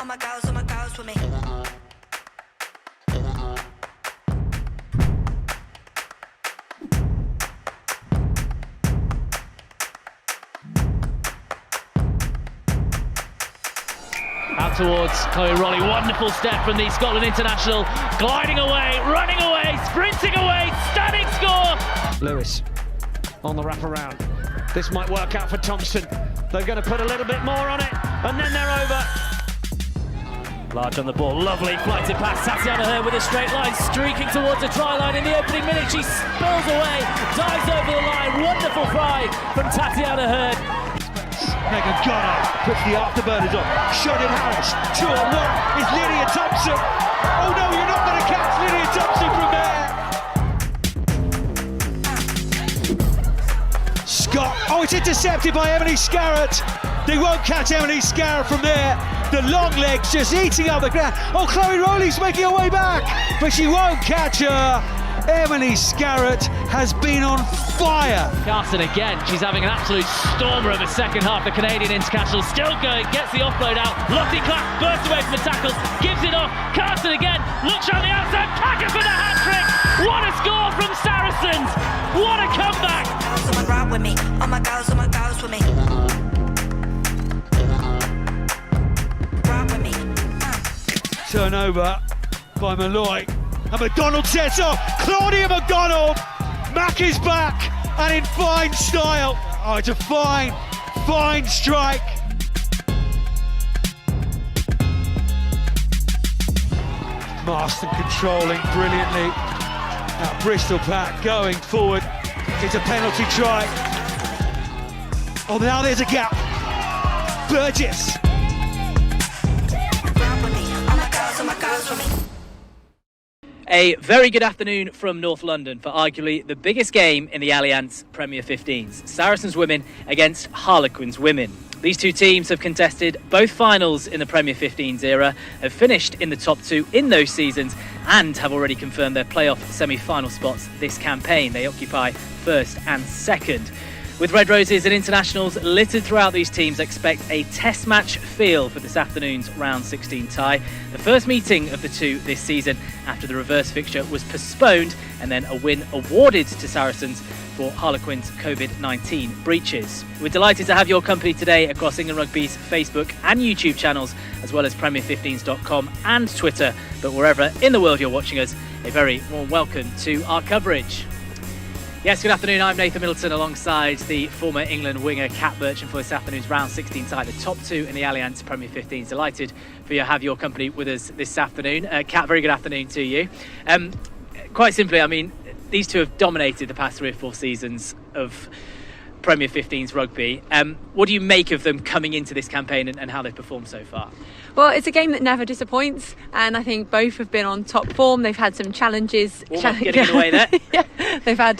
all my girls with me. Out towards Chloe Rolly, wonderful step from the Scotland international, gliding away, running away, sprinting away, stunning score! Lewis on the wraparound. This might work out for Thompson. They're going to put a little bit more on it, and then they're over. Large on the ball, lovely flighted pass, Tatiana Hurd with a straight line, streaking towards the try line in the opening minute. She spills away, dives over the line, wonderful fly from Tatiana Hurd. Megan Goddard puts the afterburners on. Shot in Harris. 2-on-1 is Lydia Thompson. Oh no, you're not going to catch Lydia Thompson from there. Scott. Oh, it's intercepted by Emily Scarrett. They won't catch Emily Scarrett from there. The long legs just eating up the ground. Oh, Chloe Rowley's making her way back, but she won't catch her. Emily Scarrett has been on fire. Carson again, she's having an absolute stormer of a second half. The Canadian international still going, gets the offload out. Lottie Clark bursts away from the tackles, gives it off. Carson again, looks around the outside, Packer for the hat-trick. What a score from Saracens. What a comeback. Someone ride with me, all my girls with me. Ride with me. Turnover by Malloy. And McDonald sets off. Claudia McDonald. Mack is back and in fine style. Oh, it's a fine strike. Marston controlling brilliantly. Now Bristol Pack going forward. It's a penalty try. Oh, now there's a gap. Burgess. Ride with me, all my girls with me. A very good afternoon from North London for arguably the biggest game in the Allianz Premier 15s. Saracens Women against Harlequins Women. These two teams have contested both finals in the Premier 15s era, have finished in the top two in those seasons, and have already confirmed their playoff semi-final spots this campaign. They occupy first and second. With red roses and internationals littered throughout, these teams expect a test match feel for this afternoon's round 16 tie. The first meeting of the two this season after the reverse fixture was postponed, and then a win awarded to Saracens for Harlequins' COVID-19 breaches. We're delighted to have your company today across England Rugby's Facebook and YouTube channels, as well as Premier15s.com and Twitter. But wherever in the world you're watching us, a very warm welcome to our coverage. Yes, good afternoon. I'm Nathan Middleton alongside the former England winger Kat Bircham for this afternoon's round 16 tie, the top two in the Allianz Premier 15s. Delighted for you to have your company with us this afternoon. Kat, very good afternoon to you. Quite simply, I mean, these two have dominated the past 3 or 4 seasons of Premier 15s rugby. What do you make of them coming into this campaign and how they've performed so far? Well, it's a game that never disappoints, and I think both have been on top form. They've had some challenges. Getting in the way there. Yeah, they've had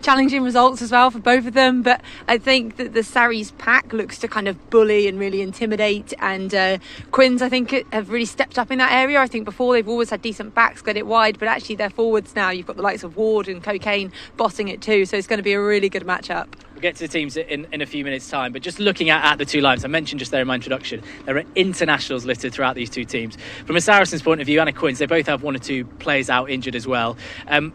challenging results as well for both of them, but I think that the Sarries pack looks to kind of bully and really intimidate, and Quins, I think, have really stepped up in that area. I think before they've always had decent backs, got it wide, but actually their forwards now, you've got the likes of Ward and Cocaine bossing it too, so it's going to be a really good matchup. We'll get to the teams in a few minutes' time, but just looking at the two lines, I mentioned just there in my introduction, there are internationals listed throughout these two teams. From a Saracens point of view and a Quins, they both have 1 or 2 players out injured as well.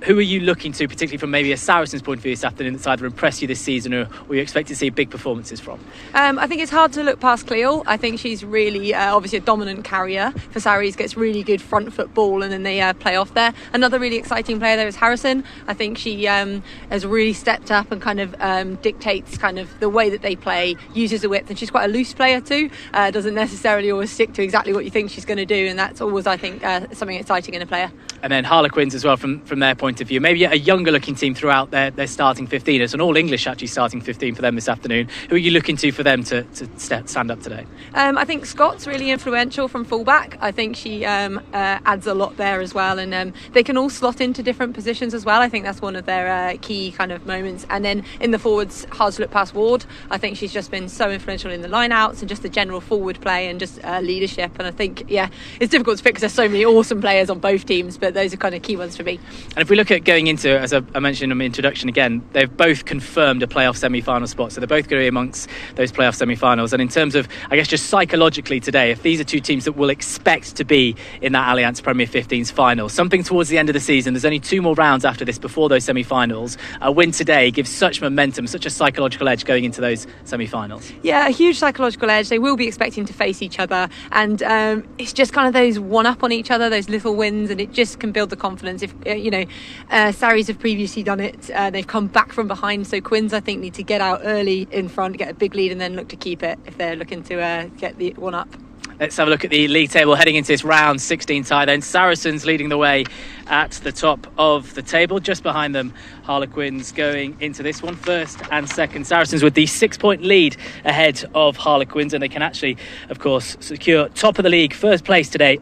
Who are you looking to, particularly from maybe a Saracens point of view this afternoon, that's either impressed you this season or you expect to see big performances from? I think it's hard to look past Cleo. I think she's really obviously a dominant carrier for Sarries, gets really good front foot ball, and then they play off there. Another really exciting player there is Harrison. I think she has really stepped up and kind of dictates kind of the way that they play, uses the width, and she's quite a loose player too. Doesn't necessarily always stick to exactly what you think she's going to do, and that's always, I think, something exciting in a player. And then Harlequins as well, from their point of view, maybe a younger looking team throughout their starting 15. It's an all English actually starting 15 for them this afternoon. Who are you looking to for them to stand up today? I think Scott's really influential from fullback. I think she adds a lot there as well, and they can all slot into different positions as well. I think that's one of their key kind of moments. And then in the forwards, it's hard to look past Ward. I think she's just been so influential in the line-outs and just the general forward play and just leadership. And I think, it's difficult to pick because there's so many awesome players on both teams, but those are kind of key ones for me. And if we look at going into, as I mentioned in my introduction again, they've both confirmed a playoff semi-final spot, so they're both going to be amongst those playoff semi-finals. And in terms of, I guess, just psychologically today, if these are two teams that will expect to be in that Allianz Premier 15's final, something towards the end of the season, there's only 2 more rounds after this before those semi-finals, a win today gives such momentum, such a psychological edge going into those semi-finals. Yeah, a huge psychological edge. They will be expecting to face each other, and it's just kind of those one-up on each other, those little wins, and it just can build the confidence. If Sarries have previously done it, they've come back from behind, so Quins I think need to get out early in front, get a big lead, and then look to keep it if they're looking to get the one-up. Let's have a look at the league table heading into this round 16 tie then. Saracens leading the way at the top of the table. Just behind them, Harlequins going into this one. First and second, Saracens with the 6-point lead ahead of Harlequins. And they can actually, of course, secure top of the league, first place today,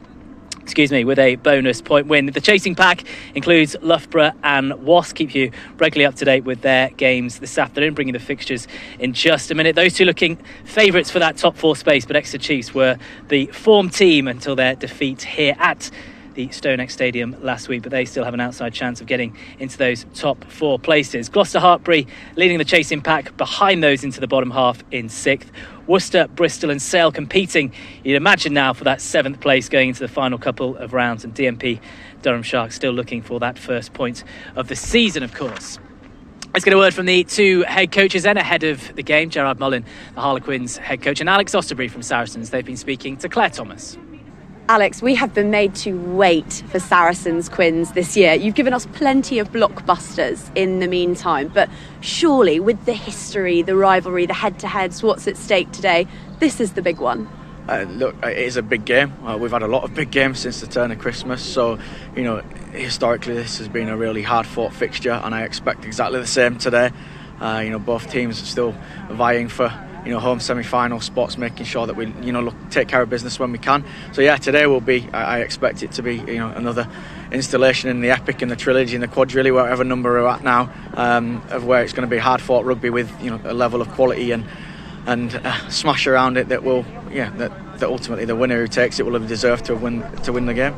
with a bonus point win. The chasing pack includes Loughborough and Wasp. Keep you regularly up to date with their games this afternoon, bringing the fixtures in just a minute. Those two looking favourites for that top 4 space, but Exeter Chiefs were the form team until their defeat here at the StoneX Stadium last week, but they still have an outside chance of getting into those top 4 places. Gloucester Hartpury leading the chasing pack, behind those into the bottom half in 6th. Worcester, Bristol and Sale competing, you'd imagine now, for that 7th place going into the final couple of rounds, and DMP Durham Sharks still looking for that first point of the season, of course. Let's get a word from the 2 head coaches then ahead of the game. Gerard Mullin, the Harlequins head coach, and Alex Osterbury from Saracens. They've been speaking to Claire Thomas. Alex, we have been made to wait for Saracens Quins this year. You've given us plenty of blockbusters in the meantime, but surely with the history, the rivalry, the head-to-heads, what's at stake today, this is the big one. Look, it is a big game. We've had a lot of big games since the turn of Christmas, so historically this has been a really hard-fought fixture, and I expect exactly the same today. Both teams are still vying for home semi-final spots, making sure that we take care of business when we can. So today will be, I expect it to be another installation in the epic and the trilogy and the quadrilogy, whatever number we're at now, of where it's going to be hard fought rugby with a level of quality and smash around it that will that ultimately the winner who takes it will have deserved to win the game.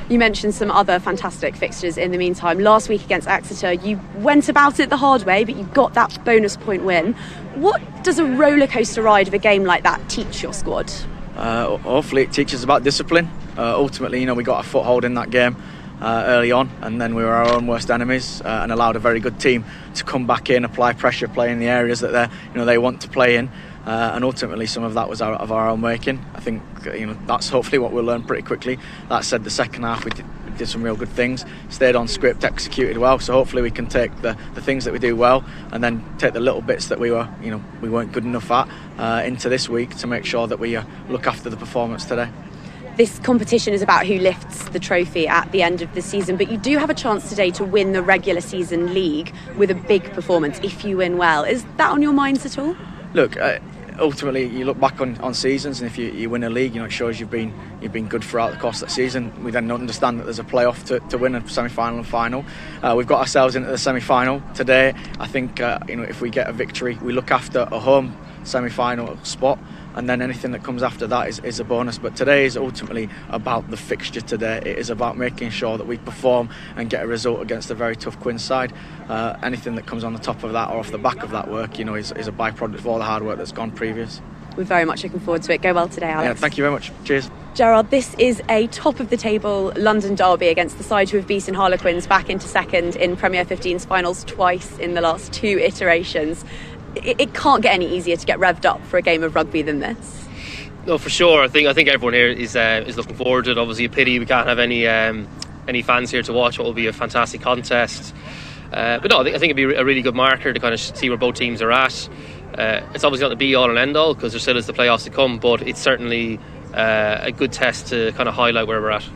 You mentioned some other fantastic fixtures in the meantime. Last week against Exeter, you went about it the hard way, but you got that bonus point win. What does a rollercoaster ride of a game like that teach your squad? Hopefully it teaches about discipline. Ultimately, we got a foothold in that game early on, and then we were our own worst enemies and allowed a very good team to come back in, apply pressure, play in the areas that they want to play in. And ultimately some of that was of our own making. I think that's hopefully what we'll learn pretty quickly. That said, the second half we did some real good things, stayed on script, executed well, so hopefully we can take the things that we do well and then take the little bits that we weren't good enough at into this week to make sure that we look after the performance today. This competition is about who lifts the trophy at the end of the season, but you do have a chance today to win the regular season league with a big performance if you win well. Is that on your minds at all? Look, ultimately you look back on seasons, and if you win a league, it shows you've been good throughout the course of that season. We then understand that there's a playoff to win a semi-final and final. We've got ourselves into the semi-final today. I think if we get a victory, we look after a home semi-final spot, and then anything that comes after that is a bonus. But today is ultimately about the fixture today. It is about making sure that we perform and get a result against a very tough Quins side. Anything that comes on the top of that or off the back of that work, is a byproduct of all the hard work that's gone previous. We're very much looking forward to it. Go well today, Alex. Yeah, thank you very much. Cheers. Gerard, this is a top-of-the-table London derby against the side who have beaten Harlequins back into second in Premier 15's finals twice in the last 2 iterations. It can't get any easier to get revved up for a game of rugby than this. No, for sure. I think everyone here is looking forward to it. Obviously, a pity we can't have any fans here to watch what will be a fantastic contest. But no, I think it'd be a really good marker to kind of see where both teams are at. It's obviously not the be all and end all because there still is the playoffs to come, but it's certainly a good test to kind of highlight where we're at.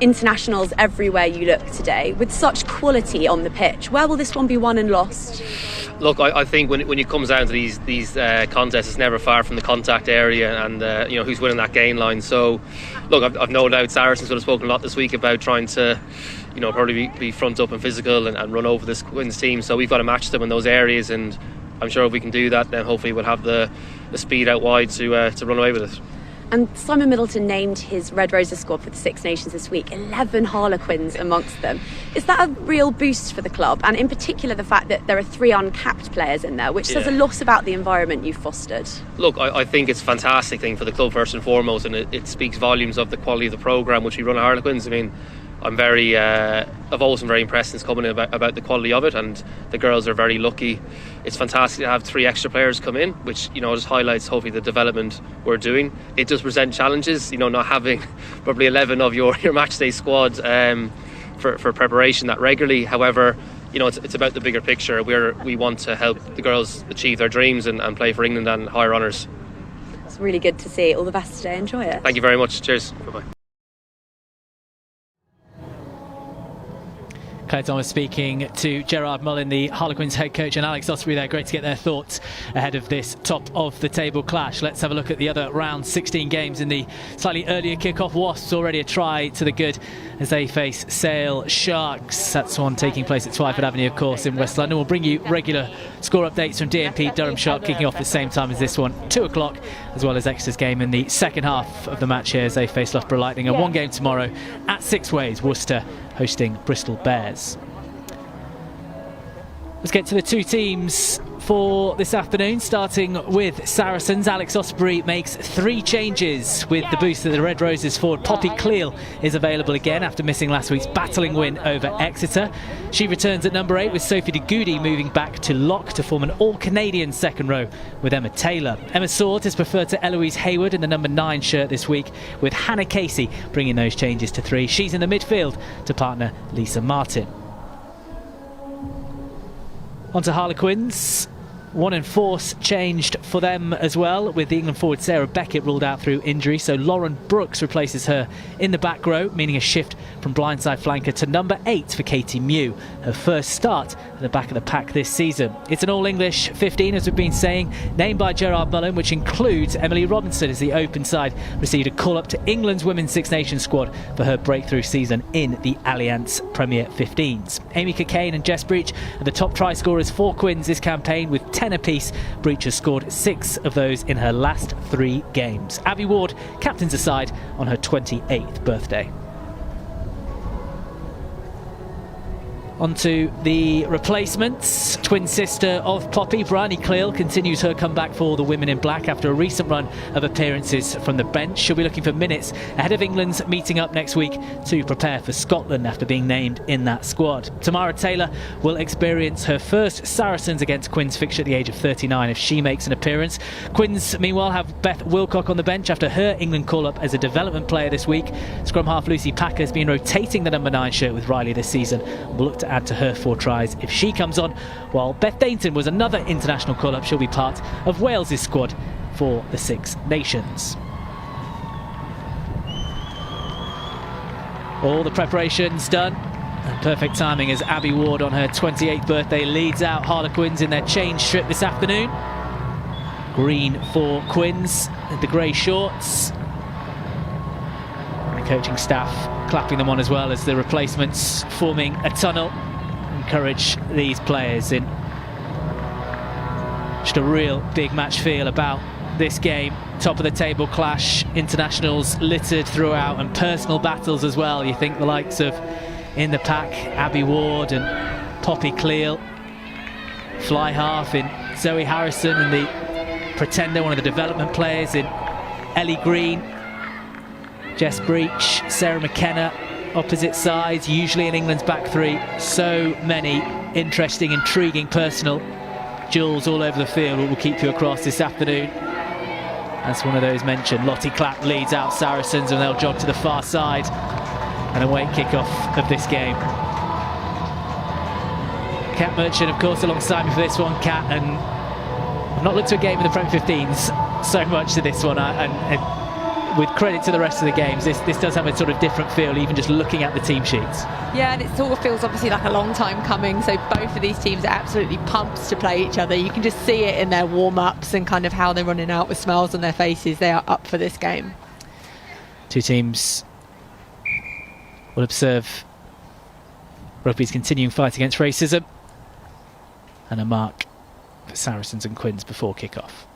Internationals everywhere you look today, with such quality on the pitch. Where will this one be won and lost? Look, I think when it comes down to these contests, it's never far from the contact area and who's winning that gain line. So, look, I've no doubt Saracens would have spoken a lot this week about trying to, probably be front up and physical and run over this Quins team. So we've got to match them in those areas, and I'm sure if we can do that, then hopefully we'll have the speed out wide to run away with it. And Simon Middleton named his Red Roses squad for the Six Nations this week, 11 Harlequins amongst them. Is that a real boost for the club? And in particular, the fact that there are 3 uncapped players in there, which says a lot about the environment you've fostered. Look, I think it's a fantastic thing for the club first and foremost, and it speaks volumes of the quality of the programme which we run at Harlequins. I mean, I've always been very impressed since coming in about the quality of it, and the girls are very lucky. It's fantastic to have 3 extra players come in, which just highlights hopefully the development we're doing. It does present challenges, not having probably 11 of your match day squad for preparation that regularly. However, it's about the bigger picture. We want to help the girls achieve their dreams and play for England and higher honours. It's really good to see. All the best today. Enjoy it. Thank you very much. Cheers. Bye-bye. Claire Thomas speaking to Gerard Mullin, the Harlequins head coach, and Alex Osprey there. Great to get their thoughts ahead of this top of the table clash. Let's have a look at the other round 16 games in the slightly earlier kick-off. Wasps already a try to the good as they face Sale Sharks. That's one taking place at Twyford Avenue, of course, in West London. We'll bring you regular score updates from DMP Durham Shark, kicking off at the same time as this one, 2 o'clock, as well as Exeter's game in the second half of the match here as they face Loughborough Lightning. And one game tomorrow at Six Ways, Worcester hosting Bristol Bears. Let's get to the 2 teams for this afternoon, starting with Saracens. Alex Osprey makes 3 changes with the boost that the Red Roses forward. Poppy Cleal is available again after missing last week's battling win over Exeter. She returns at number 8 with Sophie de Goody moving back to lock to form an all-Canadian second row with Emma Taylor. Emma Sword is preferred to Eloise Hayward in the number 9 shirt this week, with Hannah Casey bringing those changes to 3. She's in the midfield to partner Lisa Martin. On to Harlequins. 1 and Force changed for them as well, with the England forward Sarah Beckett ruled out through injury, so Lauren Brooks replaces her in the back row, meaning a shift from blindside flanker to number 8 for Katie Mew, her first start at the back of the pack this season. It's an all-English 15, as we've been saying, named by Gerard Mullin, which includes Emily Robinson as the open side, received a call-up to England's Women's Six Nations squad for her breakthrough season in the Allianz Premier 15s. Amy Cockayne and Jess Breach are the top try scorers for Quins this campaign, with 10 apiece. Breach has scored 6 of those in her last 3 games. Abby Ward captains a side on her 28th birthday. On to the replacements. Twin sister of Poppy, Bryony Cleal, continues her comeback for the Women in Black after a recent run of appearances from the bench. She'll be looking for minutes ahead of England's meeting up next week to prepare for Scotland after being named in that squad. Tamara Taylor will experience her first Saracens against Quins fixture at the age of 39 if she makes an appearance. Quins, meanwhile, have Beth Wilcock on the bench after her England call-up as a development player this week. Scrum half Lucy Packer has been rotating the number 9 shirt with Riley this season. We'll look to add to her 4 tries if she comes on, while Beth Dainton was another international call-up. She'll be part of Wales's squad for the Six Nations. All the preparations done, and perfect timing as Abby Ward on her 28th birthday leads out Harlequins in their change strip this afternoon. Green for Quins, the grey shorts. And the coaching staff clapping them on as well as the replacements forming a tunnel. Encourage these players in. Just a real big match feel about this game. Top of the table clash, internationals littered throughout, and personal battles as well. You think the likes of in the pack, Abby Ward and Poppy Cleal, fly half in Zoe Harrison, and the pretender, one of the development players in Ellie Green, Jess Breach, Sarah McKenna, opposite sides, usually in England's back 3. So many interesting, intriguing personal duels all over the field will keep you across this afternoon. That's one of those mentioned. Lottie Clapp leads out Saracens, and they'll jog to the far side. And away kick-off of this game. Kat Merchant, of course, alongside me for this one. Kat, and I've not looked to a game in the Prem 15s so much to this one. And with credit to the rest of the games, this does have a sort of different feel, even just looking at the team sheets. Yeah, and it sort of feels obviously like a long time coming, so both of these teams are absolutely pumped to play each other. You can just see it in their warm-ups and kind of how they're running out with smiles on their faces. They are up for this game. 2 teams will observe rugby's continuing fight against racism, and a mark for Saracens and Quins before kick-off.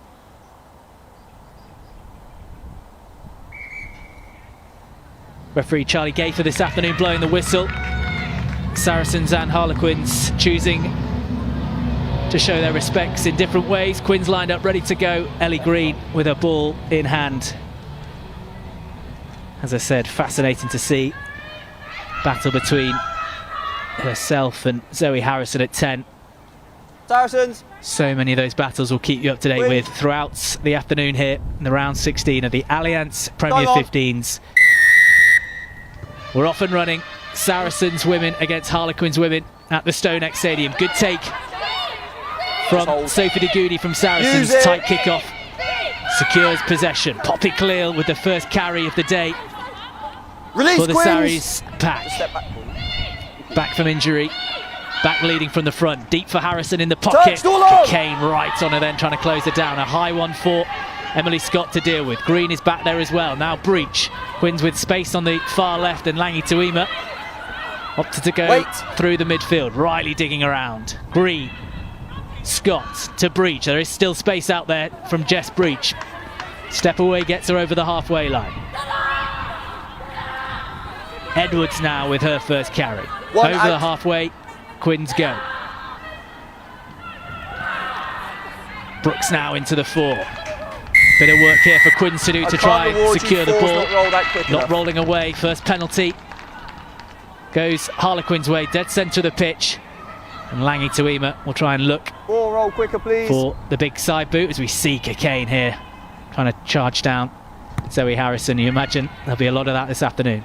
Referee Charlie Gaither this afternoon blowing the whistle. Saracens and Harlequins choosing to show their respects in different ways. Quins lined up ready to go. Ellie Green with her ball in hand. As I said, fascinating to see. Battle between herself and Zoe Harrison at 10. Saracens. So many of those battles will keep you up to date with throughout the afternoon here in the round 16 of the Allianz Premier 15s. We're off and running. Saracens Women against Harlequins Women at the StoneX Stadium. Good take from Sophie de Goody from Saracens. Tight kick-off. Secures possession. Poppy Cleal with the first carry of the day for the Sarries pack. Back from injury. Back leading from the front. Deep for Harrison in the pocket. Kane right on her then, trying to close her down. A high one for Emily Scott to deal with. Green is back there as well. Now Breach. Quins with space on the far left, and Langi Tuima opted to go through the midfield. Riley digging around. Green. Scott to Breach. There is still space out there from Jess Breach. Step away gets her over the halfway line. Edwards now with her first carry. Over the halfway, Quins go. Brooks now into the 4. Bit of work here for Quins to do to try and secure the ball. Not rolling away. First penalty goes Harlequins' way, dead centre of the pitch. And Langi Tuima will try and look roll quicker, please, for the big side boot as we see Kane here trying to charge down Zoe Harrison. You imagine there'll be a lot of that this afternoon.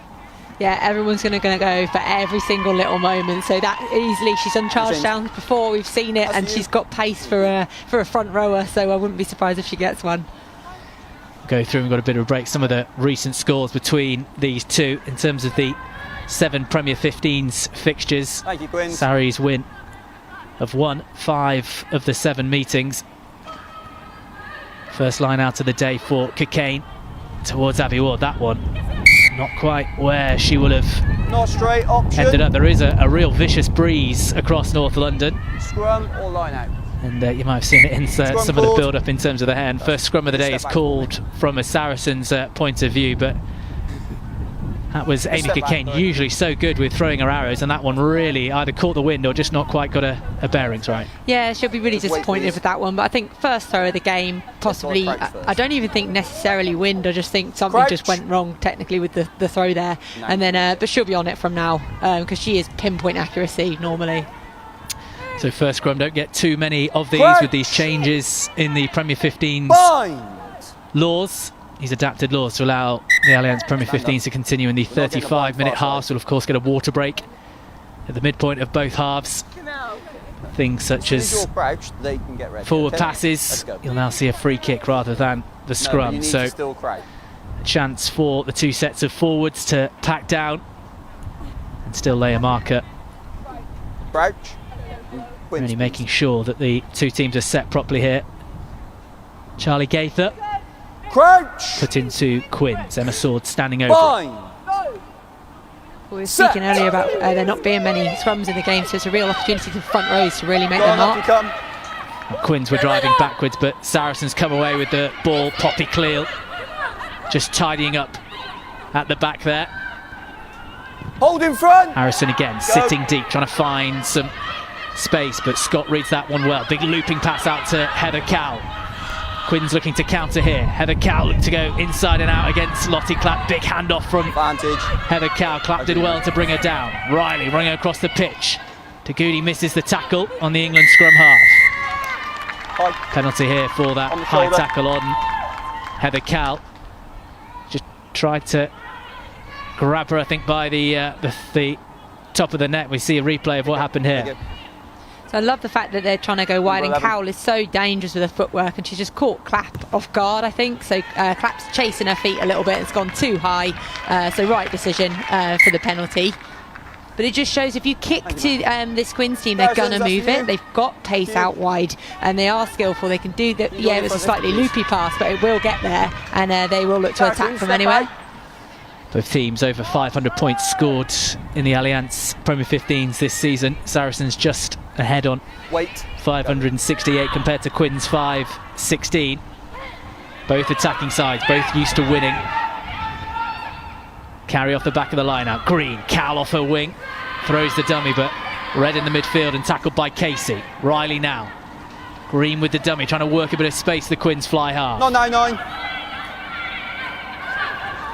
Yeah, everyone's going to go for every single little moment. So that easily, she's done charge downs before, we've seen it, and she's got pace for a front rower. So I wouldn't be surprised if she gets one. Go through and got a bit of a break. Some of the recent scores between these two in terms of the 7 Premier 15s fixtures. Thank you, Quins. Sarries win have won 5 of the 7 meetings. First line out of the day for Kane towards Abby Ward. That one not quite where she will have not straight option. Ended up. There is a real vicious breeze across North London. Scrum or line out. And you might have seen it in some of the build-up in terms of the hand. First scrum of the day is called from a Saracens point of view, but that was Amy Kane, usually so good with throwing her arrows, and that one really either caught the wind or just not quite got her bearings right. Yeah, she'll be really disappointed with that one, but I think first throw of the game, possibly, I don't even think necessarily wind, I just think something just went wrong technically with the throw there. No. And then, but she'll be on it from now, because she is pinpoint accuracy normally. So first scrum, don't get too many of these with these changes in the Premier 15's laws. These adapted laws to allow the Allianz Premier 15s to continue in the 35-minute halves. We'll of course get a water break at the midpoint of both halves. Things such as forward passes. You'll now see a free kick rather than the scrum. So a chance for the 2 sets of forwards to pack down and still lay a marker. Really making sure that the 2 teams are set properly here. Charlie Gaither put into Quins. Emma Sword standing over. We were speaking earlier about there not being many scrums in the game, so it's a real opportunity for the front rows to really make their mark. Quins were driving backwards, but Saracens come away with the ball. Poppy Cleal just tidying up at the back there. Hold in front. Harrison again, sitting deep, trying to find some space, but Scott reads that one well. Big looping pass out to Heather Cowell. Quins looking to counter here. Heather Cowell looked to go inside and out against Lottie Clapp. Big handoff from Heather Cowell. Clapp did well to bring her down. Riley running across the pitch. Goody misses the tackle on the England scrum half. Penalty here for that high tackle on Heather Cowell. Just tried to grab her, I think, by the top of the net. We see a replay of what happened here. So I love the fact that they're trying to go wide, and Cowell is so dangerous with her footwork, and she's just caught Clapp off guard, I think. So Clapp's chasing her feet a little bit. It's gone too high. So right decision for the penalty. But it just shows if you kick to this Quins team, they're going to move it. They've got pace out wide, and they are skillful. They can do that. Yeah, it was a slightly loopy pass, but it will get there, and they will look to attack from anywhere. Both teams over 500 points scored in the Allianz Premier 15s this season. Saracens just ahead on 568 compared to Quins 516. Both attacking sides, both used to winning. Carry off the back of the line out. Green, Cal off her wing, throws the dummy, but Red in the midfield and tackled by Casey. Riley now. Green with the dummy, trying to work a bit of space. The Quins fly hard. 999.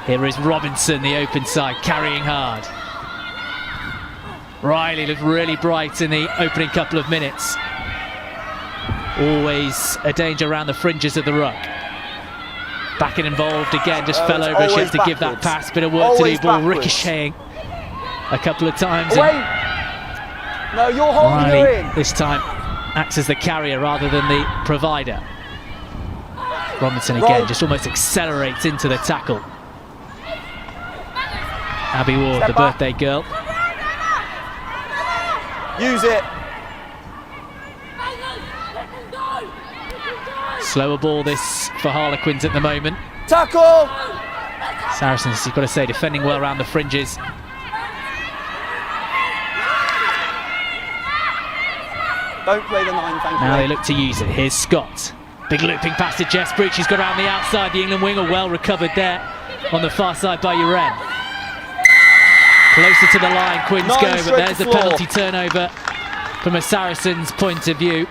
Here is Robinson, the open side, carrying hard. Riley looked really bright in the opening couple of minutes. Always a danger around the fringes of the ruck. Back and involved again, just fell over. She has to give that pass, bit of work to do. Ball ricocheting a couple of times. No, you're holding her in. This time acts as the carrier rather than the provider. Robinson again just almost accelerates into the tackle. Abby Ward, the birthday girl. Use it. Slower ball this for Harlequins at the moment. Tackle! Saracens, you've got to say, defending well around the fringes. Don't play the 9, thank you. Now they look to use it. Here's Scott. Big looping pass to Jess Breach. She's got around the outside. The England winger well recovered there on the far side by Uren. Closer to the line, Quins go, but there's the penalty turnover from a Saracens point of view.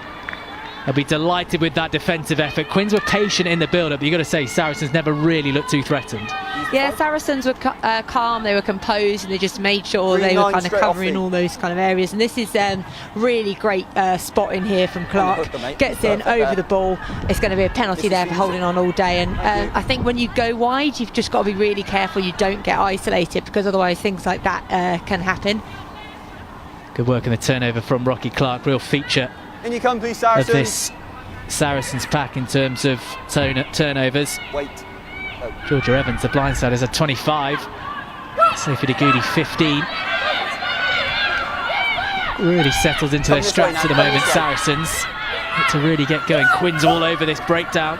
They'll be delighted with that defensive effort. Quins were patient in the build-up, but you've got to say Saracens never really looked too threatened. Yeah, Saracens were calm, they were composed, and they just made sure they were kind of covering all those kind of areas. And this is really great spotting here from Clark. Gets in over the ball. It's going to be a penalty there for holding on all day. And I think when you go wide, you've just got to be really careful you don't get isolated, because otherwise things like that can happen. Good work in the turnover from Rocky Clark. Real feature In you come, please, of Saracens. this Saracens pack in terms of turnovers. Georgia Evans, the blindside, is a 25. Sophie de Goody, 15. Really settled into their straps at the moment, Saracens. To really get going. Quins all over this breakdown.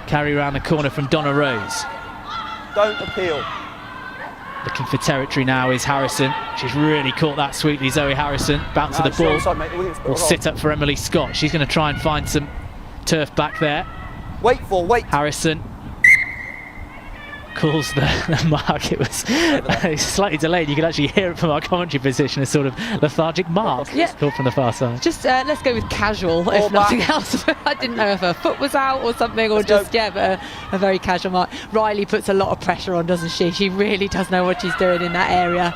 Carry around the corner from Donna Rose. Don't appeal. Looking for territory now is Harrison. She's really caught that sweetly, Zoe Harrison. Bounce to the ball. Will sit up for Emily Scott. She's going to try and find some turf back there. Wait. Harrison calls the mark. It was slightly delayed. You could actually hear it from our commentary position, a sort of lethargic mark. Yeah. Called from the far side. Just let's go with casual, if nothing else. I didn't know if her foot was out or something, or but a very casual mark. Riley puts a lot of pressure on, doesn't she? She really does know what she's doing in that area.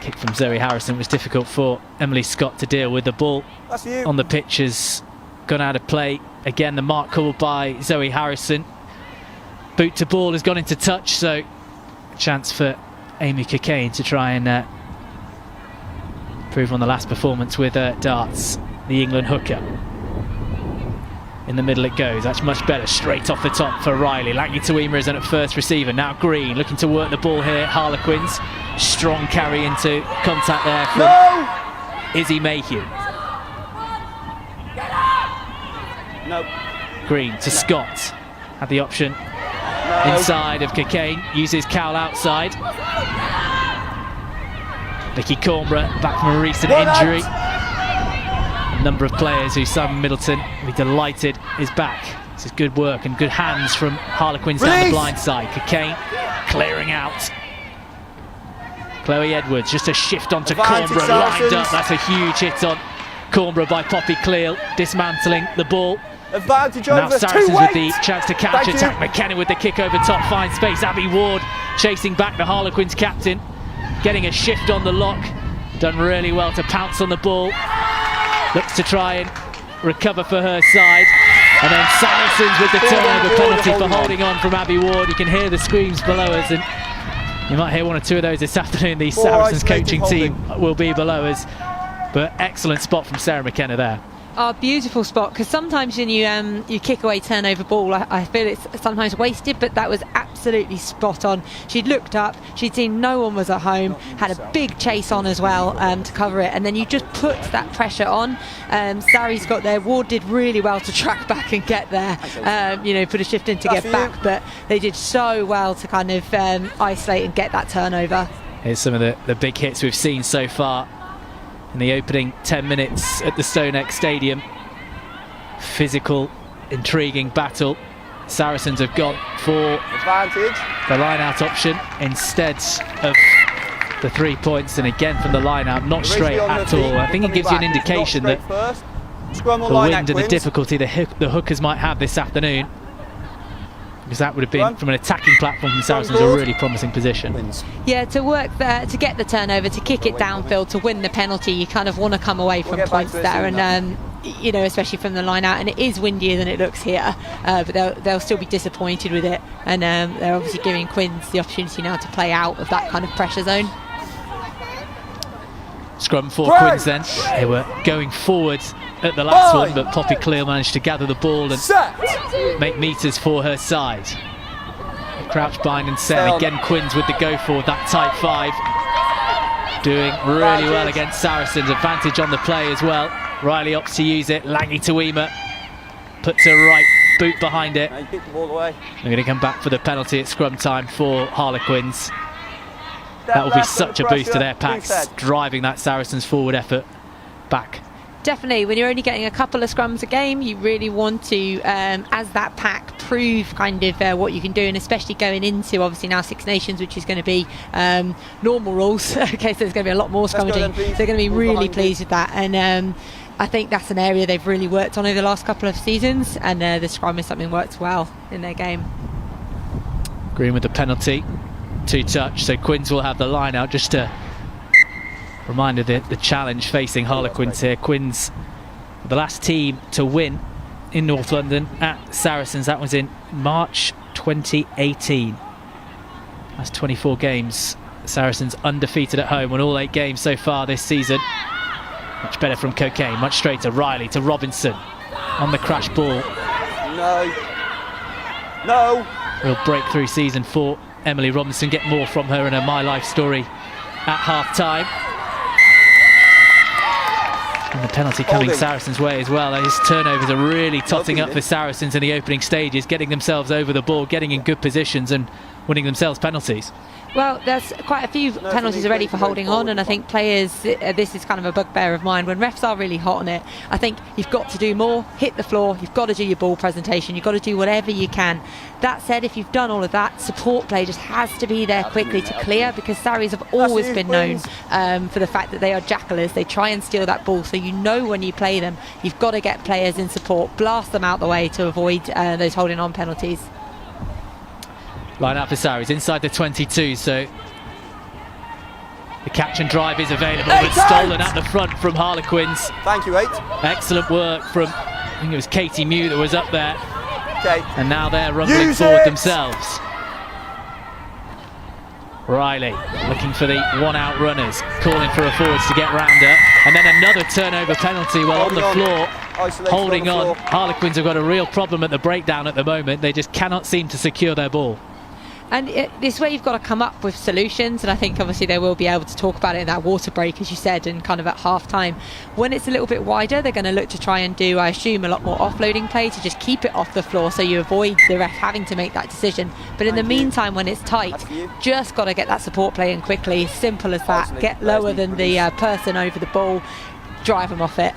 Kick from Zoe Harrison was difficult for Emily Scott to deal with. The ball on the pitch has gone out of play. Again, the mark called by Zoe Harrison. Boot to ball has gone into touch, so a chance for Amy Cockayne to try and improve on the last performance with darts, the England hooker. In the middle it goes. That's much better. Straight off the top for Riley. Langley Tuima is on at first receiver. Now Green looking to work the ball here. Harlequins. Strong carry into contact there from Izzy Mayhew. Green to Scott. Had the option inside of Cockayne. Uses Cowell outside. Vicky Cornborough back from a recent injury. A number of players who Simon Middleton will be delighted is back. This is good work and good hands from Harlequins down the blind side. Cockayne clearing out. Chloe Edwards just a shift onto Cornborough, lined up. That's a huge hit on Cornborough by Poppy Cleal, dismantling the ball. Now Saracens with the chance to counter attack. McKenna with the kick over top, finds space. Abby Ward chasing back the Harlequins captain, getting a shift on the lock. Done really well to pounce on the ball. Looks to try and recover for her side. And then Saracens with the turnover penalty for holding on from Abby Ward. You can hear the screams below us, and you might hear one or two of those this afternoon. The Saracens coaching team will be below us. But excellent spot from Sarah McKenna there. Oh, beautiful spot, because sometimes when you kick away turnover ball, I feel it's sometimes wasted, but that was absolutely spot on. She'd looked up, she'd seen no one was at home, had a big chase on as well to cover it, and then you just put that pressure on. Sarri's got there. Ward did really well to track back and get there, put a shift in to get back, but they did so well to kind of isolate and get that turnover. Here's some of the big hits we've seen so far in the opening 10 minutes at the StoneX Stadium. Physical, intriguing battle. Saracens have gone for Advantage. the line-out option instead of the 3 points, and again from the line-out, not straight at all. I think it gives you an indication that the wind and the difficulty the hookers might have this afternoon, because that would have been, from an attacking platform from Saracens, a really promising position. Yeah, to work there, to get the turnover, to kick it downfield, to win the penalty, you kind of want to come away from points there, and especially from the line out. And it is windier than it looks here, but they'll still be disappointed with it, and they're obviously giving Quins the opportunity now to play out of that kind of pressure zone. Scrum for Quins then. They were going forward at the last one, but Poppy Clear managed to gather the ball and make meters for her side. Crouch, bind and set. Again, Quins with the go forward, that tight 5. Doing really well against Saracens. Advantage on the play as well. Riley opts to use it. Langy Tuima puts her right boot behind it. They're going to come back for the penalty at scrum time for Harlequins. That will be such a boost to their packs, driving that Saracens forward effort back. Definitely, when you're only getting a couple of scrums a game, you really want to, as that pack, prove kind of what you can do, and especially going into, obviously now Six Nations, which is going to be normal rules. Okay, so there's going to be a lot more scrummaging. They're going to be really pleased with that, and I think that's an area they've really worked on over the last couple of seasons, and the scrum is something that works well in their game. Agreeing with the penalty. 2 touch, so Quins will have the line out. Just a reminder that the challenge facing Harlequins here. Quins, the last team to win in North London at Saracens. That was in March 2018. That's 24 games. Saracens undefeated at home on all 8 games so far this season. Much better from Cocaine, much straighter. Riley to Robinson on the crash ball. No. Real breakthrough season for Emily Robinson. Get more from her in her My Life story at half-time. And the penalty coming Saracens' way as well. These turnovers are really totting up for Saracens in the opening stages, getting themselves over the ball, getting in good positions and winning themselves penalties. Well, there's quite a few penalties already for holding on, and I think players, this is kind of a bugbear of mine, when refs are really hot on it, I think you've got to do more, hit the floor, you've got to do your ball presentation, you've got to do whatever you can. That said, if you've done all of that, support play just has to be there quickly to clear, because Sarries have always been known for the fact that they are jackalers. They try and steal that ball, so you know when you play them, you've got to get players in support, blast them out the way to avoid those holding on penalties. Line out for Sarries inside the 22, so the catch and drive is available, but stolen at the front from Harlequins. Thank you, 8. Excellent work from, I think it was Katie Mew that was up there. Okay. And now they're rumbling forward themselves. Riley looking for the one-out runners, calling for her forwards to get round her. And then another turnover penalty while on the floor. Holding on. Harlequins have got a real problem at the breakdown at the moment. They just cannot seem to secure their ball. And this way you've got to come up with solutions, and I think obviously they will be able to talk about it in that water break, as you said, and kind of at half time. When it's a little bit wider, they're going to look to try and do, I assume, a lot more offloading play to just keep it off the floor, so you avoid the ref having to make that decision. But in the meantime, when it's tight, just got to get that support play in quickly. Simple as that. Get lower than the person over the ball, drive them off it.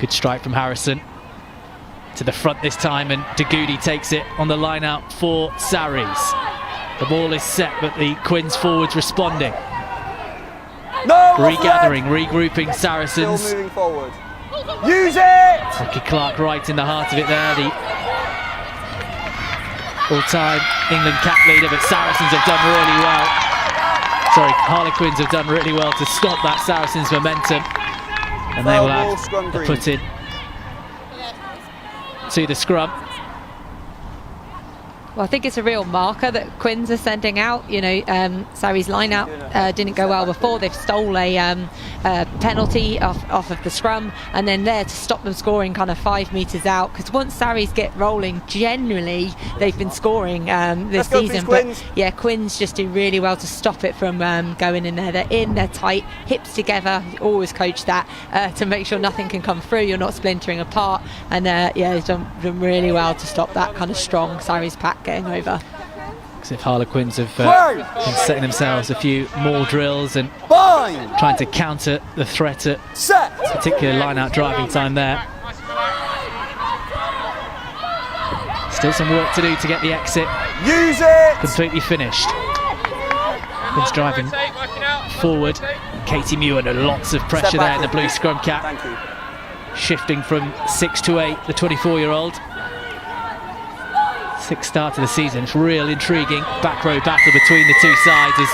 Good strike from Harrison to the front this time, and Dagoudi takes it on the line out for Sarries. The ball is set, but the Quins forwards responding. Regathering, regrouping Saracens. Still moving forward. Use it! Rocky Clark right in the heart of it there, the all-time England cap leader, but Saracens have done really well. Sorry, Harlequins have done really well to stop that Saracens momentum. And they will have the put in to the scrum. Well, I think it's a real marker that Quins are sending out. You know, Sarri's line out didn't go well before. They've stole a penalty off of the scrum, and then there to stop them scoring kind of 5 metres out. Because once Sarri's get rolling, generally they've been scoring this season. But yeah, Quins just do really well to stop it from going in there. They're tight, hips together. Always coach that to make sure nothing can come through. You're not splintering apart. And yeah, they've done really well to stop that kind of strong Sarri's pack getting over. Because if Harlequins have been setting themselves a few more drills and trying to counter the threat at particular line-out driving time there. Still some work to do to get the exit completely finished. Quins driving forward. Katie Mew under lots of pressure there in the blue scrum cap. Shifting from 6 to 8, the 24-year-old. 6th start to the season. It's real intriguing back row battle between the two sides as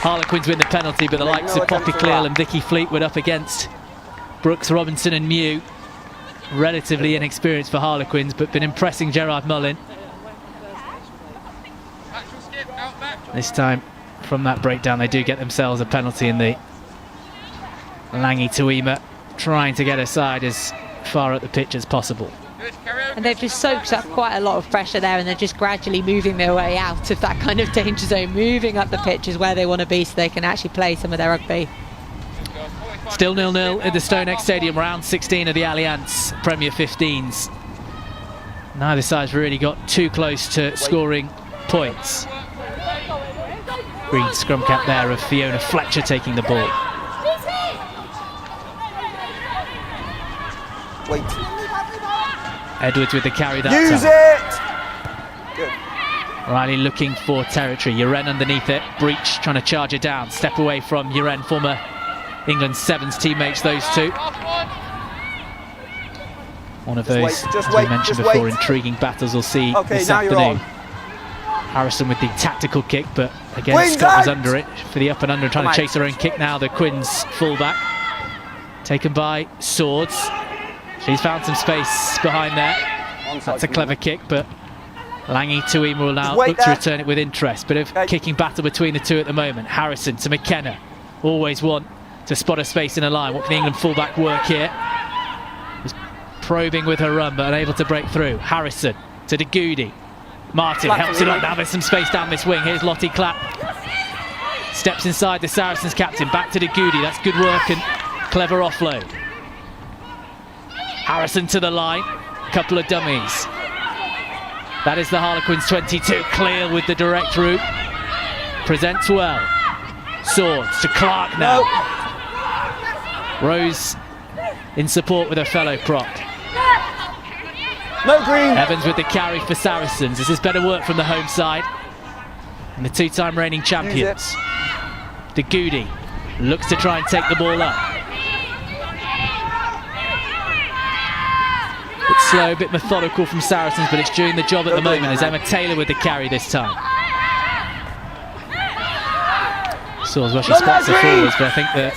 Harlequins win the penalty, but the likes of Poppy Cleal and Vicky Fleetwood up against Brooks, Robinson and Mew. Relatively inexperienced for Harlequins, but been impressing Gerard Mullin. This time, from that breakdown, they do get themselves a penalty in the Langi Tuima, trying to get her side as far up the pitch as possible. And they've just soaked up quite a lot of pressure there, and they're just gradually moving their way out of that kind of danger zone, moving up the pitch is where they want to be so they can actually play some of their rugby. Still 0-0 in the StoneX Stadium, round 16 of the Allianz Premier 15s. Neither side's really got too close to scoring points. Green scrum cap there of Fiona Fletcher taking the ball. Edwards with the carry that time. Good. Riley looking for territory. Uren underneath it. Breach trying to charge it down. Step away from Uren, former England Sevens teammates, those two. One of those, as we mentioned before, intriguing battles we'll see this afternoon. Harrison with the tactical kick, but again Scott was under it for the up and under, trying to chase her own kick now. The Quins fullback taken by Swords. She's found some space behind there. That's a clever kick, but Langi Tuima will now look to return it with interest. Bit of kicking battle between the two at the moment. Harrison to McKenna. Always want to spot a space in a line. What can the England fullback work here? Was probing with her run, but unable to break through. Harrison to De Goody. Martin helps it up now. There's some space down this wing. Here's Lottie Clapp. Steps inside the Saracens captain. Back to De Goody. That's good work and clever offload. Harrison to the line, couple of dummies. That is the Harlequins 22, Cleal with the direct route. Presents well. Swords to Clark now. Rose in support with her fellow prop. No green. Evans with the carry for Saracens. This is better work from the home side. And the two-time reigning champions. De Goody looks to try and take the ball up. Bit slow, a bit methodical from Saracens, but it's doing the job at the moment. There's Emma Taylor with the carry this time. Swords, well, she spots the forwards, but I think the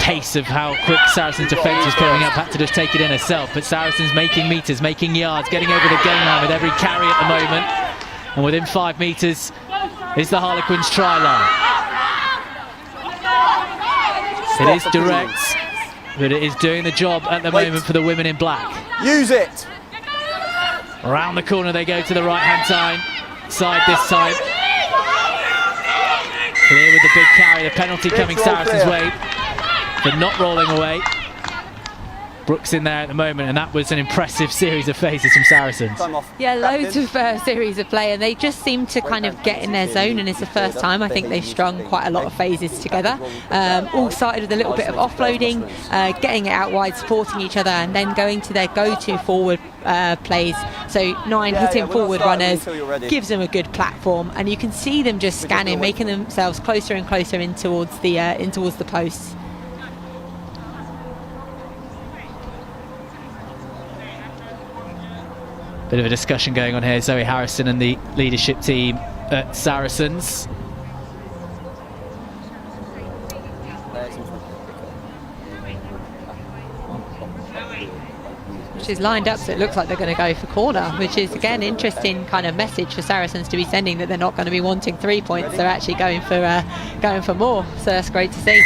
pace of how quick Saracens' defence was coming up had to just take it in herself. But Saracens making metres, making yards, getting over the game line with every carry at the moment. And within 5 metres is the Harlequins try line. It is direct, but it is doing the job at the moment for the women in black. Use it. Around the corner they go to the right-hand side this time. Clear with the big carry, the penalty coming Saracens' way for not rolling away. Brooks in there at the moment, and that was an impressive series of phases from Saracens. Yeah, loads of series of play, and they just seem to kind of get in their zone, and it's the first time I think they've strung quite a lot of phases together. All started with a little bit of offloading, getting it out wide, supporting each other, and then going to their go-to forward plays. So 9 hitting forward runners gives them a good platform, and you can see them just scanning, making themselves closer and closer in towards the posts. Bit of a discussion going on here. Zoe Harrison and the leadership team at Saracens. which is lined up, so it looks like they're going to go for corner, which is again interesting kind of message for Saracens to be sending, that they're not going to be wanting 3 points, they're actually going for more. So that's great to see.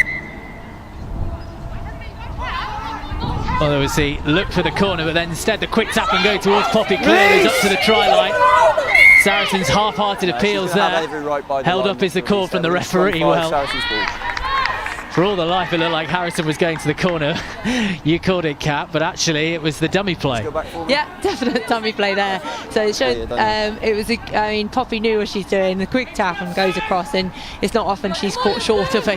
Well, there was the look for the corner, but then instead the quick tap and go towards Poppy Clear, who's up to the try line. Saracens' half-hearted appeals there. Held up is the call from the referee. Well, for all the life it looked like Harrison was going to the corner. You called it, Kat, but actually it was the dummy play. Yeah, definite dummy play there. So it showed, it was, I mean, Poppy knew what she's doing. The quick tap and goes across, and it's not often she's caught short of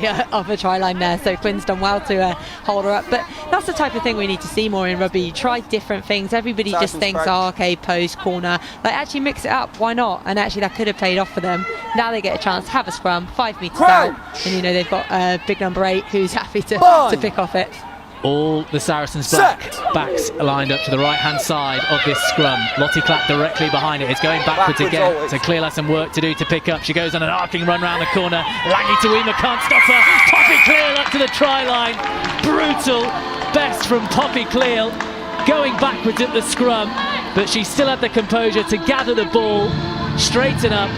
a try line there. So Quinn's done well to hold her up. But that's the type of thing we need to see more in rugby. You try different things. Everybody just thinks, oh, okay, post, corner. Like, actually mix it up. Why not? And actually that could have paid off for them. Now they get a chance to have a scrum, 5 metres out, and you know they've got big number 8 who's happy to pick off it. All the Saracens backs lined up to the right-hand side of this scrum. Lottie Clapp directly behind it. It's going backwards again. So Clear has some work to do to pick up. She goes on an arcing run round the corner. Langi Tuima can't stop her. Poppy Clear up to the try line. Brutal best from Poppy Clear, going backwards at the scrum, but she still had the composure to gather the ball, straighten up,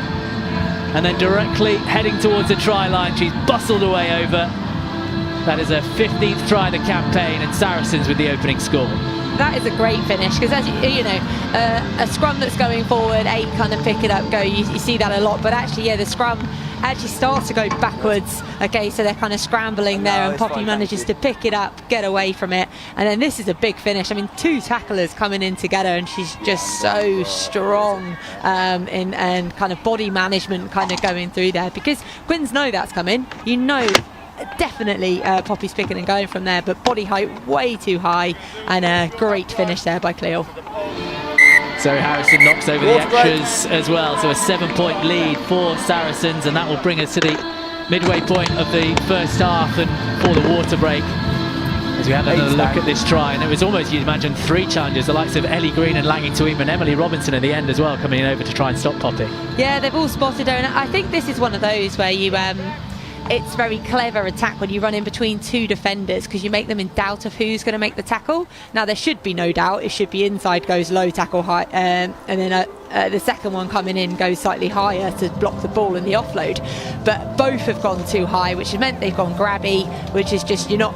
and then directly heading towards the try line. She's bustled away over. That is her 15th try of the campaign, and Saracens with the opening score. That is a great finish, because as you know, a scrum that's going forward, 8 kind of pick it up, go, you see that a lot, but actually, yeah, the scrum actually starts to go backwards. Okay, so they're kind of scrambling there, and Poppy manages to pick it up, get away from it, and then this is a big finish. I mean, 2 tacklers coming in together, and she's just so strong and kind of body management kind of going through there, because Quins know that's coming. You know, definitely Poppy's picking and going from there, but body height way too high, and a great finish there by Cleo. So Harrison knocks over the extras as well, so a 7-point lead for Saracens, and that will bring us to the midway point of the first half and for the water break, as we had another look at this try. And it was almost, you'd imagine, 3 challengers, the likes of Ellie Green and Langi Tuima and Emily Robinson at the end as well, coming in over to try and stop Poppy. Yeah, they've all spotted her, and I think this is one of those where you it's very clever attack when you run in between 2 defenders, because you make them in doubt of who's going to make the tackle. Now there should be no doubt, it should be inside goes low, tackle high, and then the second one coming in goes slightly higher to block the ball and the offload. But both have gone too high, which has meant they've gone grabby, which is just, no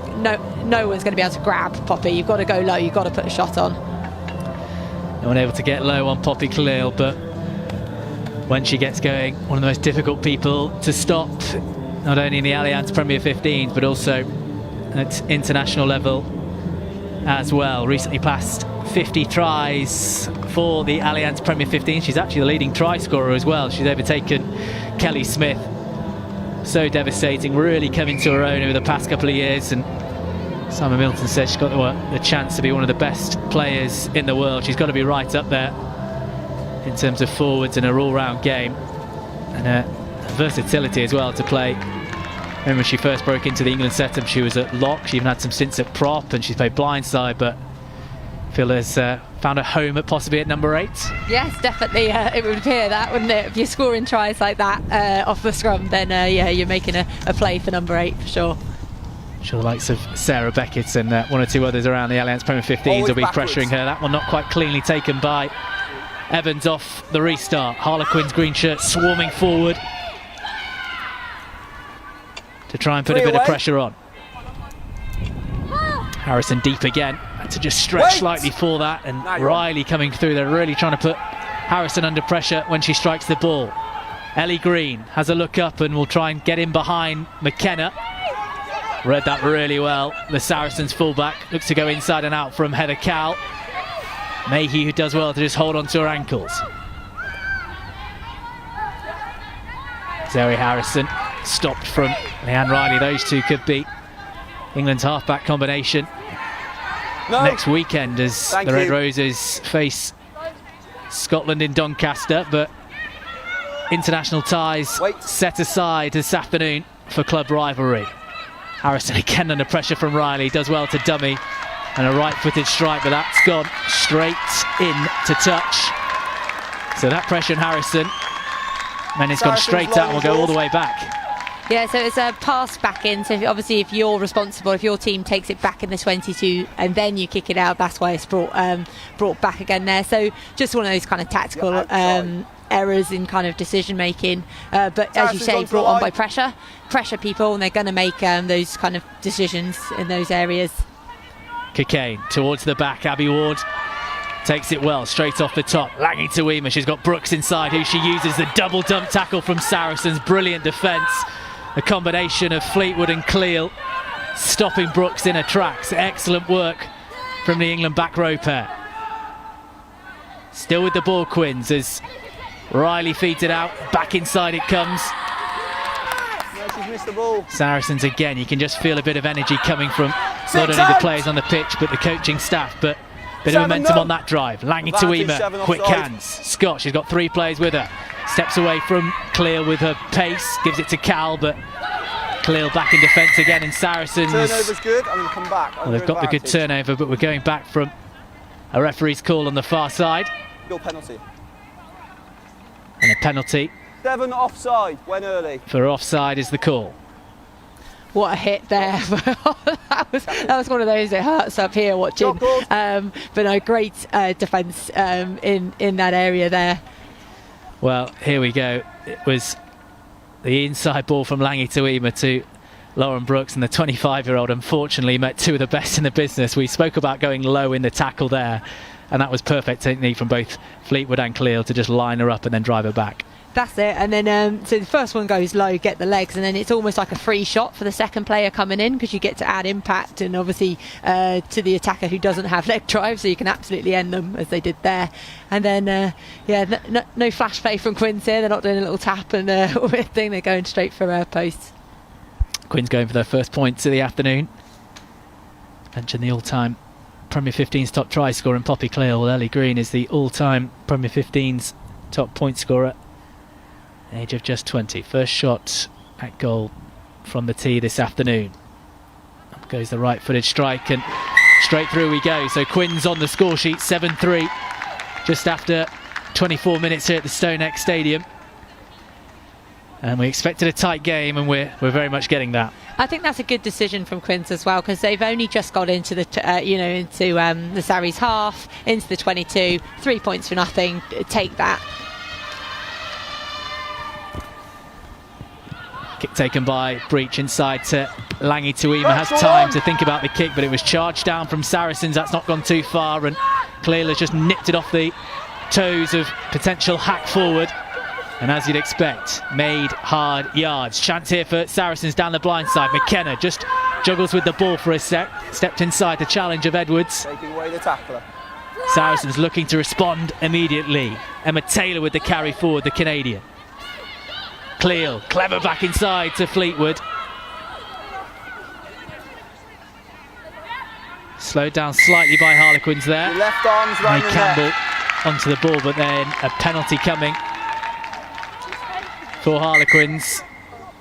one's going to be able to grab Poppy. You've got to go low, you've got to put a shot on. No one able to get low on Poppy Khalil, but when she gets going, one of the most difficult people to stop, not only in the Allianz Premier 15s, but also at international level as well. Recently passed 50 tries for the Allianz Premier 15. She's actually the leading try scorer as well. She's overtaken Kelly Smith. So devastating, really coming to her own over the past couple of years. And Simon Milton says she's got the chance to be one of the best players in the world. She's got to be right up there in terms of forwards and her all-round game, and her versatility as well to play. Remember, when she first broke into the England setup, she was at lock. She even had some stints at prop, and she's played blindside, but Phil has found a home at possibly at number 8. Yes, definitely. It would appear that, wouldn't it? If you're scoring tries like that off the scrum, then yeah, you're making a play for number 8 for sure. I'm sure the likes of Sarah Beckett and 1 or 2 others around the Allianz Premier 15s will be pressuring her. That one not quite cleanly taken by Evans off the restart. Harlequins green shirt swarming forward to try and put a bit of pressure on. Harrison deep again, had to just stretch slightly for that, and Riley coming through there, really trying to put Harrison under pressure when she strikes the ball. Ellie Green has a look up and will try and get in behind McKenna. Read that really well. The Saracens fullback looks to go inside and out from Heather Cowell. Mayhew, who does well to just hold on to her ankles. Zoe Harrison stopped from Leanne Riley. Those two could be England's halfback combination next weekend as the Red Roses face Scotland in Doncaster, but international ties set aside this afternoon for club rivalry. Harrison again under pressure from Riley, does well to dummy, and a right-footed strike, but that's gone straight in to touch. So that pressure on Harrison, and it's gone straight out and will go all the way back. Yeah, so it's a pass back in. So obviously, if you're responsible, if your team takes it back in the 22 and then you kick it out, that's why it's brought back again there. So just one of those kind of tactical errors in kind of decision making. But as you say, brought on by pressure people, and they're going to make those kind of decisions in those areas. Cockayne towards the back. Abby Ward takes it well, straight off the top. Langi Tuima, she's got Brooks inside, who she uses the double dump tackle from Saracens. Brilliant defence. A combination of Fleetwood and Cleal stopping Brooks in her tracks. Excellent work from the England back row pair. Still with the ball, Quins, as Riley feeds it out. Back inside it comes. No, she's missed the ball. Saracens again, you can just feel a bit of energy coming from not only the players on the pitch but the coaching staff. But bit of momentum on that drive. Langi Tuima, quick hands. Scott, she's got 3 players with her. Steps away from Cleal with her pace, gives it to Cal, but Cleal back in defence again, and Saracens. Turnover's good, I'm going to come back. Well, they've got the good turnover, but we're going back from a referee's call on the far side. Your penalty. And a penalty. 7 offside, went early. For offside is the call. What a hit there. that was one of those that hurts up here watching. But no, great defence in that area there. Well, here we go. It was the inside ball from Langi Tuima to Lauren Brooks, and the 25-year-old unfortunately met 2 of the best in the business. We spoke about going low in the tackle there, and that was perfect technique from both Fleetwood and Cleal to just line her up and then drive her back. That's it, and then so the first one goes low, get the legs, and then it's almost like a free shot for the second player coming in, because you get to add impact and obviously to the attacker who doesn't have leg drive, so you can absolutely end them as they did there. And then no flash play from Quins here. They're not doing a little tap and weird thing. They're going straight for posts. Quins going for their first points of the afternoon. Mentioned the all-time Premier 15's top try scorer in Poppy Cleal. Well, Ellie Green is the all-time Premier 15's top point scorer, age of just 20. First shot at goal from the tee this afternoon. Up goes the right-footed strike, and straight through we go. So Quins on the score sheet, 7-3, just after 24 minutes here at the StoneX Stadium. And we expected a tight game, and we're very much getting that. I think that's a good decision from Quins as well, because they've only just got into the the Sarries half, into the 22, 3 points for nothing. Take that. Kick taken by Breach inside to Langi Tuima. Has time to think about the kick, but it was charged down from Saracens. That's not gone too far, and Cleal has just nipped it off the toes of potential hack forward. And as you'd expect, made hard yards. Chance here for Saracens down the blind side. McKenna just juggles with the ball for a sec. Stepped inside the challenge of Edwards. Taking away the tackler. Saracens looking to respond immediately. Emma Taylor with the carry forward, the Canadian. Cleal, clever back inside to Fleetwood. Slowed down slightly by Harlequins there. Your left arm's right in Campbell onto the ball, but then a penalty coming for Harlequins.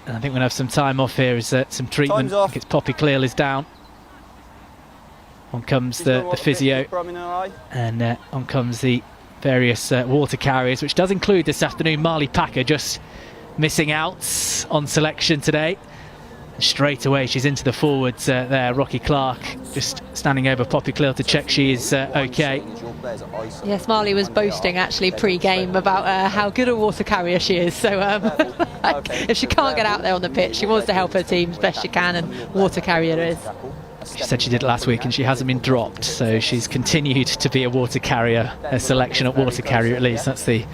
And I think we'll have some time off here as some treatment. I think it's Poppy Cleal is down. On comes the physio, and on comes the various water carriers, which does include this afternoon Marley Packer, just missing out on selection today. And straight away she's into the forwards there. Rocky Clark just standing over Poppy Cleal to check she is okay. Yes, Marley was boasting actually pre-game about how good a water carrier she is. So if she can't get out there on the pitch, she wants to help her team as best she can, and water carrier is. She said she did last week, and she hasn't been dropped, so she's continued to be a water carrier, a selection at water carrier at least. That's the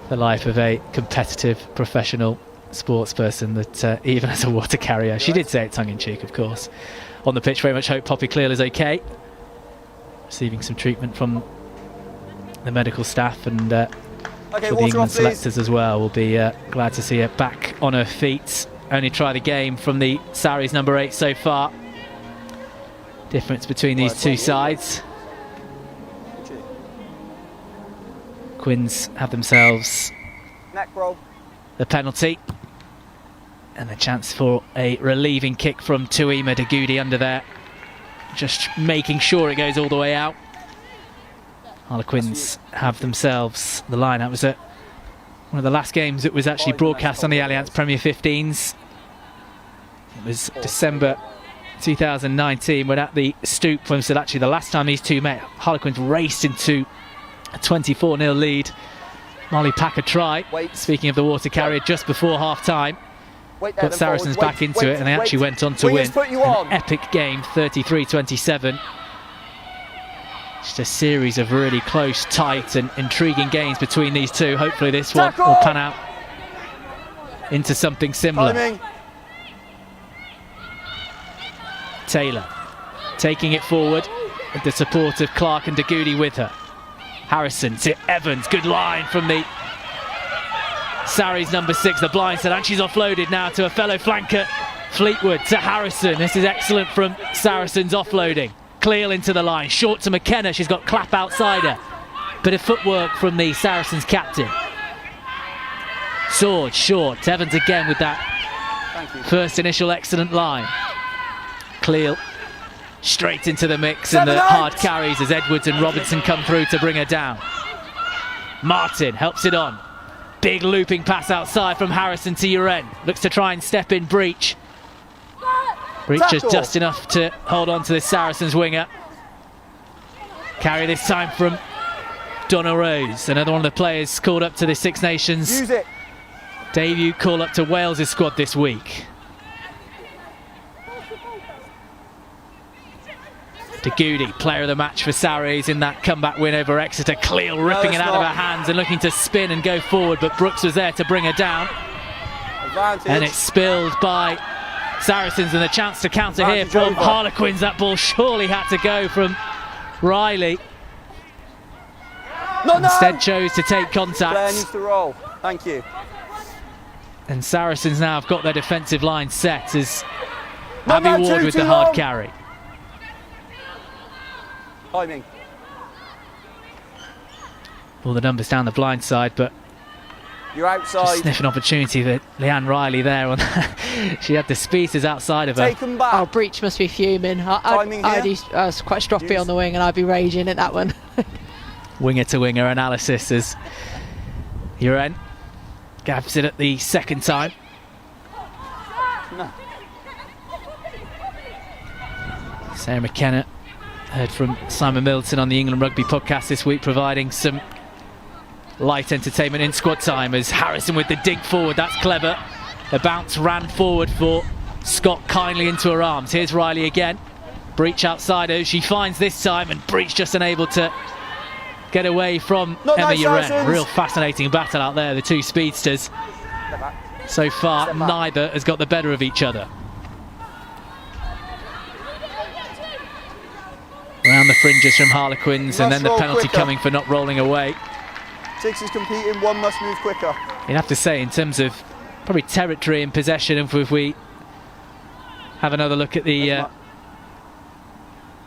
life of a competitive professional sports person, that even as a water carrier. She did say it tongue-in-cheek, of course. On the pitch, very much hope Poppy Cleal is okay, receiving some treatment from the medical staff, and for the England selectors as well. We'll be glad to see her back on her feet. Only tried a game from the Sarries number 8 so far. Difference between these two sides. Quins have themselves the penalty, and the chance for a relieving kick from Tuima Dagudi under there, just making sure it goes all the way out. Harlequins have themselves the line. That was one of the last games that was actually broadcast on the Allianz Premier 15s, It was December 2019 when at the Stoop, when said actually the last time these two met, Harlequins raced into a 24-0 lead. Molly Packer try, speaking of the water carrier, just before half-time. Got Saracens back into it, and they actually went on to win an epic game, 33-27. Just a series of really close, tight and intriguing games between these two. Hopefully this one will pan out into something similar. Taylor taking it forward with the support of Clark and Dagoudi with her. Harrison to Evans, good line from the Sarries number 6, the blindside, and she's offloaded now to a fellow flanker. Fleetwood to Harrison. This is excellent from Saracens offloading. Cleal into the line, short to McKenna, she's got Clapp outside her. Bit of footwork from the Saracens captain. Sword short, Evans again with that first initial excellent line. Cleal straight into the mix and the hard carries as Edwards and Robertson come through to bring her down. Martin helps it on. Big looping pass outside from Harrison to Uren. Looks to try and step in Breach. Breach just enough to hold on to this Saracens winger. Carry this time from Donna Rose, another one of the players called up to the Six Nations debut call up to Wales' squad this week. Dagoudi, player of the match for Sarries in that comeback win over Exeter. Cleal ripping it out of her hands and looking to spin and go forward, but Brooks was there to bring her down. And it's spilled by Saracens, and the chance to counter here from Harlequins. That ball surely had to go from Riley. Instead chose to take contact. Blair needs to roll. Thank you. And Saracens now have got their defensive line set as Abby Ward with the hard carry. Timing. All the numbers down the blind side, but you're outside. Just sniff an opportunity that Leanne Riley there on. She had the speeders outside of her. Take them back. Oh, Breach must be fuming. I was quite stroppy on the wing, and I'd be raging at that one. Winger to winger analysis as Uren gaps it at the second time. No. Sarah McKenna, heard from Simon Middleton on the England Rugby podcast this week, providing some light entertainment in squad time as Harrison with the dig forward. That's clever. The bounce ran forward for Scott kindly into her arms. Here's Riley again. Breach outside her. She finds this time, and Breach just unable to get away from Emma Uren. Real fascinating battle out there, the two speedsters. So far, neither has got the better of each other. Around the fringes from Harlequins, and then the penalty coming for not rolling away. 6 is competing, 1 must move quicker. You'd have to say, in terms of probably territory and possession, if we have another look at the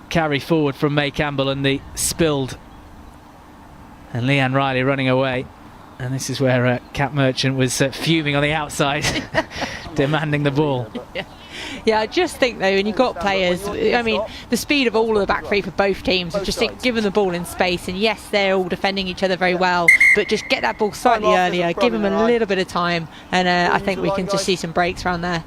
carry forward from May Campbell and the spilled and Leanne Riley running away. And this is where Cat Merchant was fuming on the outside, demanding the ball. Yeah, I just think though, when you've got players, I mean, the speed of all of the back three for both teams, I just think give them the ball in space, and yes, they're all defending each other very well, but just get that ball slightly earlier, give them a little bit of time, and I think we can just see some breaks around there.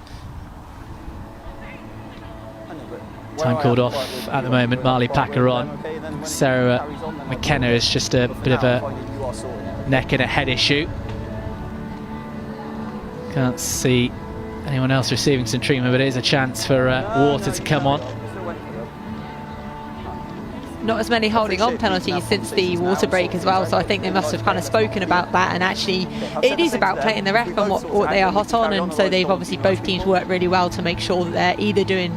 Time called off at the moment, Marley Packer on. Sarah McKenna is just a bit of a neck and a head issue. Can't see anyone else receiving some treatment, but it is a chance for Water to come on. Not as many holding on penalties since the water break as well, so I think they must have kind of spoken about that, and actually it is about playing the ref on what they are hot on, and so they've obviously both teams worked really well to make sure that they're either doing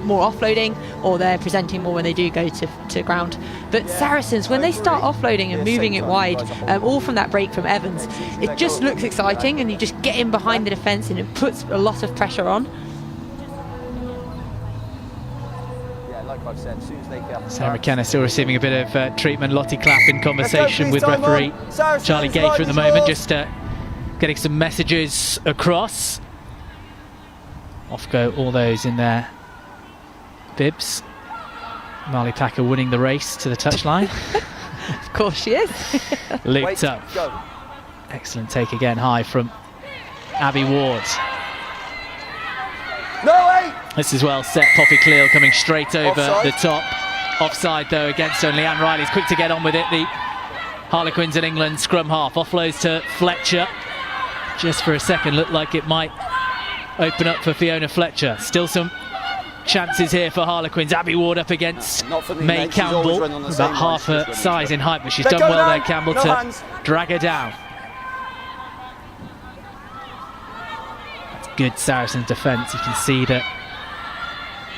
more offloading or they're presenting more when they do go to ground. But Saracens, when they start offloading and moving it wide, all from that break from Evans, it just looks exciting, and you just get in behind the defence and it puts a lot of pressure on. Sarah McKenna still receiving a bit of treatment. Lottie Clapp in conversation with referee Charlie Gator at the moment, just getting some messages across. Off go all those in their bibs. Marley Packer winning the race to the touchline. Of course she is. Looped up. Excellent take again high from Abby Ward. No, 8. This is well set. Poppy Cleal coming straight over Offside. the top. Offside though against only Anne Riley's quick to get on with it. The Harlequins in England scrum half. Offloads to Fletcher. Just for a second looked like it might open up for Fiona Fletcher. Still some chances here for Harlequins. Abby Ward up against Not for me, May mate. She's always Campbell. running on the About same half line her she's running. size in height, but she's Let done go well now. there, Campbell, No to hands. drag her down. That's good Saracens defence. You can see that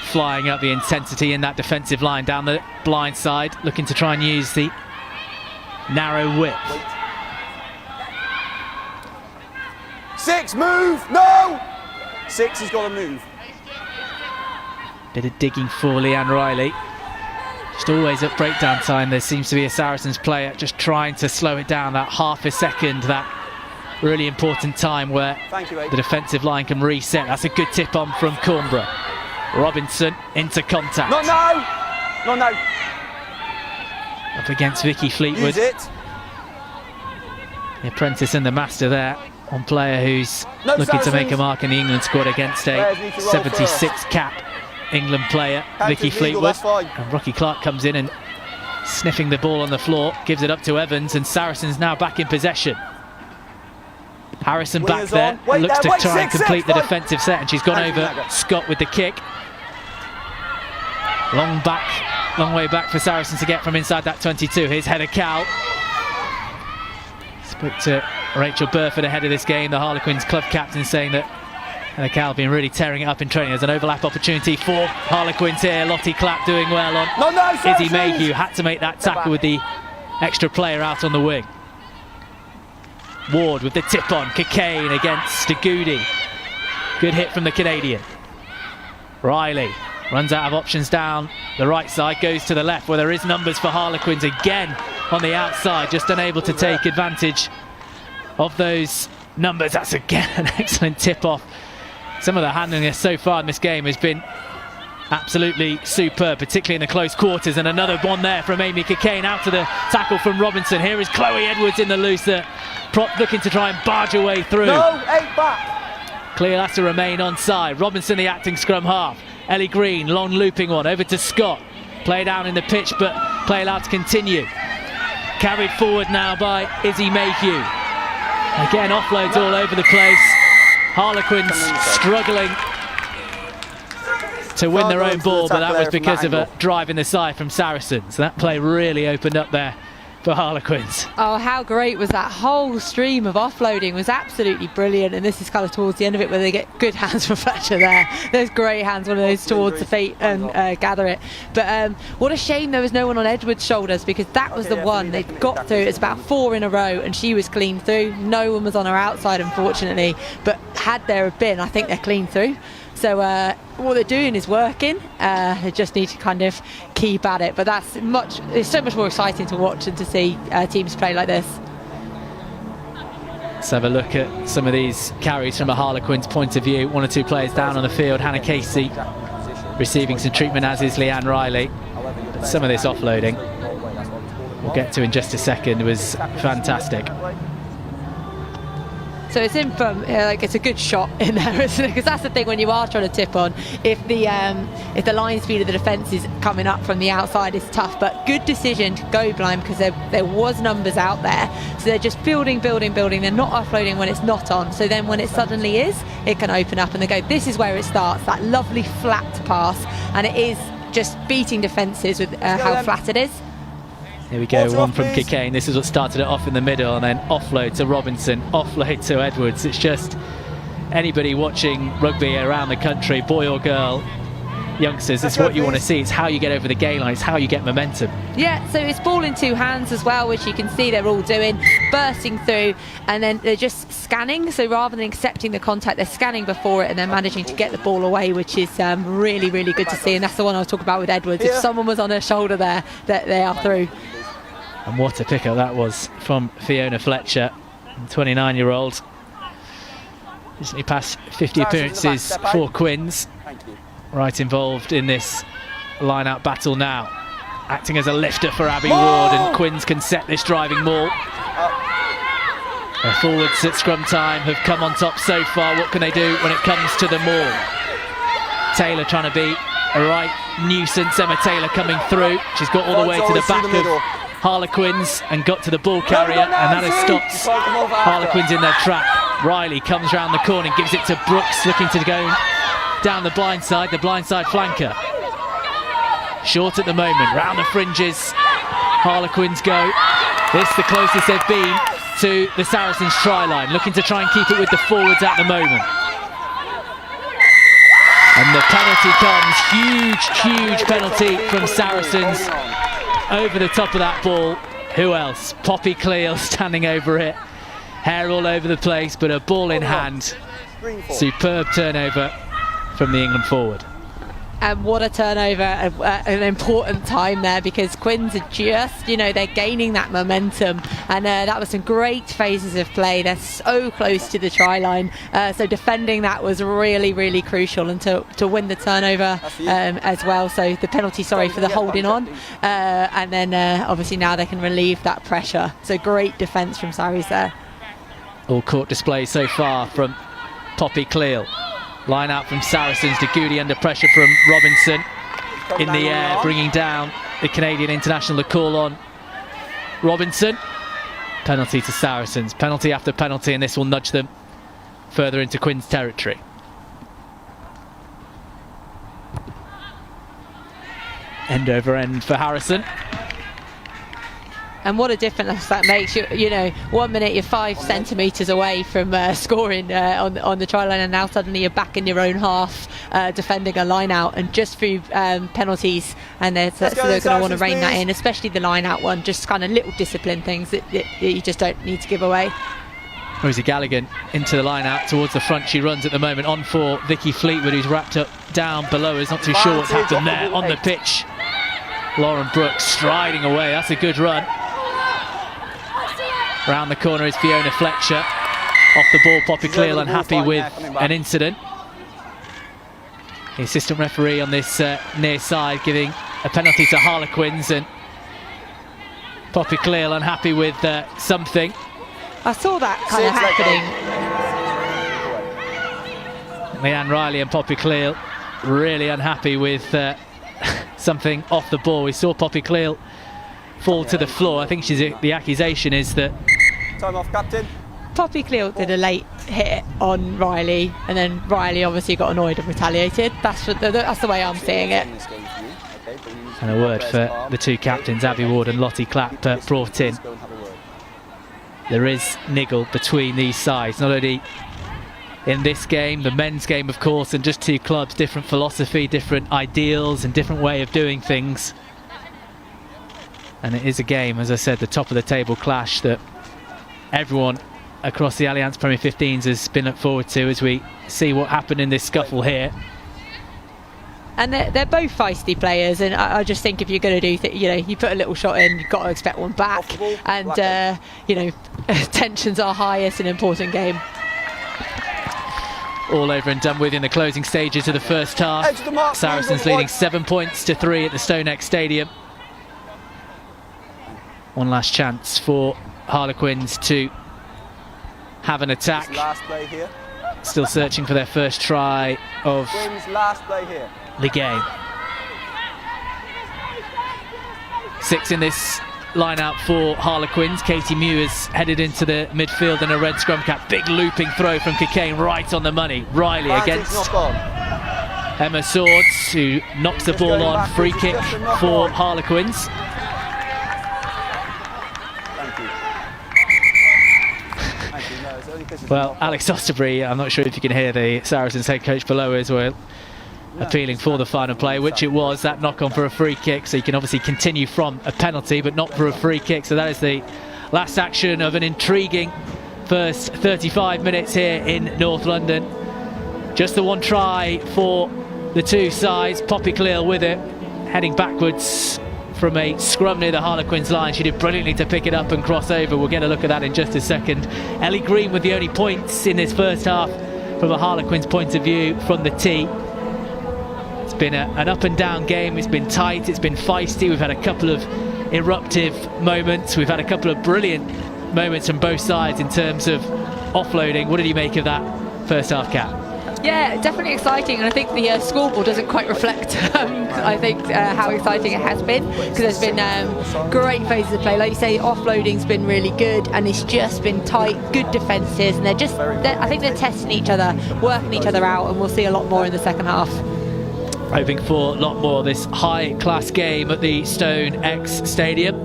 flying up the intensity in that defensive line down the blind side, looking to try and use the narrow width. 6, move! No! 6 has got to move. Bit of digging for Leanne Riley. Just always at breakdown time there seems to be a Saracens player just trying to slow it down, that half a second, that really important time where Thank you, the defensive line can reset. That's a good tip on from Cornborough. Robinson into contact. Not now! Not now. Up against Vicky Fleetwood. Use it. The apprentice and the master there. One player who's No, looking to make a Saracens. mark in the England squad against a Players need to roll 76 cap England player, Vicky Counter's legal, Fleetwood. that's fine. And Rocky Clark comes in and sniffing the ball on the floor, gives it up to Evans, and Saracens now back in possession. Harrison back Wingers there, on. Wait looks there, to wait, try and 6, complete the 5. defensive set, and she's gone Thank you, over Naga. Scott with the kick. Long way back for Saracens to get from inside that 22. Here's Heather Cow. Spoke to Rachel Burford ahead of this game, the Harlequins club captain, saying that Heather Cow been really tearing it up in training. There's an overlap opportunity for Harlequins here. Lottie Clapp doing well on No, Izzy Saracens! Mayhew. Had to make that tackle with the extra player out on the wing. Ward with the tip on. Cockayne against Goody. Good hit from the Canadian. Riley runs out of options down the right side, goes to the left where there is numbers for Harlequins again on the outside, just unable to take advantage of those numbers. That's again an excellent tip off. Some of the handling so far in this game has been absolutely superb, particularly in the close quarters. And another one there from Amy Cockayne, out to the tackle from Robinson. Here is Chloe Edwards in the loose, prop looking to try and barge her way through. No, 8 back. Clear has to remain onside. Robinson the acting scrum half. Ellie Green, long looping one over to Scott. Play down in the pitch, but play allowed to continue. Carried forward now by Izzy Mayhew. Again, offloads all over the place. Harlequins struggling to win their own ball, but that was because of a drive in the side from Saracens. So that play really opened up there for Harlequins. Oh, how great was that? Whole stream of offloading was absolutely brilliant, and this is kind of towards the end of it where they get good hands from Fletcher there. Those great hands, one of those towards the feet and gather it. But what a shame there was no one on Edwards' shoulders, because that was the one they got through. It's about 4 in a row and she was clean through. No one was on her outside, unfortunately, but had there have been, I think they're clean through. So what they're doing is working. They just need to kind of keep at it. But it's so much more exciting to watch and to see teams play like this. Let's have a look at some of these carries from a Harlequins point of view. 1 or 2 players down on the field. Hannah Casey receiving some treatment, as is Leanne Riley. But some of this offloading, we'll get to in just a second, was fantastic. So it's in from it's a good shot in there, isn't it? Because that's the thing when you are trying to tip on. If the line speed of the defence is coming up from the outside, it's tough. But good decision to go blind, because there was numbers out there. So they're just building. They're not offloading when it's not on. So then when it suddenly is, it can open up and they go. This is where it starts. That lovely flat pass, and it is just beating defences with how flat it is. Here we go, Water one off, from please. Cockayne. This is what started it off in the middle, and then offload to Robinson, offload to Edwards. It's just anybody watching rugby around the country, boy or girl, youngsters, it's what you want to see. It's how you get over the gain line, it's how you get momentum. Yeah, so it's ball in 2 hands as well, which you can see they're all doing, bursting through, and then they're just scanning. So rather than accepting the contact, they're scanning before it and they're managing to get the ball away, which is really, really good to see. And that's the one I was talking about with Edwards. If someone was on her shoulder there, that they are through. And what a pickup that was from Fiona Fletcher, 29-year-old. Recently passed 50 appearances for Quins. Right involved in this line-out battle now. Acting as a lifter for Abby Ward, and Quins can set this driving maul. Their forwards at scrum time have come on top so far. What can they do when it comes to the maul? Taylor trying to be a right nuisance. Emma Taylor coming through. She's got all the way to the back of Harlequins and got to the ball carrier, and that has stopped Harlequins in their track. Riley comes round the corner and gives it to Brooks, looking to go down the blind side flanker. Short at the moment, round the fringes, Harlequins go. This the closest they've been to the Saracens try line, looking to try and keep it with the forwards at the moment. And the penalty comes, huge penalty from Saracens over the top of that ball. Who else? Poppy Cleal standing over it, hair all over the place, but a ball in hand. Superb turnover from the England forward. And what a turnover, an important time there, because Quins are just, they're gaining that momentum, and that was some great phases of play. They're so close to the try line, so defending that was really, really crucial, and to win the turnover as well. So the penalty, for the holding on, and then obviously now they can relieve that pressure. So great defence from Sarries there. All court display so far from Poppy Cleal. Line out from Saracens. De Goody under pressure from Robinson. In the air, bringing down the Canadian international. The call on Robinson. Penalty to Saracens. Penalty after penalty, and this will nudge them further into Quins territory. End over end for Harrison. And what a difference that makes. 1 minute you're 5 centimetres away from scoring on the try line, and now suddenly you're back in your own half defending a line out, and just through penalties, and so they're going to want to rein that in, especially the line out one, just kind of little discipline things that you just don't need to give away. Rosie Galligan into the line out towards the front. She runs at the moment on for Vicky Fleetwood, who's wrapped up down below us. Not too sure what's happened there on the pitch. Lauren Brooks striding away. That's a good run. Round the corner is Fiona Fletcher. Off the ball, Poppy Cleal unhappy with an incident. The assistant referee on this near side giving a penalty to Harlequins, and Poppy Cleal unhappy with something. I saw that kind of happening. Leanne Riley and Poppy Cleal really unhappy with something off the ball. We saw Poppy Cleal fall to the floor. I think the accusation is that time off, captain. Poppy Cleal did a late hit on Riley, and then Riley obviously got annoyed and retaliated. That's the way I'm seeing it. And a word for the two captains, Abby Ward and Lottie Clapp, brought in. There is niggle between these sides, not only in this game, the men's game of course, and just two clubs, different philosophy, different ideals and different way of doing things. And it is a game, as I said, the top of the table clash that everyone across the Allianz Premier 15s has been looked forward to, as we see what happened in this scuffle here. And they're both feisty players, and I just think if you're going to do you put a little shot in, you've got to expect one back, and tensions are high. It's an important game. All over and done with in the closing stages of the first half. Saracens leading 7 points to 3 at the StoneX Stadium. One last chance for Harlequins to have an attack. Last play here. Still searching for their first try of Last play here. the game. 6 in this line out for Harlequins. Katie Mew has headed into the midfield in a red scrum cap. Big looping throw from Cockaigne, right on the money. Riley against Emma Swords, who knocks the ball on. Free kick for Harlequins. Well, Alex Osterbury, I'm not sure if you can hear the Saracens head coach below as well, appealing for the final play, which it was, that knock on for a free kick. So you can obviously continue from a penalty, but not for a free kick. So that is the last action of an intriguing first 35 minutes here in North London. Just the one try for the two sides. Poppy Cleal with it, heading backwards from a scrum near the Harlequins line. She did brilliantly to pick it up and cross over. We'll get a look at that in just a second. Ellie Green with the only points in this first half from a Harlequins point of view from the tee. It's been an up and down game. It's been tight, it's been feisty. We've had a couple of eruptive moments. We've had a couple of brilliant moments from both sides in terms of offloading. What did you make of that first half, Kat? Yeah, definitely exciting, and I think the scoreboard doesn't quite reflect I think how exciting it has been, because there's been great phases of play. Like you say, offloading's been really good, and it's just been tight, good defences, and I think they're testing each other, working each other out, and we'll see a lot more in the second half. Hoping for a lot more this high-class game at the Stone X Stadium.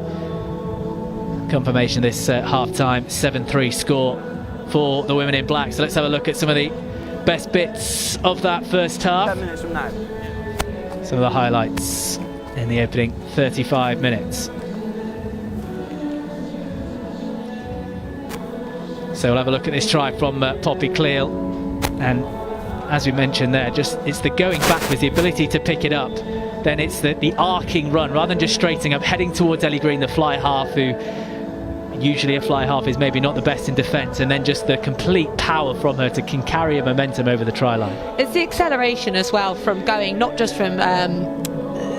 Confirmation of this half-time 7-3 score for the women in black. So let's have a look at some of the best bits of that first half. 10 minutes from now. Some of the highlights in the opening 35 minutes. So we'll have a look at this try from Poppy Cleal, and as we mentioned there, it's the going backwards, the ability to pick it up, then it's the arcing run, rather than just straightening up, heading towards Ellie Green, the fly half, who usually a fly half is maybe not the best in defence, and then just the complete power from her can carry a momentum over the try line. It's the acceleration as well, from going not just from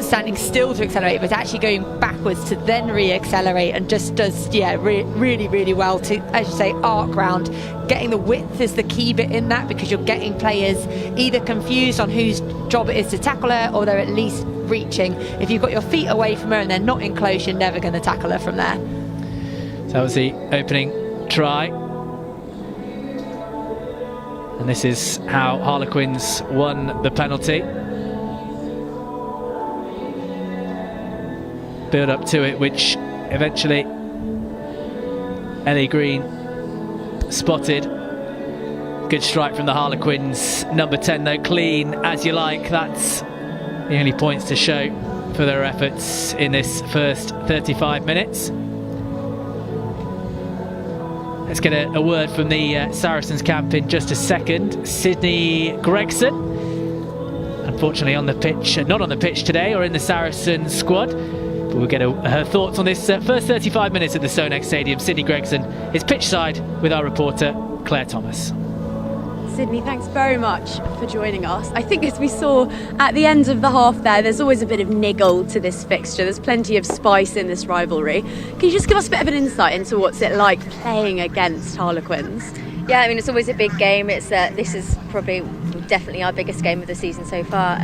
standing still to accelerate, but actually going backwards to then re-accelerate, and just does really, really well to, as you say, arc round. Getting the width is the key bit in that, because you're getting players either confused on whose job it is to tackle her, or they're at least reaching. If you've got your feet away from her and they're not in close, you're never going to tackle her from there. So that was the opening try, and this is how Harlequins won the penalty. Build up to it, which eventually Ellie Green spotted. Good strike from the Harlequins. Number 10 though, clean as you like. That's the only points to show for their efforts in this first 35 minutes. Let's get a word from the Saracens camp in just a second. Sydney Gregson, unfortunately on the pitch, not on the pitch today, or in the Saracens squad. But we'll get her thoughts on this first 35 minutes at the Stone X Stadium. Sydney Gregson is pitch side with our reporter Claire Thomas. Sydney, thanks very much for joining us. I think, as we saw at the end of the half there's always a bit of niggle to this fixture. There's plenty of spice in this rivalry. Can you just give us a bit of an insight into what's it like playing against Harlequins? Yeah, I mean, it's always a big game. This is probably definitely our biggest game of the season so far.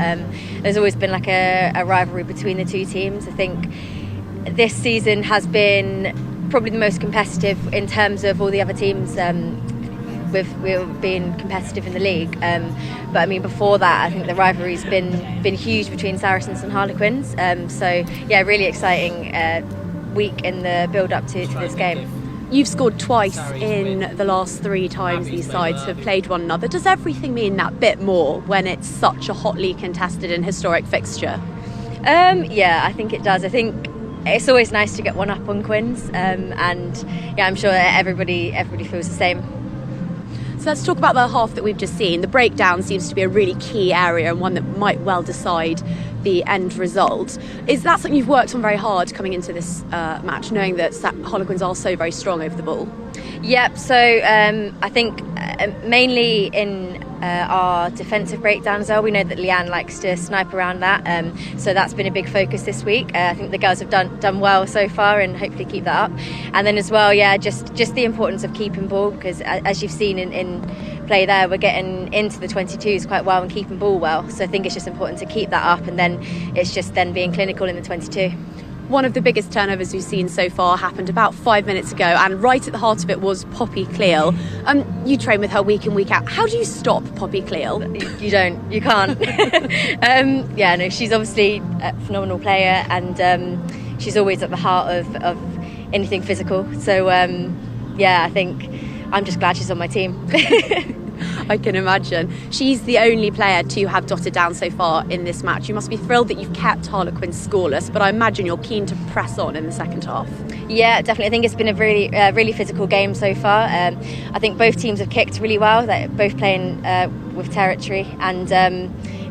There's always been like a rivalry between the two teams. I think this season has been probably the most competitive in terms of all the other teams. We've been competitive in the league, but I mean, before that, I think the rivalry's been huge between Saracens and Harlequins. So yeah, really exciting week in the build up to this game. You've scored twice in the last 3 times these sides have played one another. Does everything mean that bit more when it's such a hotly contested and historic fixture? Yeah, I think it does. I think it's always nice to get one up on Quins, and yeah, I'm sure everybody feels the same. So let's talk about the half that we've just seen. The breakdown seems to be a really key area, and one that might well decide the end result. Is that something you've worked on very hard coming into this match, knowing that Harlequins are so very strong over the ball? Yep, so I think mainly in our defensive breakdown as well. We know that Leanne likes to snipe around that, so that's been a big focus this week. I think the girls have done well so far, and hopefully keep that up. And then as well, yeah, just the importance of keeping ball, because as you've seen in play there, we're getting into the 22s quite well and keeping ball well. So I think it's just important to keep that up, and then it's just then being clinical in the 22. One of the biggest turnovers we've seen so far happened about 5 minutes ago, and right at the heart of it was Poppy Cleal. You train with her week in, week out. How do you stop Poppy Cleal? You don't. You can't. Yeah, no, she's obviously a phenomenal player, and she's always at the heart of anything physical. So, yeah, I think I'm just glad she's on my team. I can imagine. She's the only player to have dotted down so far in this match. You must be thrilled that you've kept Harlequins scoreless, but I imagine you're keen to press on in the second half. Yeah, definitely. I think it's been a really physical game so far. I think both teams have kicked really well. They're both playing with territory, and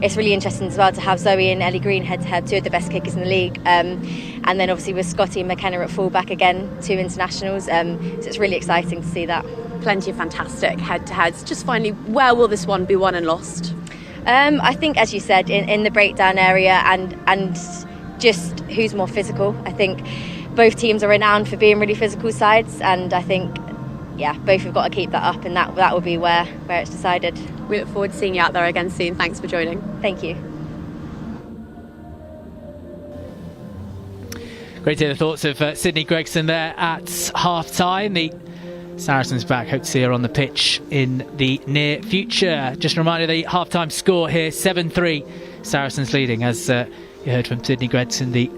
it's really interesting as well to have Zoe and Ellie Green head-to-head, 2 of the best kickers in the league. And then obviously with Scotty and McKenna at full-back again, 2 internationals. So it's really exciting to see that. Plenty of fantastic head-to-heads. Just finally, where will this one be won and lost? I think, as you said, in the breakdown area, and just who's more physical. I think both teams are renowned for being really physical sides, and I think, yeah, both have got to keep that up, and that will be where it's decided. We look forward to seeing you out there again soon. Thanks for joining. Thank you. Great to hear the thoughts of Sydney Gregson there at half-time. The Saracens back. Hope to see her on the pitch in the near future. Just a reminder, the half-time score here, 7-3. Saracens leading, as you heard from Sydney Gregson. The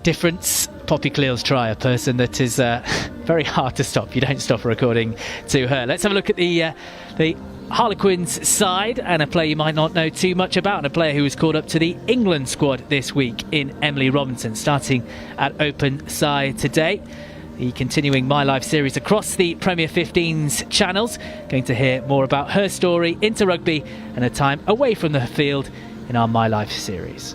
difference, Poppy Cleall's try, a person that is very hard to stop. You don't stop her, according to her. Let's have a look at the Harlequins side, and a player you might not know too much about, and a player who was called up to the England squad this week in Emily Robinson, starting at open side today. The continuing My Life series across the Premier 15's channels. Going to hear more about her story into rugby and her time away from the field in our My Life series.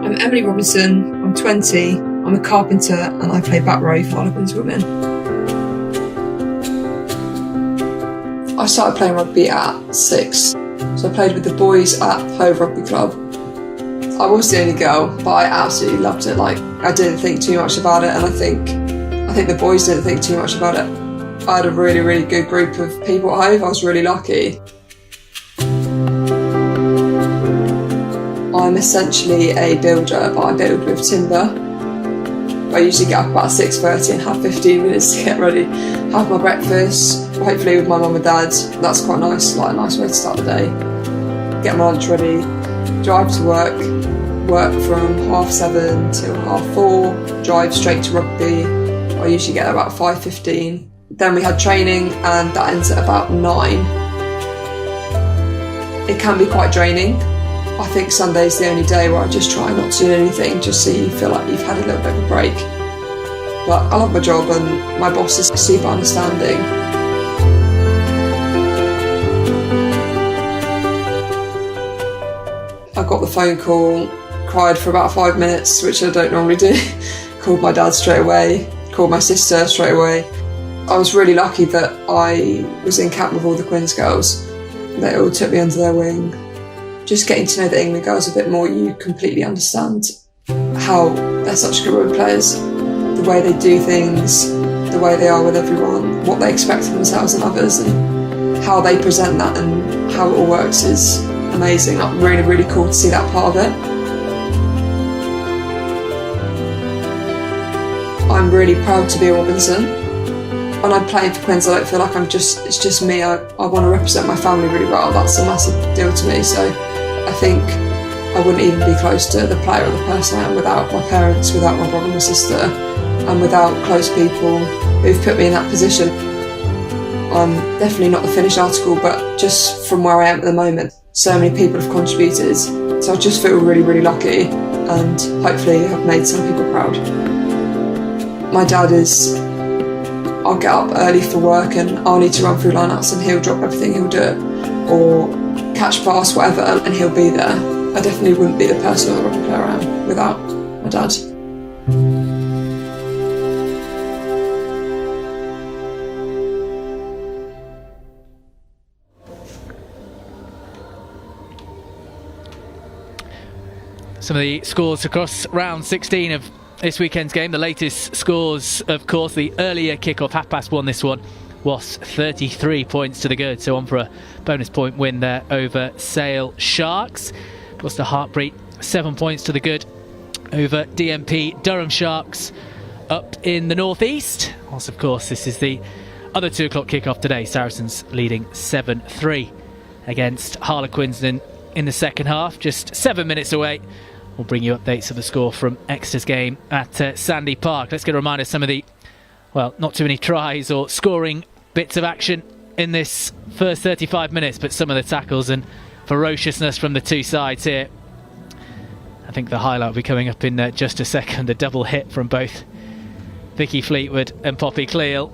I'm Emily Robinson, I'm 20, I'm a carpenter and I play back row for Harlequins Women. I started playing rugby at 6, so I played with the boys at Hove Rugby Club. I was the only girl, but I absolutely loved it. Like, I didn't think too much about it, and I think the boys didn't think too much about it. I had a really, really good group of people at Hove. I was really lucky. I'm essentially a builder, but I build with timber. I usually get up about 6:30 and have 15 minutes to get ready, have my breakfast, hopefully with my mum and dad. That's quite nice, like a nice way to start the day. Get my lunch ready, drive to work from 7:30 till 4:30, drive straight to rugby. I usually get there about 5:15. Then we had training and that ends at about 9. It can be quite draining. I think Sunday's the only day where I just try not to do anything, just so you feel like you've had a little bit of a break. But I love my job and my boss is super understanding. I got the phone call, cried for about 5 minutes, which I don't normally do. Called my dad straight away, called my sister straight away. I was really lucky that I was in camp with all the Quins girls. They all took me under their wing. Just getting to know the England girls a bit more, you completely understand how they're such good rugby players. The way they do things, the way they are with everyone, what they expect of themselves and others, and how they present that and how it all works is amazing. Like, really, really cool to see that part of it. I'm really proud to be a Robinson. When I'm playing for Quins, I don't feel like it's just me. I want to represent my family really well. That's a massive deal to me. So I think I wouldn't even be close to the player or the person I am without my parents, without my brother and my sister, and without close people who've put me in that position. I'm definitely not the finished article, but just from where I am at the moment, so many people have contributed. So I just feel really, really lucky and hopefully have made some people proud. My dad is, I'll get up early for work and I'll need to run through line-outs and he'll drop everything, he'll do it. Or catch pass, whatever, and he'll be there. I definitely wouldn't be the person or the rugby player I am without my dad. Some of the scores across round 16 of this weekend's game. The latest scores, of course, the earlier kick-off, 1:30 this one, was 33 points to the good, so on for a bonus point win there over Sale Sharks. Gloucester Heartbreak 7 points to the good over DMP Durham Sharks up in the northeast. Also, of course, this is the other 2 o'clock kick-off today. Saracens leading 7-3 against Harlequins in the second half, just 7 minutes away. We'll bring you updates of the score from Exeter's game at Sandy Park. Let's get a reminder of some of the, well, not too many tries or scoring bits of action in this first 35 minutes, but some of the tackles and ferociousness from the two sides here. I think the highlight will be coming up in just a second. A double hit from both Vicky Fleetwood and Poppy Cleall.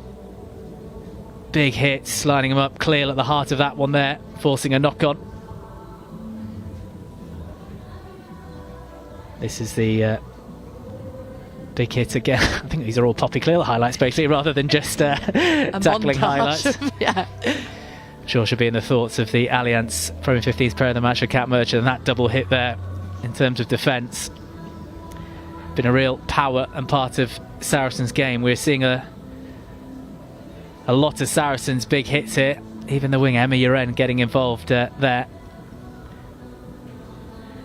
Big hits, lining them up. Cleall at the heart of that one there, forcing a knock-on. This is the big hit again. I think these are all Poppy Cleall highlights, basically, rather than just tackling highlights. Yeah. I'm sure she'll be in the thoughts of the Allianz Premier 15's player of the match, Kat Merchant, and that double hit there in terms of defence. Been a real power and part of Saracens' game. We're seeing a a lot of Saracens big hits here. Even the winger Emma Uren getting involved there.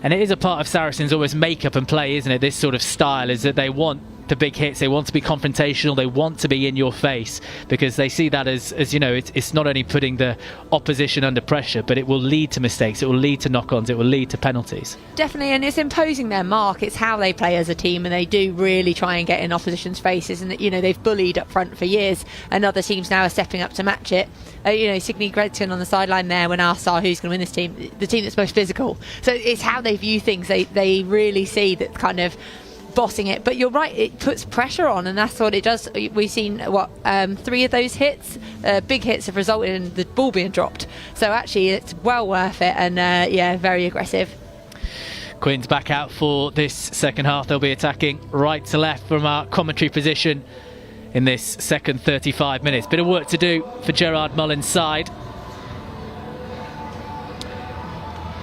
And it is a part of Saracens' almost make-up and play, isn't it? This sort of style is that they want the big hits, they want to be confrontational, they want to be in your face, because they see that as you know, it's not only putting the opposition under pressure, but it will lead to mistakes, it will lead to knock-ons, it will lead to penalties. Definitely, and it's imposing their mark. It's how they play as a team, and they do really try and get in opposition's faces, and you know, they've bullied up front for years, and other teams now are stepping up to match it. You know, Signe Gregson on the sideline there when asked who's going to win this team, the team that's most physical. So it's how they view things. They really see that kind of bossing it, but you're right, it puts pressure on, and that's what it does. We've seen 3 of those hits, big hits, have resulted in the ball being dropped, so actually it's well worth it, and yeah, very aggressive. Quins back out for this second half. They'll be attacking right to left from our commentary position in this second 35 minutes. Bit of work to do for Gerard Mullin's side.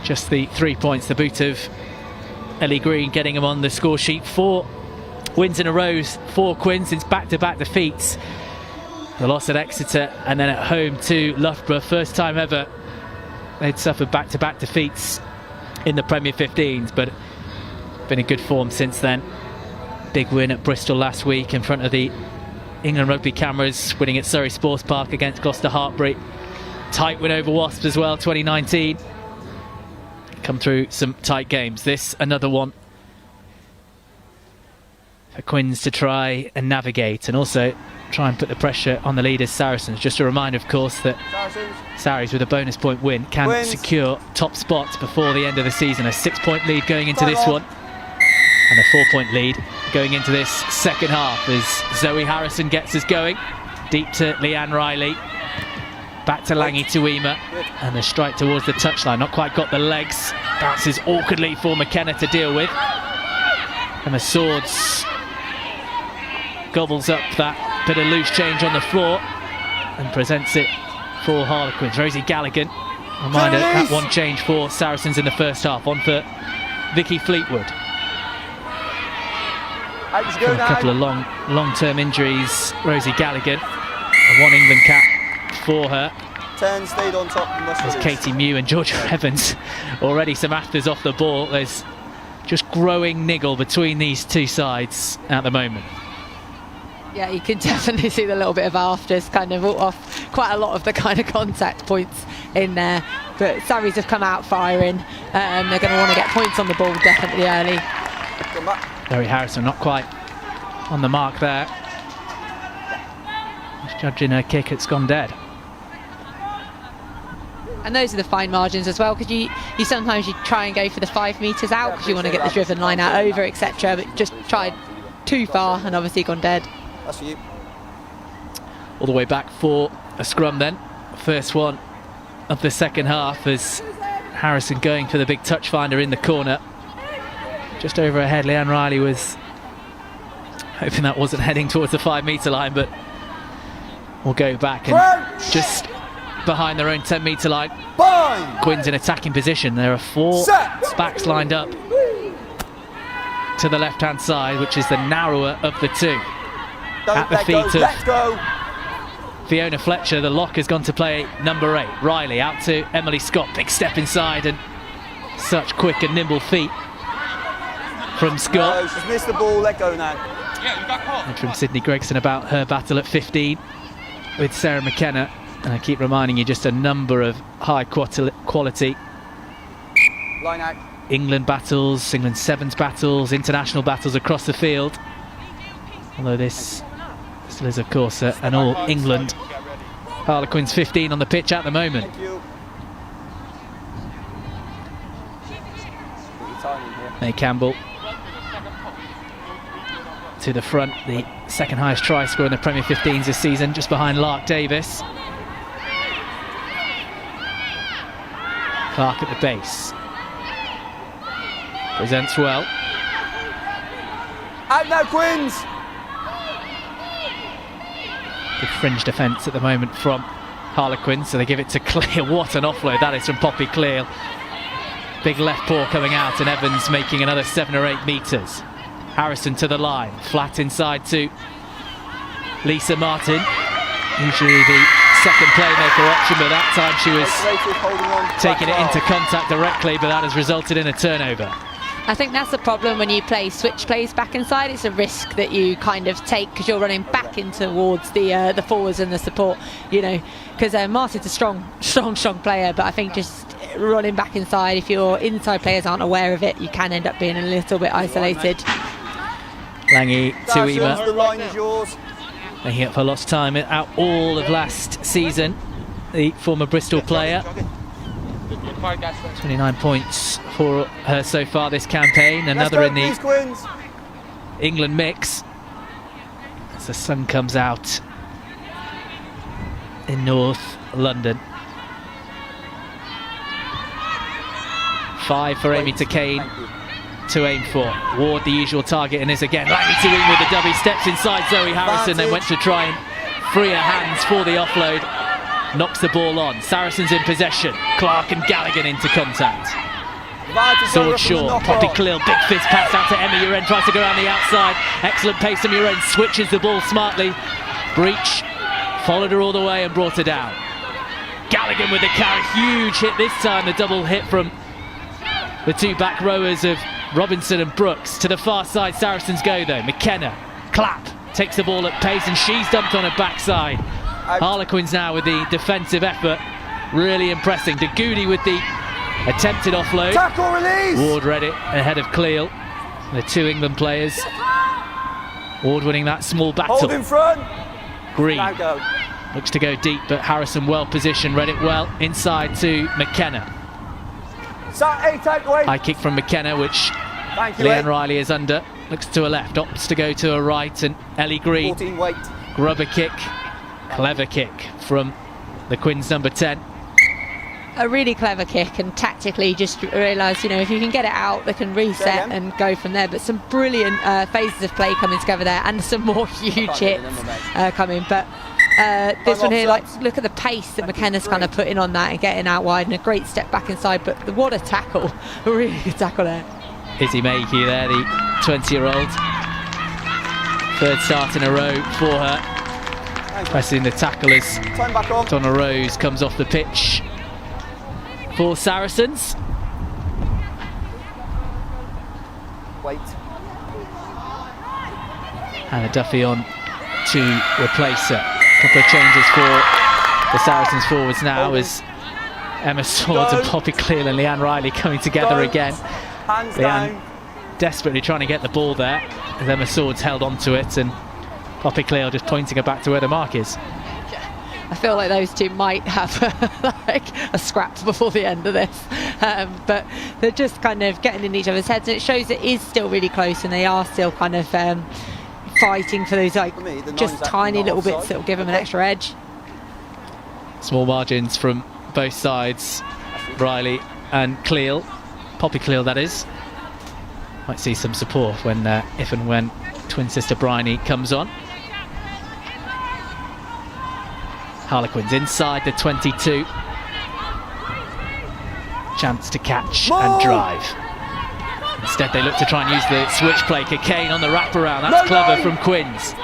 Just the 3 points, the boot of Ellie Green getting him on the score sheet. 4 wins in a row for Quins since back-to-back defeats. The loss at Exeter and then at home to Loughborough. First time ever they'd suffered back-to-back defeats in the Premier 15s, but been in good form since then. Big win at Bristol last week in front of the England Rugby cameras, winning at Surrey Sports Park against Gloucester Hartbury. Tight win over Wasps as well, 2019. Come through some tight games. This another one for Quins to try and navigate, and also try and put the pressure on the leaders Saracens. Just a reminder, of course, that Sarries with a bonus point win can secure top spots before the end of the season. A 6-point lead going into this one, and a 4-point lead going into this second half as Zoe Harrison gets us going. Deep to Leanne Riley. Back to Langi Tuima, and the strike towards the touchline. Not quite got the legs. Bounces awkwardly for McKenna to deal with. And the Swords gobbles up that bit of loose change on the floor and presents it for Harlequins. Rosie Galligan, reminder, that one change for Saracens in the first half. On for Vicky Fleetwood. From a couple of long-term injuries, Rosie Galligan. A one England cap for her. 10 stayed on top. There's Katie Mew and Georgia Evans. Already some afters off the ball. There's just growing niggle between these two sides at the moment. Yeah, you can definitely see the little bit of afters kind of off quite a lot of the kind of contact points in there. But Sarries have come out firing. They're going to want to get points on the ball definitely early. Zoe Harrison not quite on the mark there. Just judging her kick, it's gone dead. And those are the fine margins as well, because you sometimes you try and go for the 5 metres out because you want to get the driven line out over, etc. But just tried too far and obviously gone dead. That's for you. All the way back for a scrum then. First one of the second half as Harrison going for the big touch finder in the corner. Just over her head, Leanne Riley was hoping that wasn't heading towards the 5 metre line, but we'll go back and just behind their own 10 metre line. Quins in attacking position. There are 4 backs lined up to the left hand side, which is the narrower of the 2. At the feet of Fiona Fletcher, the lock has gone to play number 8. Riley out to Emily Scott. Big step inside and such quick and nimble feet from Scott. No, she's missed the ball, let go now. And from Signe Gregson about her battle at 15 with Sarah McKenna. And I keep reminding you, just a number of high quality Line out. England battles, England Sevens battles, international battles across the field. Although this still is, of course, an all-England Harlequins 15 on the pitch at the moment. May Campbell to the front, the second highest try scorer in the Premier 15s this season, just behind Lark Davis. Clark at the base. Presents well. Out now, Quins! Good fringe defence at the moment from Harlequins, so they give it to Clear. What an offload that is from Poppy Clear. Big left paw coming out, and Evans making another 7 or 8 metres. Harrison to the line, flat inside to Lisa Martin. usually the second playmaker option, but that time she was taking it into contact directly, but that has resulted in a turnover. I think that's the problem when you play switch plays back inside. It's a risk that you kind of take because you're running back in towards the forwards and the support, you know, because Martin's a strong player, but I think just running back inside, if your inside players aren't aware of it, you can end up being a little bit isolated. Lange Tuima The line is yours. making up for lost time out all of last season. The former Bristol player. 29 points for her so far this campaign. Another in the England mix as the sun comes out in North London. 5 for Amy Takane to aim for. Ward the usual target and is again Lange Tuima with the dummy, steps inside Zoe Harrison, then went to try and free her hands for the offload. Knocks the ball on. Saracens in possession. Clark and Galligan into contact. Sword short. Poppy Cleal, big fist pass out to Emma Uren, tries to go around the outside. Excellent pace from Uren, switches the ball smartly. Breach followed her all the way and brought her down. Galligan with the carry, huge hit this time. The double hit from the two back rowers of Robinson and Brooks. To the far side, Saracens go though. McKenna, Clapp, takes the ball at pace and she's dumped on her backside. Harlequins now with the defensive effort, really impressing. De Goody with the attempted offload. Tackle release! Ward read it ahead of Cleal. The two England players. Ward winning that small battle. Hold in front. Green Now go. looks to go deep, but Harrison well positioned, read it well inside to McKenna. High kick from McKenna, which Leanne Riley is under. Looks to her left, opts to go to her right, and Ellie Green. 14 weight. Grubber kick. Clever kick from the Quins number 10. A really clever kick, and tactically just realised, you know, if you can get it out, they can reset and go from there. But some brilliant phases of play coming together there, and some more huge hits coming. But this one here, like, look at the pace that McKenna's kind of putting on that and getting out wide, and a great step back inside. But what a tackle, a really good tackle there. Izzy Mayhew there, the 20-year-old. Third start in a row for her. Pressing the tackle as Donna Rose comes off the pitch for Saracens. Wait. Hannah Duffy on to replace her. A couple of changes for the Saracens forwards now as Emma Swords and Poppy Cleal and Leanne Riley coming together again. Hands Leanne down. desperately trying to get the ball there as Emma Swords held on to it, and Poppy Cleal just pointing her back to where the mark is. I feel like those two might have like a scrap before the end of this, but they're just kind of getting in each other's heads, and it shows it is still really close, and they are still kind of fighting for those like just tiny little bits that will give them an extra edge. Small margins from both sides, Riley and Cleal, Poppy Cleal that is. Might see some support when if and when twin sister Bryony comes on. Harlequins inside the 22. Chance to catch and drive. Instead they look to try and use the switch play. Cocaine on the wraparound. That's clever from Quins.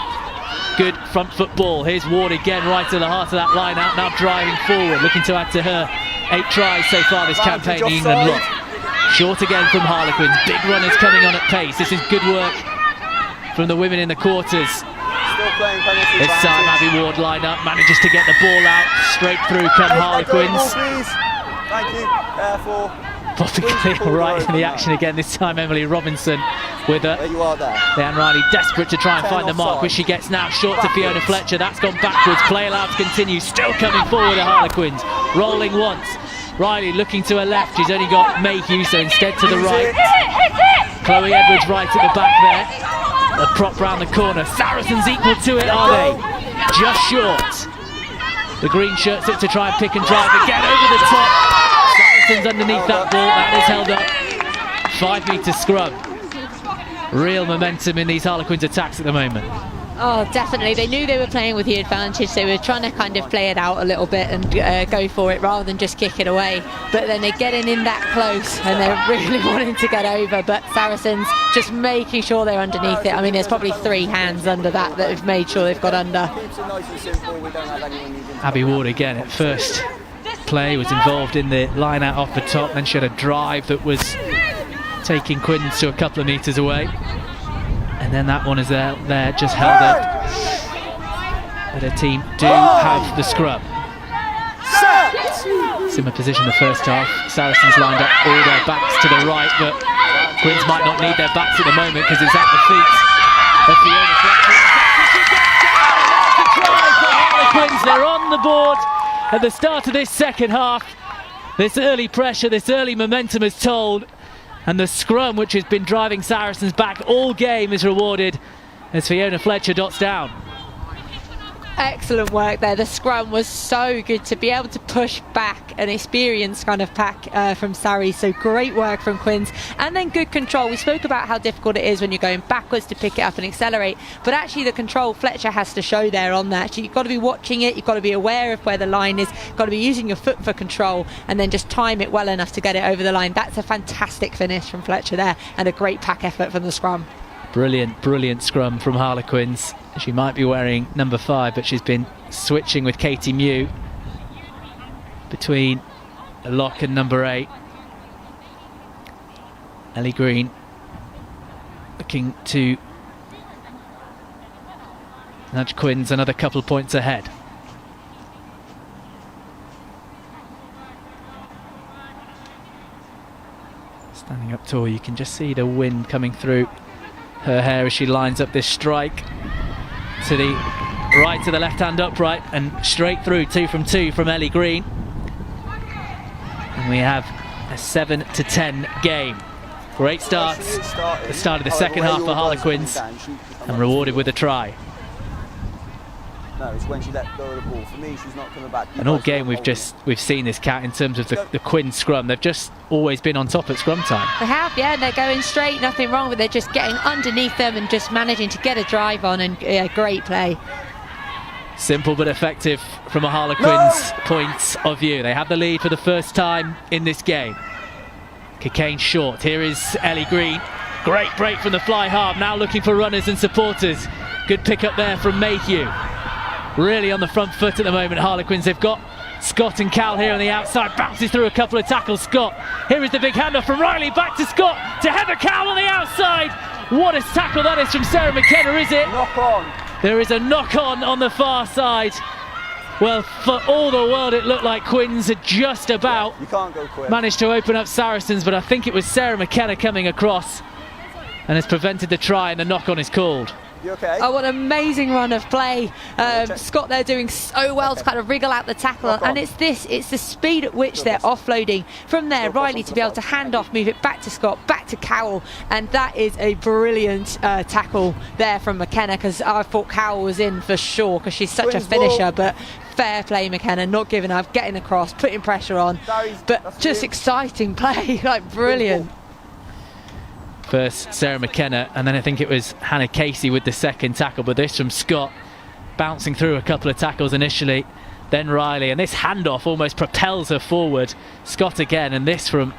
Good front foot ball. Here's Ward again, right to the heart of that line out. Now driving forward, looking to add to her 8 tries so far this campaign in England. Look, short again from Harlequins. Big runners coming on at pace. This is good work from the women in the quarters. This time Abby Ward line up, manages to get the ball out, straight through come Harlequins. Thank you. Careful. Poppy Cleal right in the action again, this time Emily Robinson with her. There you are there. Leanne Riley desperate to try and find the mark, which she gets now, short to Fiona Fletcher. That's gone backwards, play allowed to continue, still coming forward the Harlequins, rolling once. Riley looking to her left, she's only got Mayhew, so instead to the right. Chloe Edwards right at the back there. A prop round the corner. Saracens equal to it, are they? Just short. The green shirts it to try and pick and drive again over the top. Saracens underneath that ball. That is held up. 5 metre scrub. Real momentum in these Harlequins attacks at the moment. Oh, definitely. They knew they were playing with the advantage. They were trying to kind of play it out a little bit and go for it rather than just kick it away. But then they're getting in that close and they're really wanting to get over. But Saracens just making sure they're underneath it. I mean, there's probably 3 hands under that have made sure they've got under. Abby Ward again at first play was involved in the line out off the top, then she had a drive that was taking Quins to a couple of metres away. And then that one is there just held up. But her team do have the scrum. Similar position the first half. Saracens lined up all their backs to the right, but Quins might not need their backs at the moment because it's at the feet of Fiona Fletcher. Harlequins, they're on the board at the start of this second half. This early pressure, this early momentum has told. And the scrum, which has been driving Saracens back all game, is rewarded as Fiona Fletcher dots down. Excellent work there. The scrum was so good to be able to push back an experienced kind of pack from Sarri. So great work from Quins. And then good control. We spoke about how difficult it is when you're going backwards to pick it up and accelerate. But actually the control Fletcher has to show there on that. You've got to be watching it. You've got to be aware of where the line is. You've got to be using your foot for control and then just time it well enough to get it over the line. That's a fantastic finish from Fletcher there and a great pack effort from the scrum. Brilliant scrum from Harlequins. She might be wearing number 5, but she's been switching with Katie Mew between a lock and number 8. Ellie Green looking to nudge Quins another couple of points ahead. Standing up tall, you can just see the wind coming through her hair as she lines up this strike to the right, to the left hand upright and straight through 2 from 2 from Ellie Green. And we have a 7-10 game. Great starts at the start of the second half for Harlequins and rewarded with a try. No, it's when she let go of the ball. For me, she's not coming back. And all game we've seen this, Cat, in terms of the Quinn scrum. They've just always been on top at scrum time. They have, yeah, they're going straight, nothing wrong with it, just getting underneath them and just managing to get a drive on, and great play. Simple but effective from a Harlequins point of view. They have the lead for the first time in this game. Cockaigne short. Here is Ellie Green. Great break from the fly half, now looking for runners and supporters. Good pick up there from Mayhew. Really on the front foot at the moment, Harlequins. They've got Scott and Cal here on the outside. Bounces through a couple of tackles. Scott. Here is the big handoff from Riley. Back to Scott. To Heather Cal on the outside. What a tackle that is from Sarah McKenna, is it? Knock on. There is a knock on the far side. Well, for all the world, it looked like Quins had just about managed to open up Saracens, but I think it was Sarah McKenna coming across and has prevented the try, and the knock on is called. You okay? Oh, what an amazing run of play. Scott there doing so well to kind of wriggle out the tackle, and it's the speed at which they're offloading. From there, Riley to be able to hand off, move it back to Scott, back to Cowell, and that is a brilliant tackle there from McKenna, because I thought Cowell was in for sure, because she's such a finisher, but fair play McKenna, not giving up, getting across, putting pressure on, but just exciting play, like brilliant. First Sarah McKenna, and then I think it was Hannah Casey with the second tackle, but this from Scott, bouncing through a couple of tackles initially, then Riley, and this handoff almost propels her forward. Scott again, and this from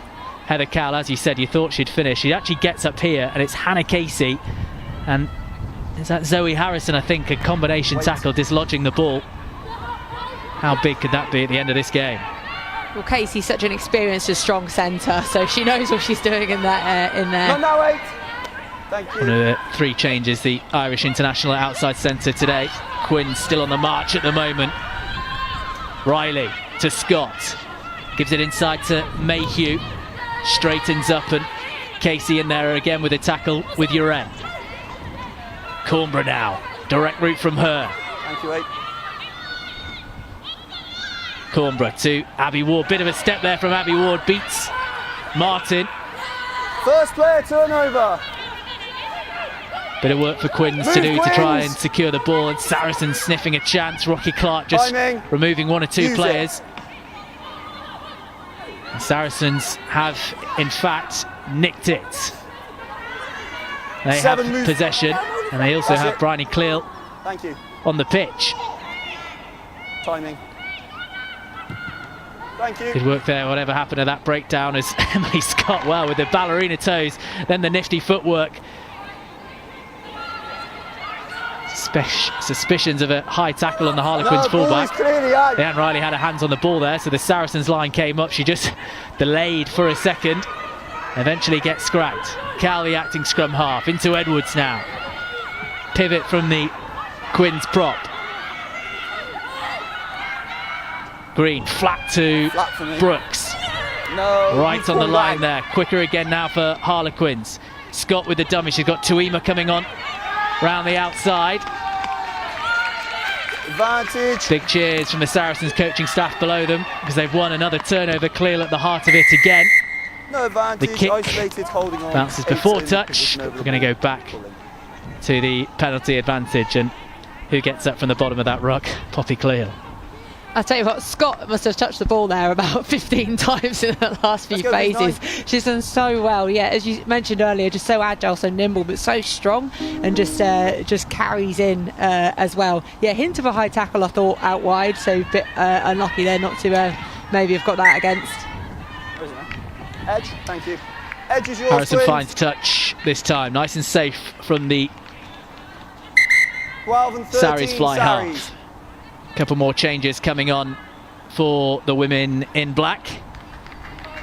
Heather Cowell. As you said, you thought she'd finish. She actually gets up here, and it's Hannah Casey, and is that Zoe Harrison, I think, a combination tackle dislodging the ball. How big could that be at the end of this game? Well, Casey's such an experienced and strong centre, so she knows what she's doing in there. No, wait. Thank you. One of the 3 changes, the Irish international outside centre today. Quinn still on the march at the moment. Riley to Scott. Gives it inside to Mayhew. Straightens up, and Casey in there again with a tackle with Uren. Cornborough now. Direct route from her. Thank you, 8. Cornborough to Abby Ward. Bit of a step there from Abby Ward. Beats Martin. First player turnover. Bit of work for Quins to do to try and secure the ball, and Saracens sniffing a chance. Rocky Clark just removing 1 or 2 players. And Saracens have in fact nicked it. They have possession, and they also have Bryony Cleal Thank you. on the pitch. Timing. Thank you. Good work there, whatever happened to that breakdown, as Emily Scott, well, with the ballerina toes, then the nifty footwork. Suspicions of a high tackle on the Harlequins fullback. They hadn't really had her hands on the ball there, so the Saracens line came up. She just delayed for a second, eventually gets scragged. Cal, the acting scrum half, into Edwards now. Pivot from the Quins prop. Green, flat to Brooks. No, right on the line there. Quicker again now for Harlequins. Scott with the dummy. She's got Tuima coming on round the outside. Advantage. Big cheers from the Saracens coaching staff below them because they've won another turnover. Cleal at the heart of it again. No advantage. The kick isolated, holding on. bounces before touch. We're going to go back to the penalty advantage, and who gets up from the bottom of that ruck? Poppy Cleal. I'll tell you what, Scott must have touched the ball there about 15 times in the last few phases. She's done so well, yeah, as you mentioned earlier, just so agile, so nimble, but so strong, and just carries in as well. Yeah, hint of a high tackle, I thought, out wide, so a bit unlucky there not to maybe have got that against. Edge, thank you. Edge is yours. Harrison Quins. finds touch this time, nice and safe from the 12 and 13, Sarries fly Sarries. half. Couple more changes coming on for the women in black.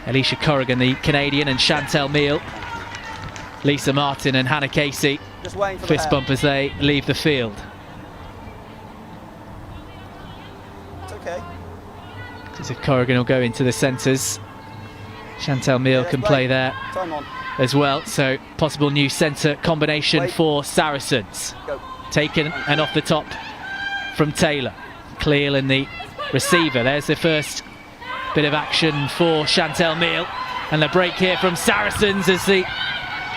Alicia Corrigan, the Canadian, and Chantel Meal. Lisa Martin and Hannah Casey fist bump as they leave the field. It's okay. Because if Corrigan will go into the centres, Chantel Meal can play there as well. So possible new centre combination for Saracens. Taken and off the top from Taylor. Cleal in the receiver. There's the first bit of action for Chantel Meal, and the break here from Saracens as the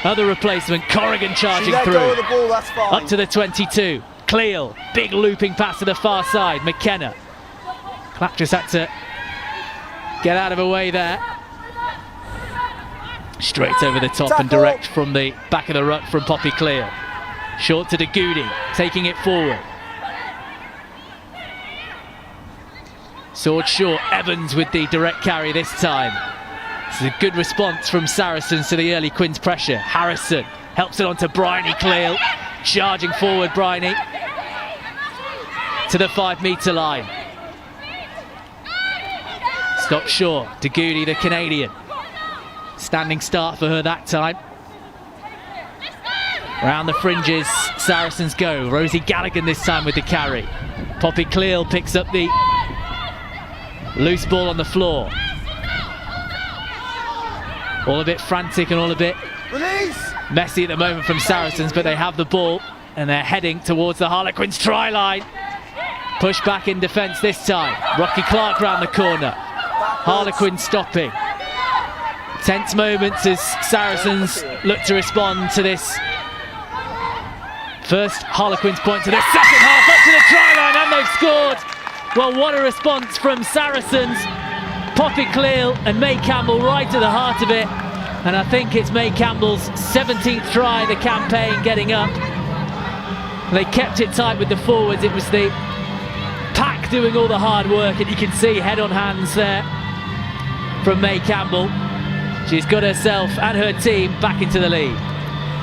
other replacement, Corrigan, charging through. Go of the ball, that's fine. Up to the 22. Cleal, big looping pass to the far side. McKenna. Clapp just had to get out of the way there. Straight over the top and direct from the back of the ruck from Poppy Cleal. Short to De Goody, taking it forward. Sword short, Evans with the direct carry this time. This is a good response from Saracens to the early Quins pressure. Harrison helps it on to Bryony Cleal. Charging forward, Bryony. To the 5 metre line. Stopped short, De Goody, the Canadian. Standing start for her that time. Round the fringes, Saracens go. Rosie Gallagher this time with the carry. Poppy Cleal picks up the loose ball on the floor. All a bit frantic and all a bit messy at the moment from Saracens, but they have the ball and they're heading towards the Harlequins try line. Push back in defence this time. Rocky Clark round the corner. Harlequins stopping. Tense moments as Saracens look to respond to this first Harlequins point to the second half, up to the try line, and they've scored. Well, what a response from Saracens. Poppy Cleal and May Campbell right at the heart of it, and I think it's May Campbell's 17th try of the campaign getting up. They kept it tight with the forwards. It was the pack doing all the hard work, and you can see head on hands there from May Campbell. She's got herself and her team back into the lead.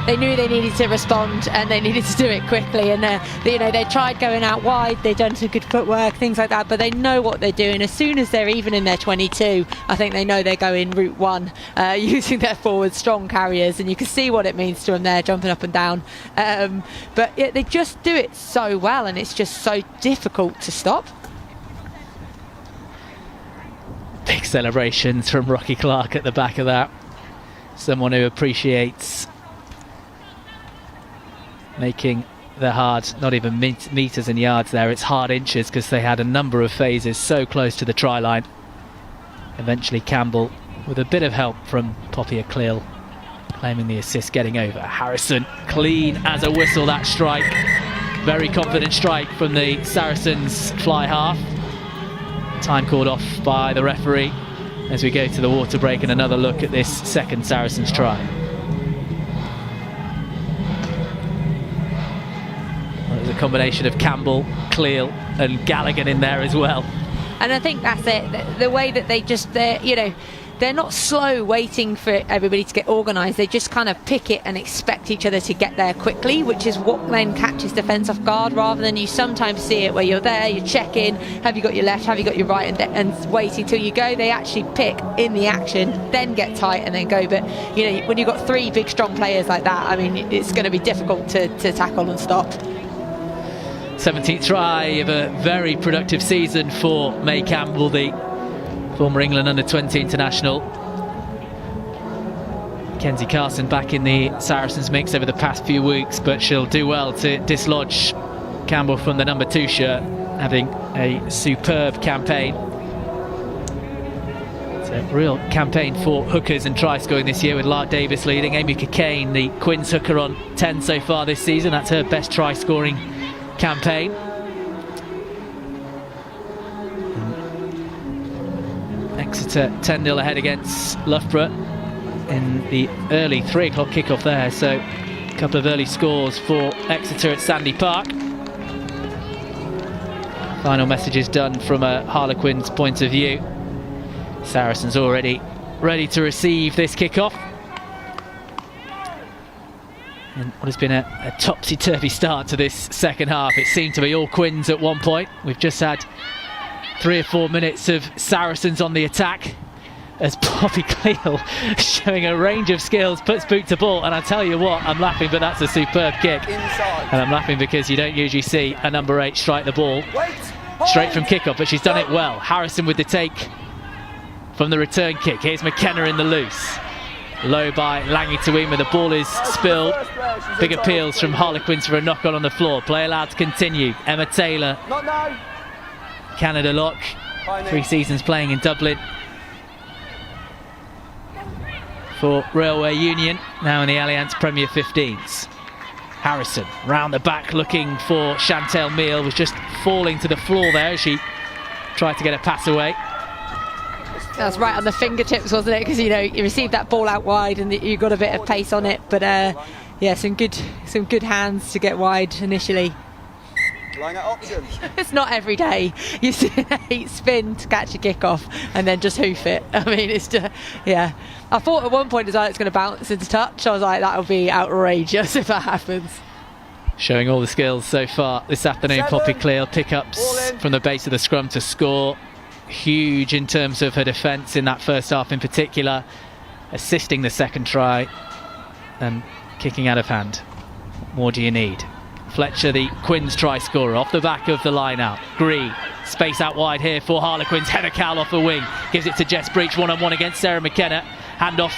They knew they needed to respond and they needed to do it quickly, and they tried going out wide, they've done some good footwork, things like that, but they know what they're doing. As soon as they're even in their 22, I think they know they're going route one, using their forward strong carriers, and you can see what it means to them there, jumping up and down. But yeah, they just do it so well, and it's just so difficult to stop. Big celebrations from Rocky Clark at the back of that. Someone who appreciates making the hard, not even metres and yards there, it's hard inches, because they had a number of phases so close to the try line. Eventually Campbell, with a bit of help from Poppy Cleal, claiming the assist, getting over. Harrison, clean as a whistle, that strike. Very confident strike from the Saracens fly half. Time called off by the referee as we go to the water break and another look at this second Saracens try. Well, it was a combination of Campbell, Cleal and Gallagher in there as well. And I think that's it. The way that they're not slow waiting for everybody to get organised. They just kind of pick it and expect each other to get there quickly, which is what then catches defence off guard, rather than you sometimes see it where you're there, you check in, have you got your left, have you got your right, and waiting till you go. They actually pick in the action, then get tight and then go. But when you've got three big strong players like that, I mean, it's going to be difficult to tackle and stop. 17th try of a very productive season for May Campbell, the former England under-20 international. Kenzie Carson back in the Saracens mix over the past few weeks, but she'll do well to dislodge Campbell from the number 2 shirt, having a superb campaign. It's a real campaign for hookers and try scoring this year, with Lark Davis leading. Amy Cockayne, the Quins hooker, on 10 so far this season. That's her best try scoring campaign. Exeter 10-0 ahead against Loughborough in the early 3 o'clock kickoff there, so a couple of early scores for Exeter at Sandy Park. Final messages done from a Harlequins point of view. Saracens already ready to receive this kickoff. And what has been a topsy-turvy start to this second half. It seemed to be all Quins at one point. We've just had 3 or 4 minutes of Saracens on the attack, as Poppy Cleal, showing a range of skills, puts boot to ball. And I tell you what, I'm laughing, but that's a superb kick. Inside. And I'm laughing because you don't usually see a number 8 strike the ball straight from kickoff, but she's done it well. Harrison with the take from the return kick. Here's McKenna in the loose. Low by Langi Tuima, the ball is spilled. Big appeals from Harlequins for a knock on the floor. Play allowed to continue. Emma Taylor, Canada lock, 3 seasons playing in Dublin for Railway Union, now in the Allianz Premier 15s. Harrison round the back looking for Chantel Meal, was just falling to the floor there as she tried to get a pass away. That was right on the fingertips, wasn't it? Because you received that ball out wide and you got a bit of pace on it, but yeah, some good hands to get wide initially. It's not every day you see an 8 spin to catch a kick-off and then just hoof it. I mean, it's just, yeah. I thought at one point as well it's going to bounce into touch. I was like, that'll be outrageous if that happens. Showing all the skills so far this afternoon. Poppy Cleal, pickups from the base of the scrum to score. Huge in terms of her defence in that first half in particular. Assisting the second try and kicking out of hand. What more do you need? Fletcher, the Quins try scorer, off the back of the line out. Gree, space out wide here for Harlequins. Heather Cowell off the wing, gives it to Jess Breach, one-on-one against Sarah McKenna. Hand off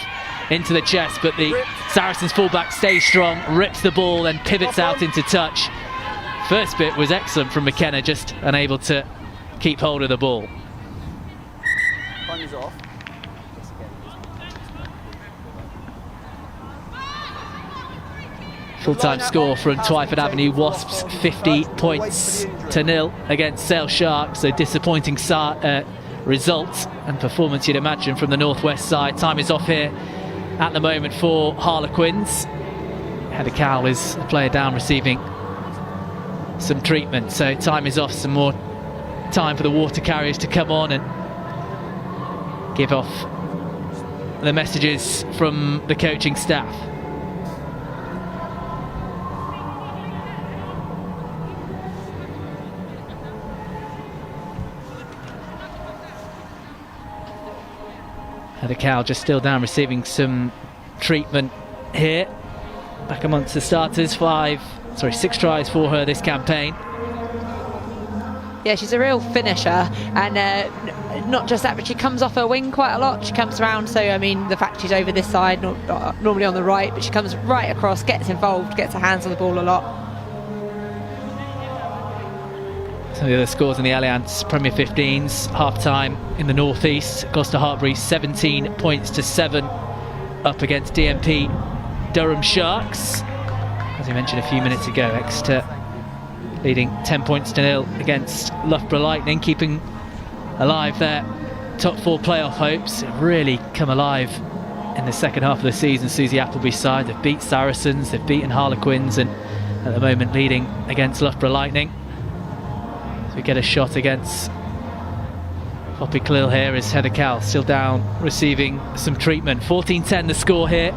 into the chest, but the Saracens fullback stays strong, rips the ball, then pivots out into touch. First bit was excellent from McKenna, just unable to keep hold of the ball. Time is off. Full-time score from Twyford Avenue Wasps, 50 points to 0 against Sale Sharks. So disappointing result and performance, you'd imagine, from the northwest side. Time is off here at the moment for Harlequins. Heather Cowell is a player down receiving some treatment, so time is off. Some more time for the water carriers to come on and give off the messages from the coaching staff. Heather Cowell just still down receiving some treatment here. Back amongst the starters, 6 tries for her this campaign. Yeah, she's a real finisher, and not just that, but she comes off her wing quite a lot. She comes around, so I mean, the fact she's over this side, normally on the right, but she comes right across, gets involved, gets her hands on the ball a lot. Some of the other scores in the Allianz Premier 15s, half-time in the northeast. Gloucester Hartbury 17 points to 7 up against DMP Durham Sharks. As we mentioned a few minutes ago, Exeter leading 10 points to 0 against Loughborough Lightning, keeping alive their top 4 playoff hopes. Have really come alive in the second half of the season. Susie Appleby's side, they've beat Saracens, they've beaten Harlequins, and at the moment leading against Loughborough Lightning. So we get a shot against Poppy Clill here as Heather Cal still down, receiving some treatment. 14-10 the score here.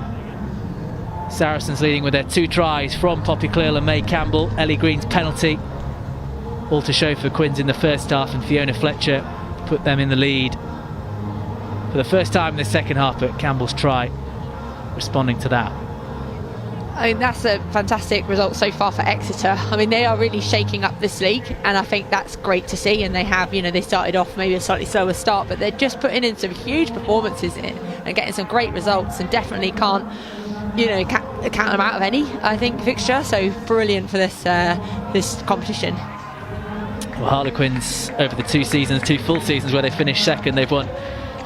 Saracens leading with their 2 tries from Poppy Clill and May Campbell. Ellie Green's penalty, all to show for Quins in the first half, and Fiona Fletcher put them in the lead for the first time in the second half, but Campbell's try responding to that. I mean, that's a fantastic result so far for Exeter. I mean, they are really shaking up this league, and I think that's great to see. And they have, you know, they started off maybe a slightly slower start, but they're just putting in some huge performances and getting some great results, and definitely can't, you know, count them out of any, I think, fixture. So brilliant for this this competition. Well, Harlequins, over the 2 seasons, 2 full seasons where they finished second, they've won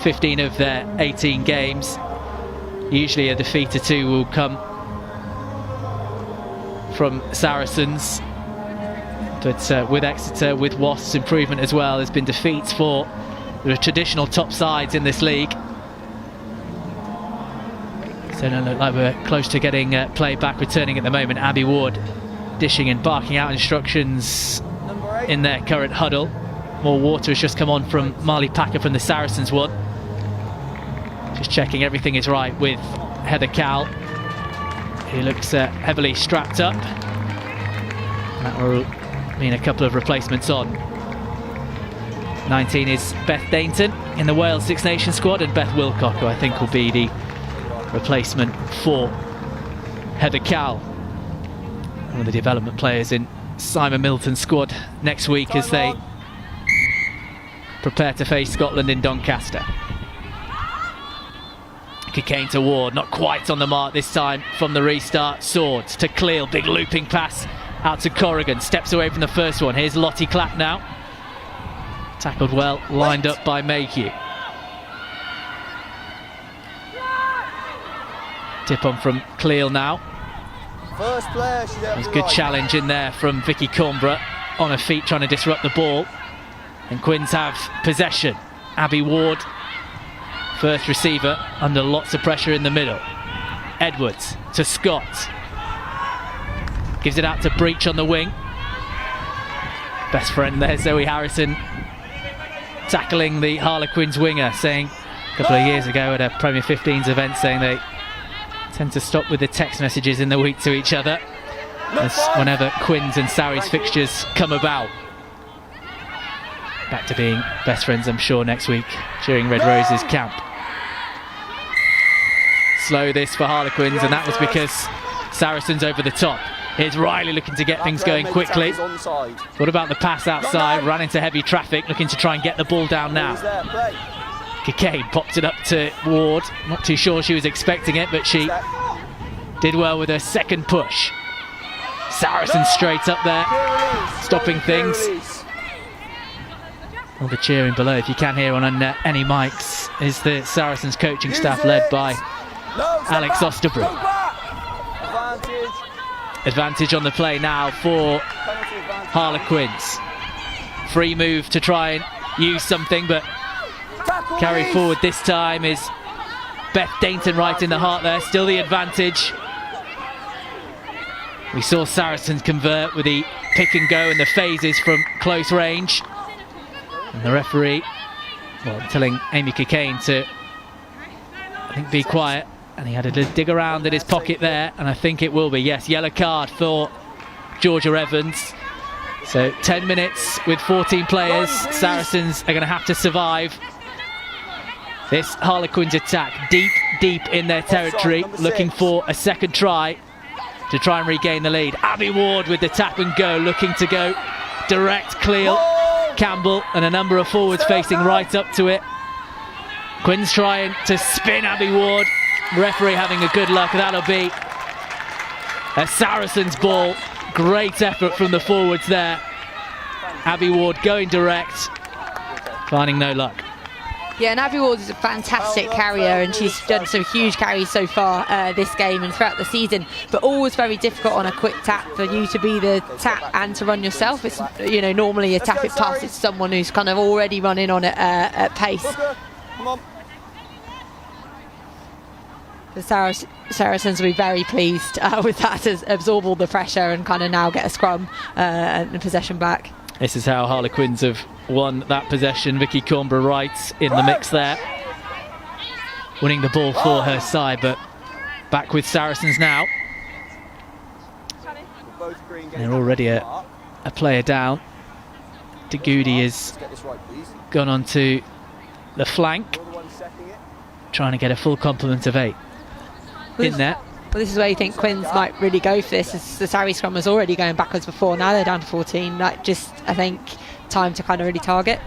15 of their 18 games. Usually a defeat or 2 will come from Saracens, but with Exeter, with Wasps, improvement as well. There's been defeats for the traditional top sides in this league, so it don't look like we're close to getting play back returning at the moment. Abby Ward dishing and barking out instructions in their current huddle. More water has just come on from Marley Packer from the Saracens one. Just checking everything is right with Heather Cal, who looks heavily strapped up. That will mean a couple of replacements on. 19 is Beth Dainton in the Wales Six Nations squad, and Beth Wilcock, who I think will be the replacement for Heather Cal, one of the development players in Simon Milton's squad next week as they prepare to face Scotland in Doncaster. Kane to Ward, not quite on the mark this time from the restart. Swords to Cleal, big looping pass out to Corrigan, steps away from the first one. Here's Lottie Clapp now, tackled well, lined up by Mayhew. Tip on from Cleal now. First player, There's a good challenge in there from Vicky Cornborough, on her feet trying to disrupt the ball, and Quins have possession. Abby Ward, first receiver, under lots of pressure in the middle. Edwards to Scott, gives it out to Breach on the wing. Best friend there, Zoe Harrison, tackling the Harlequins winger, saying a couple of years ago at a Premier 15s event, saying they tend to stop with the text messages in the week to each other as whenever Quins and Sarries fixtures come about. Back to being best friends, I'm sure, next week during Red Roses camp. Slow this for Harlequins, and that was because Saracens over the top. Here's Riley looking to get things going quickly. What about the pass outside? Ran into heavy traffic, looking to try and get the ball down now. Kikane popped it up to Ward. Not too sure she was expecting it, but she did well with her second push. Saracens straight up there, stopping things. All the cheering below, if you can hear on any mics, is the Saracens coaching staff led by Alex Osterbrook. Advantage on the play now for Harlequins. Free move to try and use something, but carry forward this time is Beth Dainton right in the heart there. Still the advantage. We saw Saracens convert with the pick and go and the phases from close range. And the referee, well, telling Amy Kikane to, I think, be quiet. And he had a dig around in his pocket there, and I think it will be, yes, yellow card for Georgia Evans. So 10 minutes with 14 players. Saracens are going to have to survive this Harlequins attack deep in their territory, looking for a second try to try and regain the lead. Abby Ward with the tap and go, looking to go direct. Cleal, Campbell and a number of forwards facing right up to it. Quins trying to spin Abby Ward. Referee having a good luck. That'll be a Saracens ball. Great effort from the forwards there. Abby Ward going direct, finding no luck. Yeah, and Abby Ward is a fantastic carrier, and she's done some huge carries so far this game and throughout the season, but always very difficult on a quick tap for you to be the tap and to run yourself. It's, you know, normally you tap it past it to someone who's kind of already running on it at pace. Come on. The Saracens will be very pleased with that, to absorb all the pressure and kind of now get a scrum and possession back. This is how Harlequins have won that possession. Vicky Coimbra Wright in the mix there, winning the ball for her side, but back with Saracens now. They're already a player down. De Goody has gone onto the flank, trying to get a full complement of 8 in there. Well, this is where you think Quins might really go for this. As the Sarri scrum was already going backwards before. Now they're down to 14. Like, just, I think, time to kind of really target.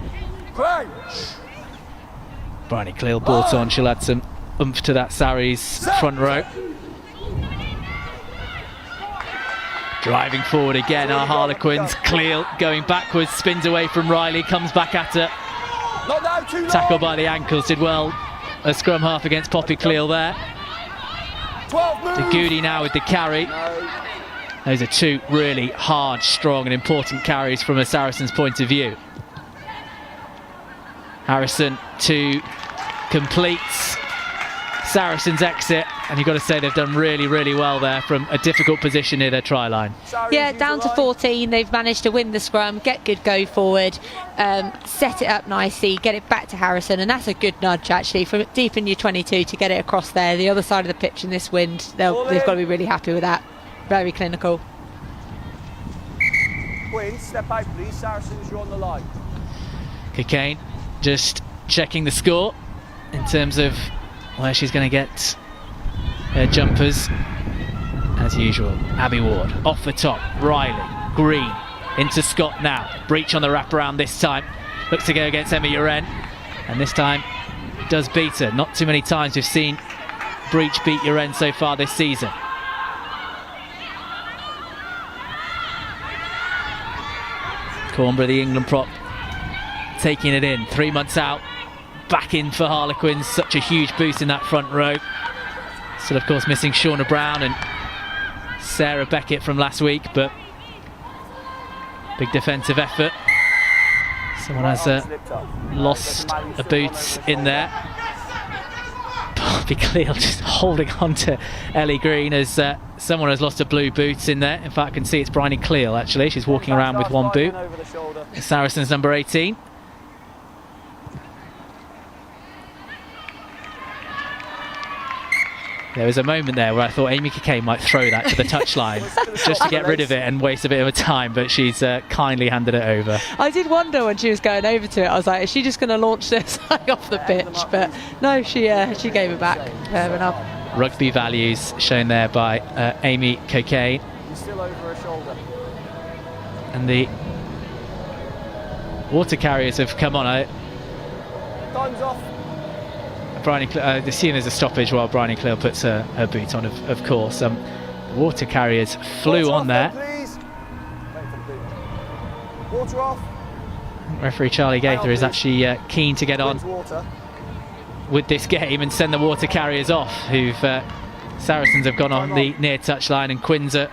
Bryony Cleal brought on. She'll add some oomph to that Sarri's front row. Driving forward again are Harlequins. Cleal going backwards, spins away from Riley, comes back at her. Tackled by the ankles, did well. A scrum half against Poppy Cleal there. De Goody now with the carry. Those are 2 really hard, strong and important carries from a Saracens point of view. Harrison to complete Saracens' exit, and you've got to say they've done really, really well there from a difficult position near their try line. Yeah, down to 14, they've managed to win the scrum, get good go forward, set it up nicely, get it back to Harrison, and that's a good nudge actually from deep in your 22 to get it across there. The other side of the pitch in this wind, they've got to be really happy with that. Very clinical. Quinn, step out please, Saracens, you're on the line. Cockayne just checking the score in terms of where she's going to get her jumpers. As usual, Abby Ward off the top, Riley, Green into Scott now, breach on the wraparound this time, looks to go against Emma Uren, and this time does beat her. Not too many times we've seen breach beat Uren so far this season. Coimbra, the England prop, taking it in, 3 months out, back in for Harlequins. Such a huge boost in that front row. Still of course missing Shauna Brown and Sarah Beckett from last week, but big defensive effort. Someone has lost a boot in there. Poppy Cleal just holding on to Ellie Green as someone has lost a blue boot in there. In fact, I can see it's Bryony Cleal actually. She's walking around with one boot. Saracens number 18. There was a moment there where I thought Amy Cockayne might throw that to the touchline just to get rid of it and waste a bit of time, but she's kindly handed it over. I did wonder when she was going over to it, I was like, is she just going to launch this off the pitch? But no, she gave it back. Fair enough. Rugby values shown there by Amy Cockayne. Still over her shoulder. And the water carriers have come on. Time's off. The scene is a stoppage while Bryony Cleal puts her boot on, of course. The water carriers flew on there. Water off. Referee Charlie Gaither is actually keen to get on with this game and send the water carriers off, Saracens have gone on the near touchline and Quins are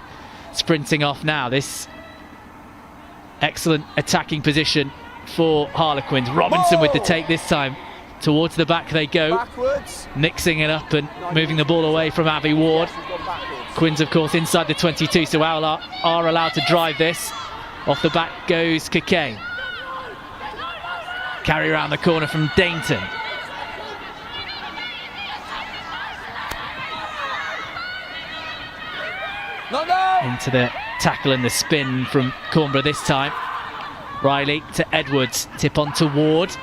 sprinting off now. This excellent attacking position for Harlequins. Robinson with the take this time. Towards the back they go, mixing it up and moving the ball away from Abby Ward. Quins, of course, inside the 22, so are allowed to drive this. Off the back goes Cockayne. Carry around the corner from Dainton. Into the tackle and the spin from Coimbra this time. Riley to Edwards, tip on to Ward.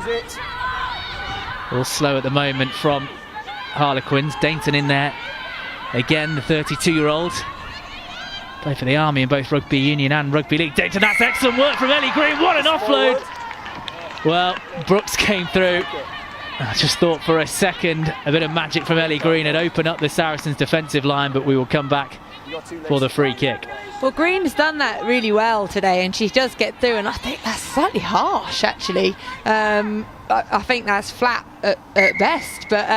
It. All slow at the moment from Harlequins. Dainton in there again, the 32-year-old. Played for the Army in both Rugby Union and Rugby League. Dainton, that's excellent work from Ellie Green. What an offload! Well, Brooks came through. I just thought for a second a bit of magic from Ellie Green had opened up the Saracens' defensive line, but we will come back for the free kick. Well, Green's done that really well today, and she does get through, and I think that's slightly harsh actually. I think that's flat at best, but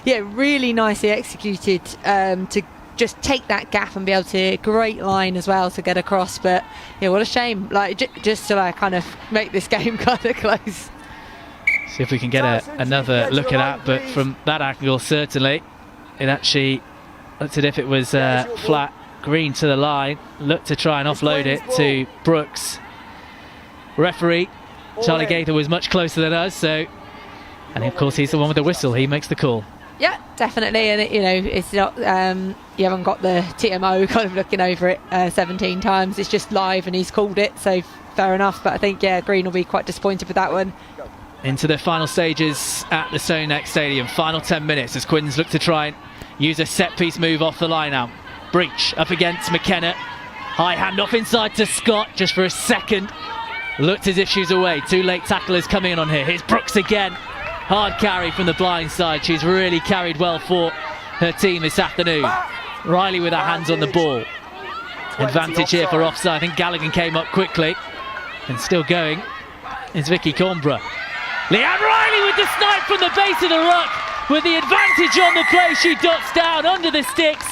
yeah, really nicely executed to just take that gap and be able to, great line as well to get across. But yeah, what a shame, like just to kind of make this game kind of close. See if we can get another look at that, but from that angle, certainly, it actually looked as if it was flat. Green to the line, looked to try and offload it to Brooks. Referee Charlie Gaither was much closer than us, so, and of course he's the one with the whistle. He makes the call. Yeah, definitely, and it's not. You haven't got the TMO kind of looking over it 17 times. It's just live, and he's called it, so fair enough. But I think Green will be quite disappointed with that one. Into the final stages at the Stonex Stadium. Final 10 minutes as Quins look to try and use a set-piece move off the line-out. Breach up against McKenna. High handoff inside to Scott just for a second. Looked as if she's away. Two late tacklers coming in on here. Here's Brooks again. Hard carry from the blind side. She's really carried well for her team this afternoon. Riley with her hands on the ball. Advantage here for offside. I think Gallagher came up quickly. And still going is Vicky Coimbra. Leanne Riley with the snipe from the base of the ruck. With the advantage on the play, she ducks down under the sticks.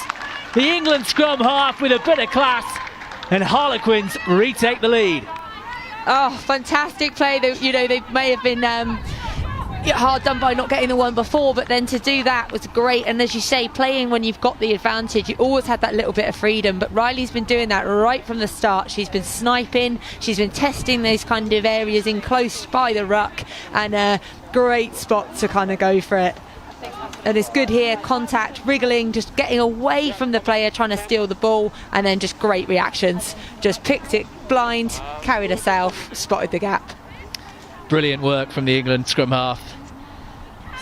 The England scrum half with a bit of class, and Harlequins retake the lead. Oh, fantastic play. They may have been hard done by not getting the one before, but then to do that was great. And as you say, playing when you've got the advantage, you always had that little bit of freedom, but Riley's been doing that right from the start. She's been sniping, she's been testing those kind of areas in close by the ruck, and a great spot to kind of go for it. And it's good here, contact, wriggling, just getting away from the player trying to steal the ball, and then just great reactions. Just picked it blind, carried herself, spotted the gap. Brilliant work from the England scrum half.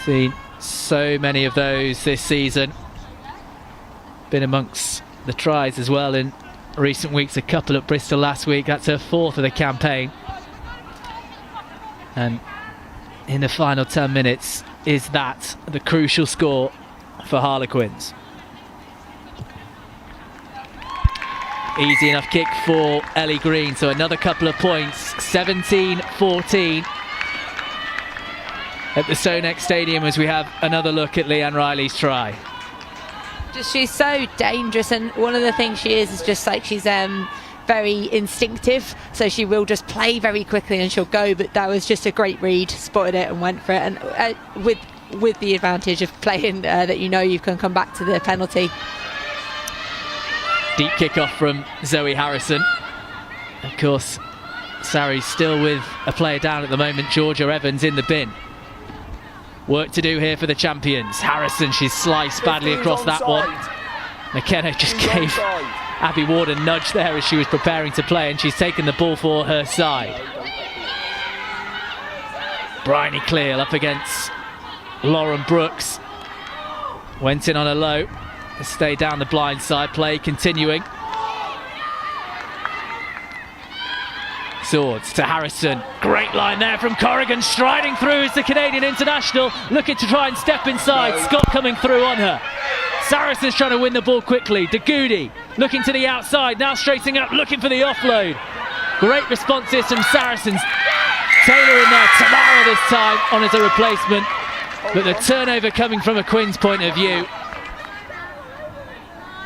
Seen so many of those this season. Been amongst the tries as well in recent weeks, a couple at Bristol last week. That's her fourth of the campaign. And in the final 10 minutes, is that the crucial score for Harlequins? Easy enough kick for Ellie Green, so another couple of points. 17-14 at the Stonex Stadium as we have another look at Leanne Riley's try. She's so dangerous, and one of the things she is just like she's very instinctive, so she will just play very quickly and she'll go, but that was just a great read, spotted it and went for it, and with the advantage of playing that you can come back to the penalty. Deep kick-off from Zoe Harrison. Of course, Sarri's still with a player down at the moment, Georgia Evans in the bin. Work to do here for the champions. Harrison, she's sliced badly across that one. McKenna just gave Abby Ward a nudge there as she was preparing to play, and she's taken the ball for her side. Bryony Cleal up against Lauren Brooks. Went in on a low. Stay down the blind side, play continuing. Swords to Harrison. Great line there from Corrigan, striding through as the Canadian international, looking to try and step inside. Scott coming through on her. Saracens trying to win the ball quickly. Dagoudi looking to the outside, now straightening up, looking for the offload. Great responses from Saracens. Taylor in there, Tamara this time on as a replacement. But the turnover coming from a Quins point of view.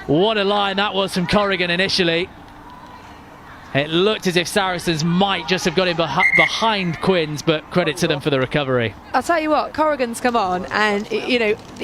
What a line that was from Corrigan initially. It looked as if Saracens might just have got in behind Quins, but credit to them for the recovery. I'll tell you what, Corrigan's come on, and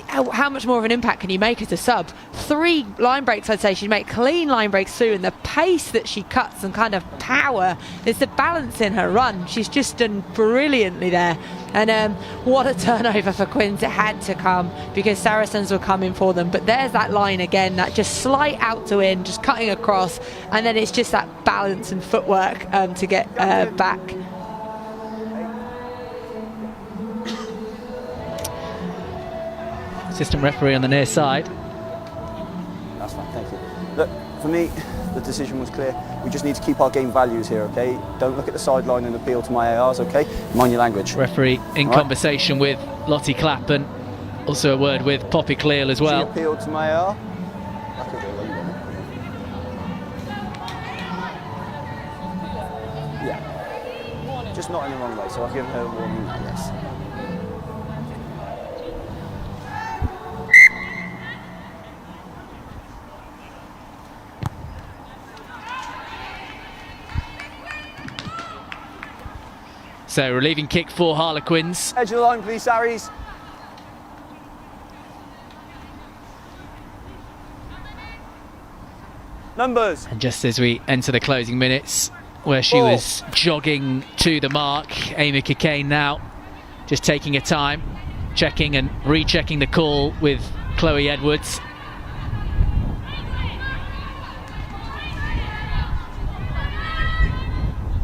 how much more of an impact can you make as a sub? 3 line breaks, I'd say she'd make clean line breaks through, and the pace that she cuts and kind of power, it's the balance in her run. She's just done brilliantly there. And what a turnover for Quins. It had to come because Saracens were coming for them. But there's that line again, that just slight out to in, just cutting across, and then it's just that balance and footwork to get back. Assistant referee on the near side. That's fine, thank you. Look, for me, the decision was clear. We just need to keep our game values here, okay? Don't look at the sideline and appeal to my ARs, okay? Mind your language. Referee in conversation with Lottie Clapp, and also a word with Poppy Cleal as well. She appealed to my AR. Yeah. Just not in the wrong way, so I've given her a warning, yes. So relieving kick for Harlequins. Edge of the line, please, Saris. Numbers. And just as we enter the closing minutes, where she was jogging to the mark, Amy Cockayne now just taking her time, checking and rechecking the call with Chloe Edwards.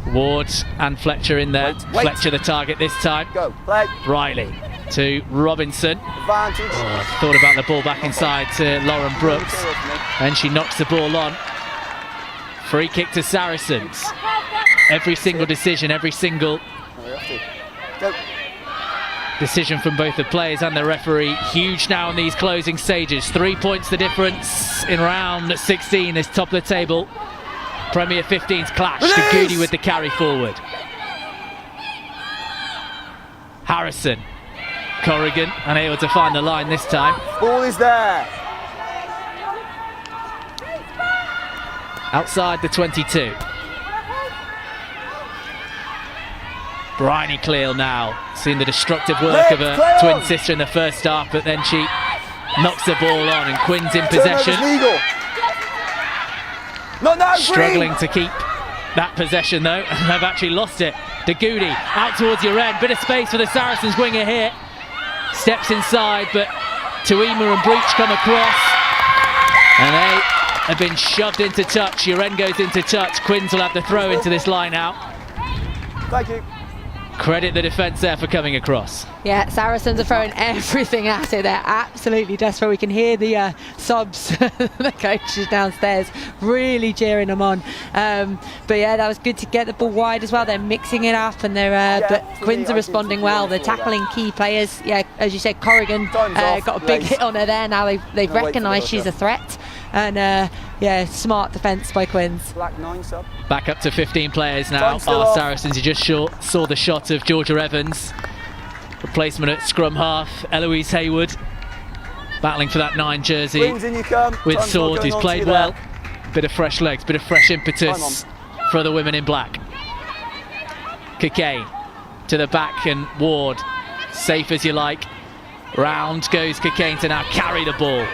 Ward and Fletcher in there. Wait. Fletcher the target this time. Go, play. Riley to Robinson. Advantage. Thought about the ball back inside to Lauren Brooks. And she knocks the ball on. Free kick to Saracens. Every single decision, every single decision from both the players and the referee, huge now in these closing stages. 3 points the difference in round 16, this top of the table. Premier 15's clash. Goody with the carry forward. Harrison. Corrigan unable to find the line this time. Ball is there. Outside the 22. Bryony Cleal now seeing the destructive work of her twin sister in the first half, but then she knocks the ball on and Quinn's in possession. Struggling to keep that possession though, and they've actually lost it. De Goody out towards your end, bit of space for the Saracens winger here. Steps inside, but Tuima and Breach come across, and they have been shoved into touch. Your end goes into touch. Quinns will have the throw into this line out. Thank you. Credit the defence there for coming across. Yeah, Saracens are throwing everything at it. They're absolutely desperate. We can hear the subs, the coaches downstairs, really cheering them on. But yeah, that was good to get the ball wide as well. They're mixing it up, and they're but Quinns are responding well. They're tackling key players. Yeah, as you said, Corrigan got a big hit on her there. Now they've recognised she's a threat. And yeah, smart defence by Quinns. Black 9 sub. Back up to 15 players now. Our Saracens, you just saw the shot of Georgia Evans. Replacement at scrum half, Eloise Hayward. Battling for that 9 jersey with Sword, who's played well. Bit of fresh legs, bit of fresh impetus for the women in black. Cockayne to the back and Ward, safe as you like. Round goes Cockayne to now carry the ball.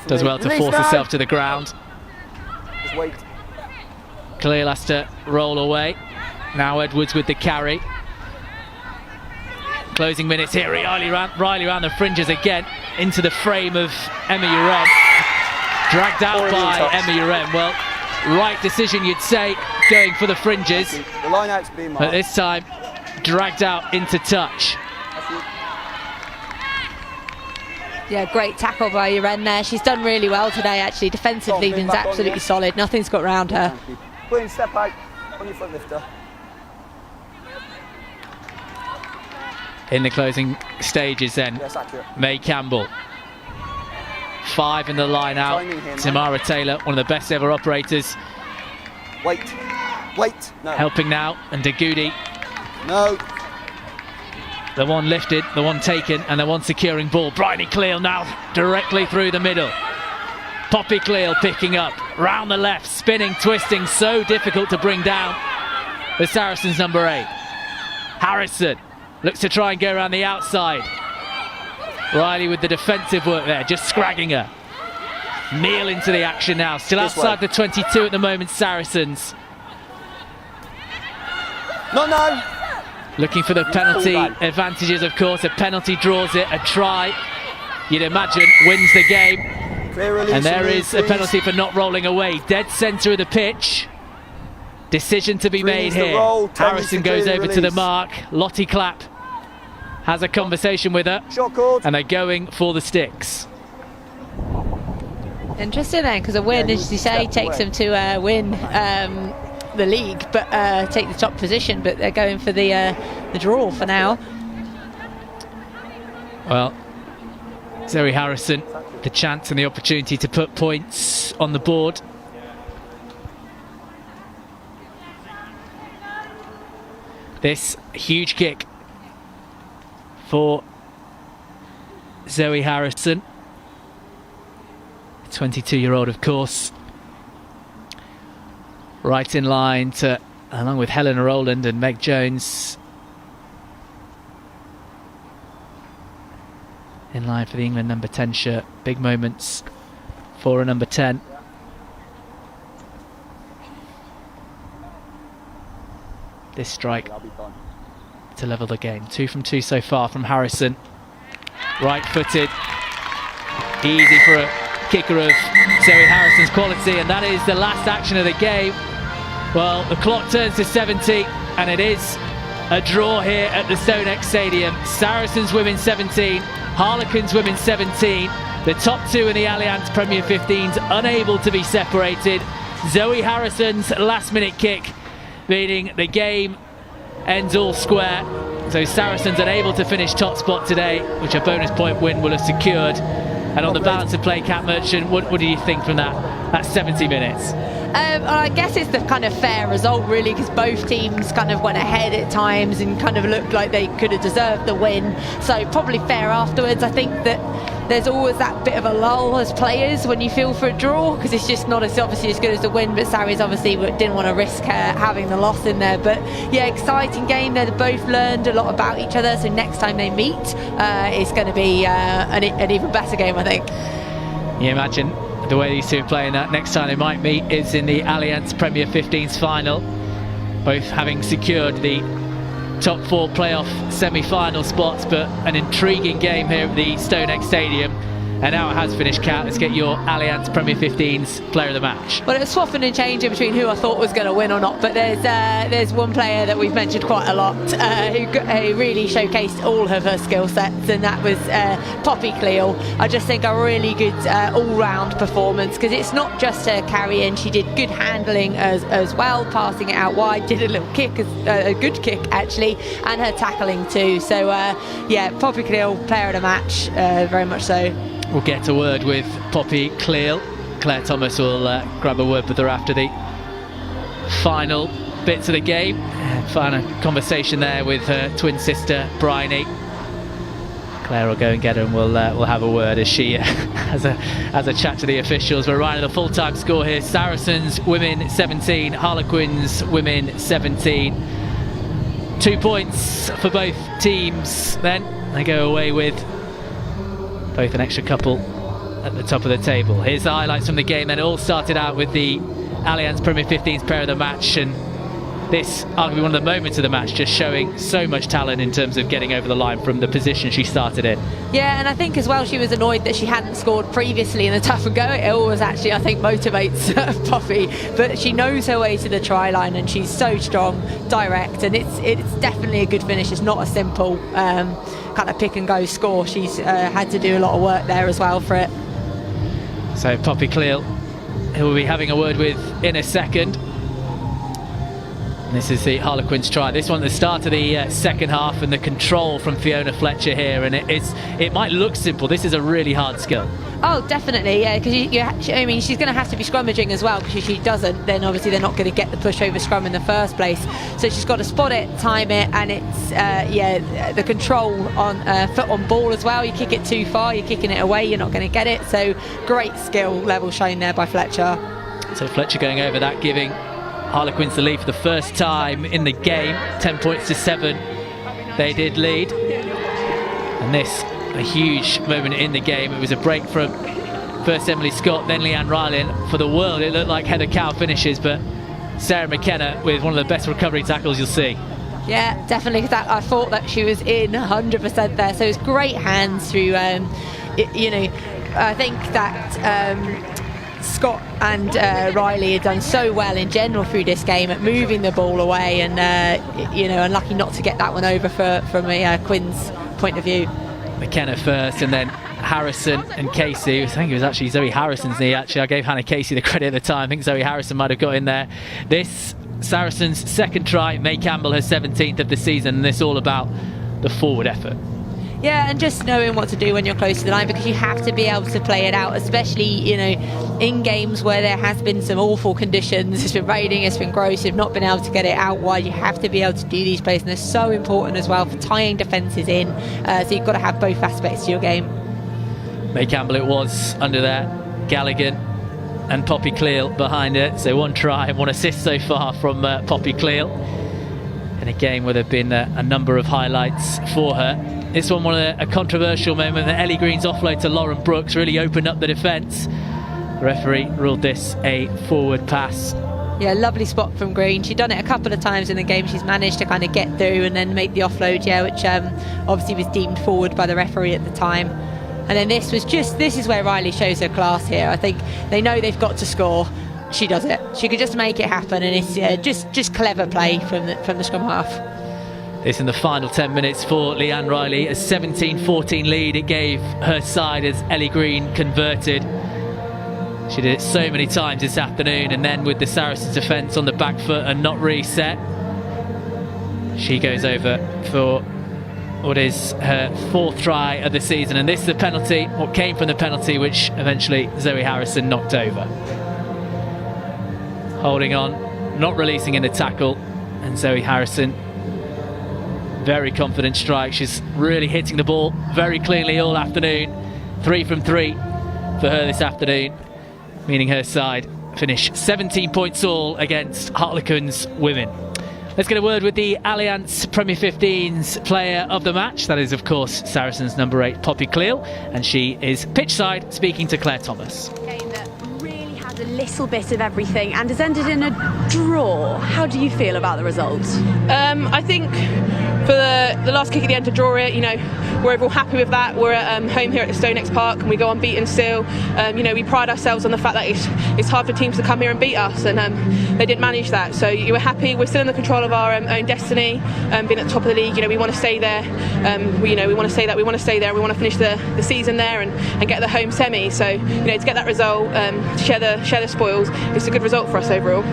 Does well to force herself to the ground. Just wait. Cleal has to roll away. Now Edwards with the carry. Closing minutes here. Riley around the fringes again into the frame of Emma Uren. Dragged out by Emma Uren. Well, right decision you'd say, going for the fringes. The line out's been marked. But this time dragged out into touch. Yeah, great tackle by Uren there. She's done really well today, actually. Defensively, been absolutely solid. Nothing's got round her. Quinn, step out on your front lifter. In the closing stages then, Yes, accurate. May Campbell. 5 in the line out. Tamara Taylor, one of the best ever operators. Wait. No. Helping now, and De Goody. No. The one lifted, the one taken, and the one securing ball. Bryony Cleal now directly through the middle. Poppy Cleal picking up, round the left, spinning, twisting, so difficult to bring down the Saracens number 8. Harrison looks to try and go around the outside. Riley with the defensive work there, just scragging her. Meal into the action now, still outside the 22 at the moment, Saracens. No. Looking for the penalty advantages, of course. A penalty draws it, a try, you'd imagine, wins the game. And there is a penalty for not rolling away. Dead centre of the pitch. Decision to be made here. Harrison goes over to the mark. Lottie Clapp has a conversation with her. And they're going for the sticks. Interesting then, because a win, as you say, takes them to win the league, but take the top position, but they're going for the draw for now. Well, Zoe Harrison, the chance and the opportunity to put points on the board. This huge kick for Zoe Harrison, 22-year-old, of course. Right in line to along with Helena Rowland and Meg Jones, in line for the England number 10 shirt. Big moments for a number 10. This strike to level the game. 2 from 2 so far from Harrison. Right-footed. Easy for a kicker of Zoe Harrison's quality, and that is the last action of the game. Well, the clock turns to 70, and it is a draw here at the StoneX Stadium. Saracens Women 17, Harlequins Women 17. The top two in the Allianz Premier 15s unable to be separated. Zoe Harrison's last-minute kick, meaning the game ends all square. So Saracens unable to finish top spot today, which a bonus point win will have secured. And on the balance of play, Cat Merchant, what do you think from that 70 minutes? I guess it's the kind of fair result, really, because both teams kind of went ahead at times and kind of looked like they could have deserved the win. So probably fair afterwards. I think that there's always that bit of a lull as players when you feel for a draw, because it's just not as obviously as good as the win. But Sarries obviously didn't want to risk having the loss in there. But yeah, exciting game. They both learned a lot about each other. So next time they meet, it's going to be an even better game, I think. You imagine the way these two are playing that next time they might meet is in the Allianz Premier 15s final, both having secured the top 4 playoff semi-final spots. But an intriguing game here at the StoneX Stadium, and now it has finished. Cat, let's get your Allianz Premier 15s player of the match. Well, it was swapping and changing between who I thought was going to win or not, but there's one player that we've mentioned quite a lot who really showcased all of her skill sets, and that was Poppy Cleal. I just think a really good all-round performance, because it's not just her carrying. She did good handling as well, passing it out wide, did a little kick, a good kick actually, and her tackling too. So yeah, Poppy Cleal, player of the match, very much so. We'll get a word with Poppy Cleal. Claire Thomas will grab a word with her after the final bits of the game. Final conversation there with her twin sister Bryony. Claire will go and get her, and we'll have a word as she has a chat to the officials. We're right at the full-time score here. Saracens Women 17, Harlequins Women 17. 2 points for both teams. Then they go away with both an extra couple at the top of the table. Here's the highlights from the game. Then it all started out with the Allianz Premier 15's player of the match, and this arguably one of the moments of the match, just showing so much talent in terms of getting over the line from the position she started in. Yeah, and I think as well she was annoyed that she hadn't scored previously in the tough and go. It always actually, I think, motivates Poppy, but she knows her way to the try line, and she's so strong, direct, and it's definitely a good finish. It's not a simple kind of pick and go score. She's had to do a lot of work there as well for it. So Poppy Cleal, who we'll be having a word with in a second. And this is the Harlequins try. This one at the start of the second half, and the control from Fiona Fletcher here, and it might look simple. This is a really hard skill. Oh, definitely, yeah, because I mean, she's going to have to be scrummaging as well, because if she doesn't, then obviously they're not going to get the push over scrum in the first place. So she's got to spot it, time it, and it's yeah, the control on foot on ball as well. You kick it too far, you're kicking it away, you're not going to get it. So great skill level shown there by Fletcher. So Fletcher going over that, giving Harlequins the lead for the first time in the game. 10 points to 7 they did lead, and this a huge moment in the game. It was a break from first Emily Scott, then Leanne Riley, and for the world it looked like Heather Cow finishes, but Sarah McKenna with one of the best recovery tackles you'll see. Yeah, definitely. That I thought that she was in 100% there. So it's great hands through. You know, I think that Scott and Riley had done so well in general through this game at moving the ball away, and you know, unlucky not to get that one over from a Quinn's point of view. McKenna first, and then Harrison and Casey. I think it was actually Zoe Harrison's knee. Actually, I gave Hannah Casey the credit at the time. I think Zoe Harrison might have got in there. This Saracens' second try, May Campbell her 17th of the season, and this all about the forward effort. Yeah, and just knowing what to do when you're close to the line, because you have to be able to play it out, especially, you know, in games where there has been some awful conditions. It's been raining, it's been gross, you've not been able to get it out wide. You have to be able to do these plays, and they're so important as well for tying defences in. So you've got to have both aspects to your game. May Campbell it was under there. Galligan and Poppy Cleal behind her. So 1 try and 1 assist so far from Poppy Cleal in a game where there have been a number of highlights for her. This one a controversial moment. That Ellie Green's offload to Lauren Brooks really opened up the defence. The referee ruled this a forward pass. Yeah, lovely spot from Green. She'd done it a couple of times in the game. She's managed to kind of get through and then make the offload, which obviously was deemed forward by the referee at the time. And then this is where Riley shows her class here. I think they know they've got to score. She does it. She could just make it happen, and it's just clever play from the scrum half. This in the final 10 minutes for Leanne Riley. A 17-14 lead it gave her side as Ellie Green converted. She did it so many times this afternoon, and then with the Saracens defence on the back foot and not reset, she goes over for what is her 4th try of the season. And this is the penalty, what came from the penalty, which eventually Zoe Harrison knocked over. Holding on, not releasing in the tackle, and Zoe Harrison, very confident strike. She's really hitting the ball very cleanly all afternoon. 3 from 3 for her this afternoon, meaning her side finish 17 points all against Harlequins Women. Let's get a word with the Allianz Premier 15's player of the match. That is, of course, Saracens number 8, Poppy Cleal, and she is pitchside speaking to Claire Thomas. Game that really had a little bit of everything and has ended in a draw. How do you feel about the result? I think for the last kick at the end to draw it, we're overall happy with that. We're at home here at the StoneX Park, and we go unbeaten still. We pride ourselves on the fact that it's hard for teams to come here and beat us, and they didn't manage that. So you were happy. We're still in the control of our own destiny, being at the top of the league. We want to stay there. We want to stay that. We want to stay there. We want to finish the season there and get the home semi. So to get that result, to share the spoils, it's a good result for us overall.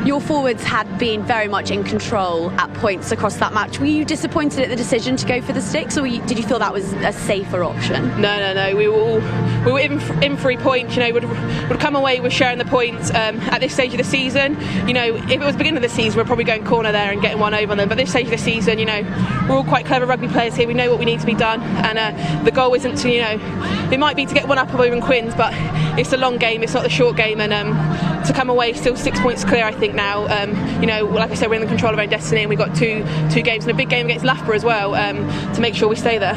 Your forwards had been very much in control at points across that match. Were you disappointed at the decision to go for the sticks, or did you feel that was a safer option? No. We were in for a point. Would come away with sharing the points at this stage of the season. If it was the beginning of the season, we're probably going corner there and getting one over on them. But this stage of the season, we're all quite clever rugby players here. We know what we need to be done, and the goal isn't to, it might be to get one up over Quins, but it's a long game. It's not the short game, and to come away still 6 points clear, I think now. Like I said, we're in the control of our own destiny, and we've got two games and a big game against Loughborough as well to make sure we stay there.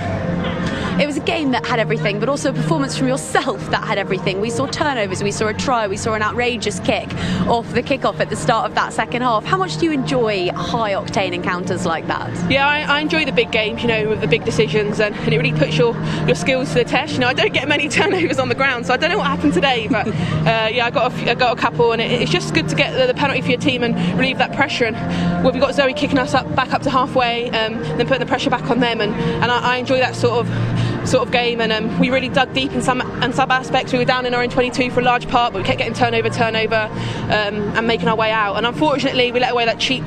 It was a game that had everything, but also a performance from yourself that had everything. We saw turnovers, we saw a try, we saw an outrageous kick off the kickoff at the start of that second half. How much do you enjoy high-octane encounters like that? Yeah, I enjoy the big games, with the big decisions, and it really puts your skills to the test. I don't get many turnovers on the ground, so I don't know what happened today, but I got a couple, and it's just good to get the penalty for your team and relieve that pressure. And we've got Zoe kicking us back up to halfway, then putting the pressure back on them, and I enjoy that sort of game, and we really dug deep in some aspects. We were down in our own 22 for a large part, but we kept getting turnover and making our way out, and unfortunately we let away that cheap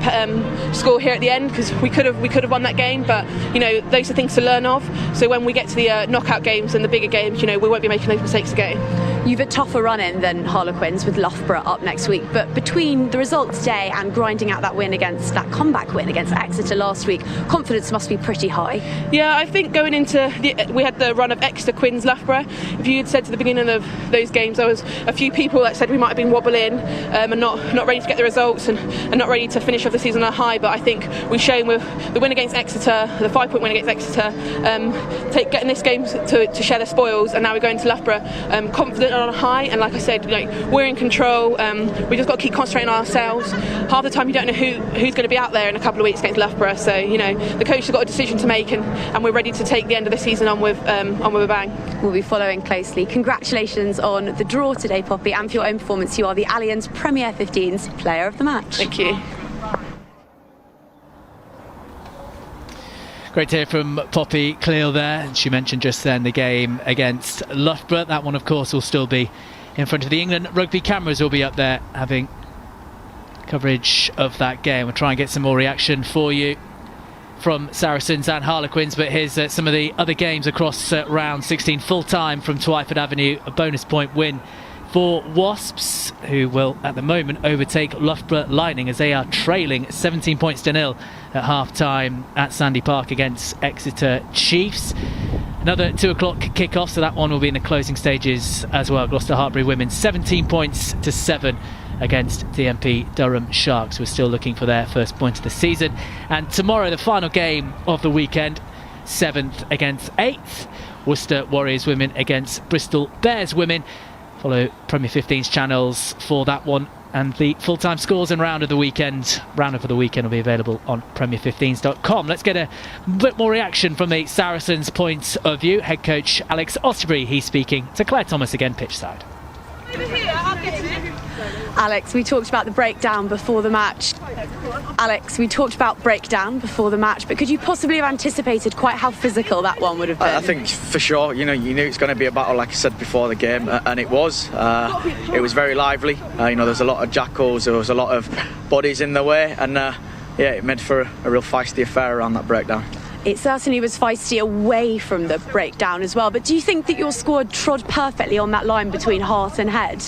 score here at the end, because we could have won that game, but those are things to learn of, so when we get to the knockout games and the bigger games, we won't be making those mistakes again. You've a tougher run-in than Harlequins with Loughborough up next week, but between the result today and grinding out that comeback win against Exeter last week, confidence must be pretty high. Yeah, I think going into we had the run of Exeter, Quins, Loughborough. If you had said to the beginning of those games, there was a few people that said we might have been wobbling and not ready to get the results and not ready to finish off the season on a high, but I think we've shown with the win against Exeter, the 5-point win against Exeter, getting this game to share the spoils, and now we're going to Loughborough confident on a high, and like I said, we're in control. We just got to keep concentrating on ourselves. Half the time you don't know who's going to be out there in a couple of weeks against Loughborough, so the coach has got a decision to make, and we're ready to take the end of the season on with a bang. We'll be following closely. Congratulations on the draw today, Poppy, and for your own performance. You are the Allianz Premier 15's player of the match. Thank you. Great to hear from Poppy Cleal there. And she mentioned just then the game against Loughborough. That one, of course, will still be in front of the England rugby cameras. Will be up there having coverage of that game. We'll try and get some more reaction for you from Saracens and Harlequins, but here's some of the other games across round 16. Full time from Twyford Avenue, a bonus point win for Wasps, who will at the moment overtake Loughborough Lightning as they are trailing 17 points to 0 at half time at Sandy Park against Exeter Chiefs. Another 2 o'clock kick-off, so that one will be in the closing stages as well. Gloucester Hartpury Women 17 points to 7 against TMP Durham Sharks. We're still looking for their first point of the season. And tomorrow, the final game of the weekend, 7th against 8th. Worcester Warriors Women against Bristol Bears Women. Follow Premier 15's channels for that one. And the full-time scores and round of the weekend. Round-up of the weekend will be available on Premier15s.com. Let's get a bit more reaction from the Saracens' point of view. Head coach Alex Ostbury, he's speaking to Claire Thomas again, pitch side. Alex, we talked about the breakdown before the match. But could you possibly have anticipated quite how physical that one would have been? I think for sure, you knew it's going to be a battle, like I said before the game, and it was. It was very lively. There's a lot of jackals, there was a lot of bodies in the way, and it made for a real feisty affair around that breakdown. It certainly was feisty away from the breakdown as well, but do you think that your squad trod perfectly on that line between heart and head?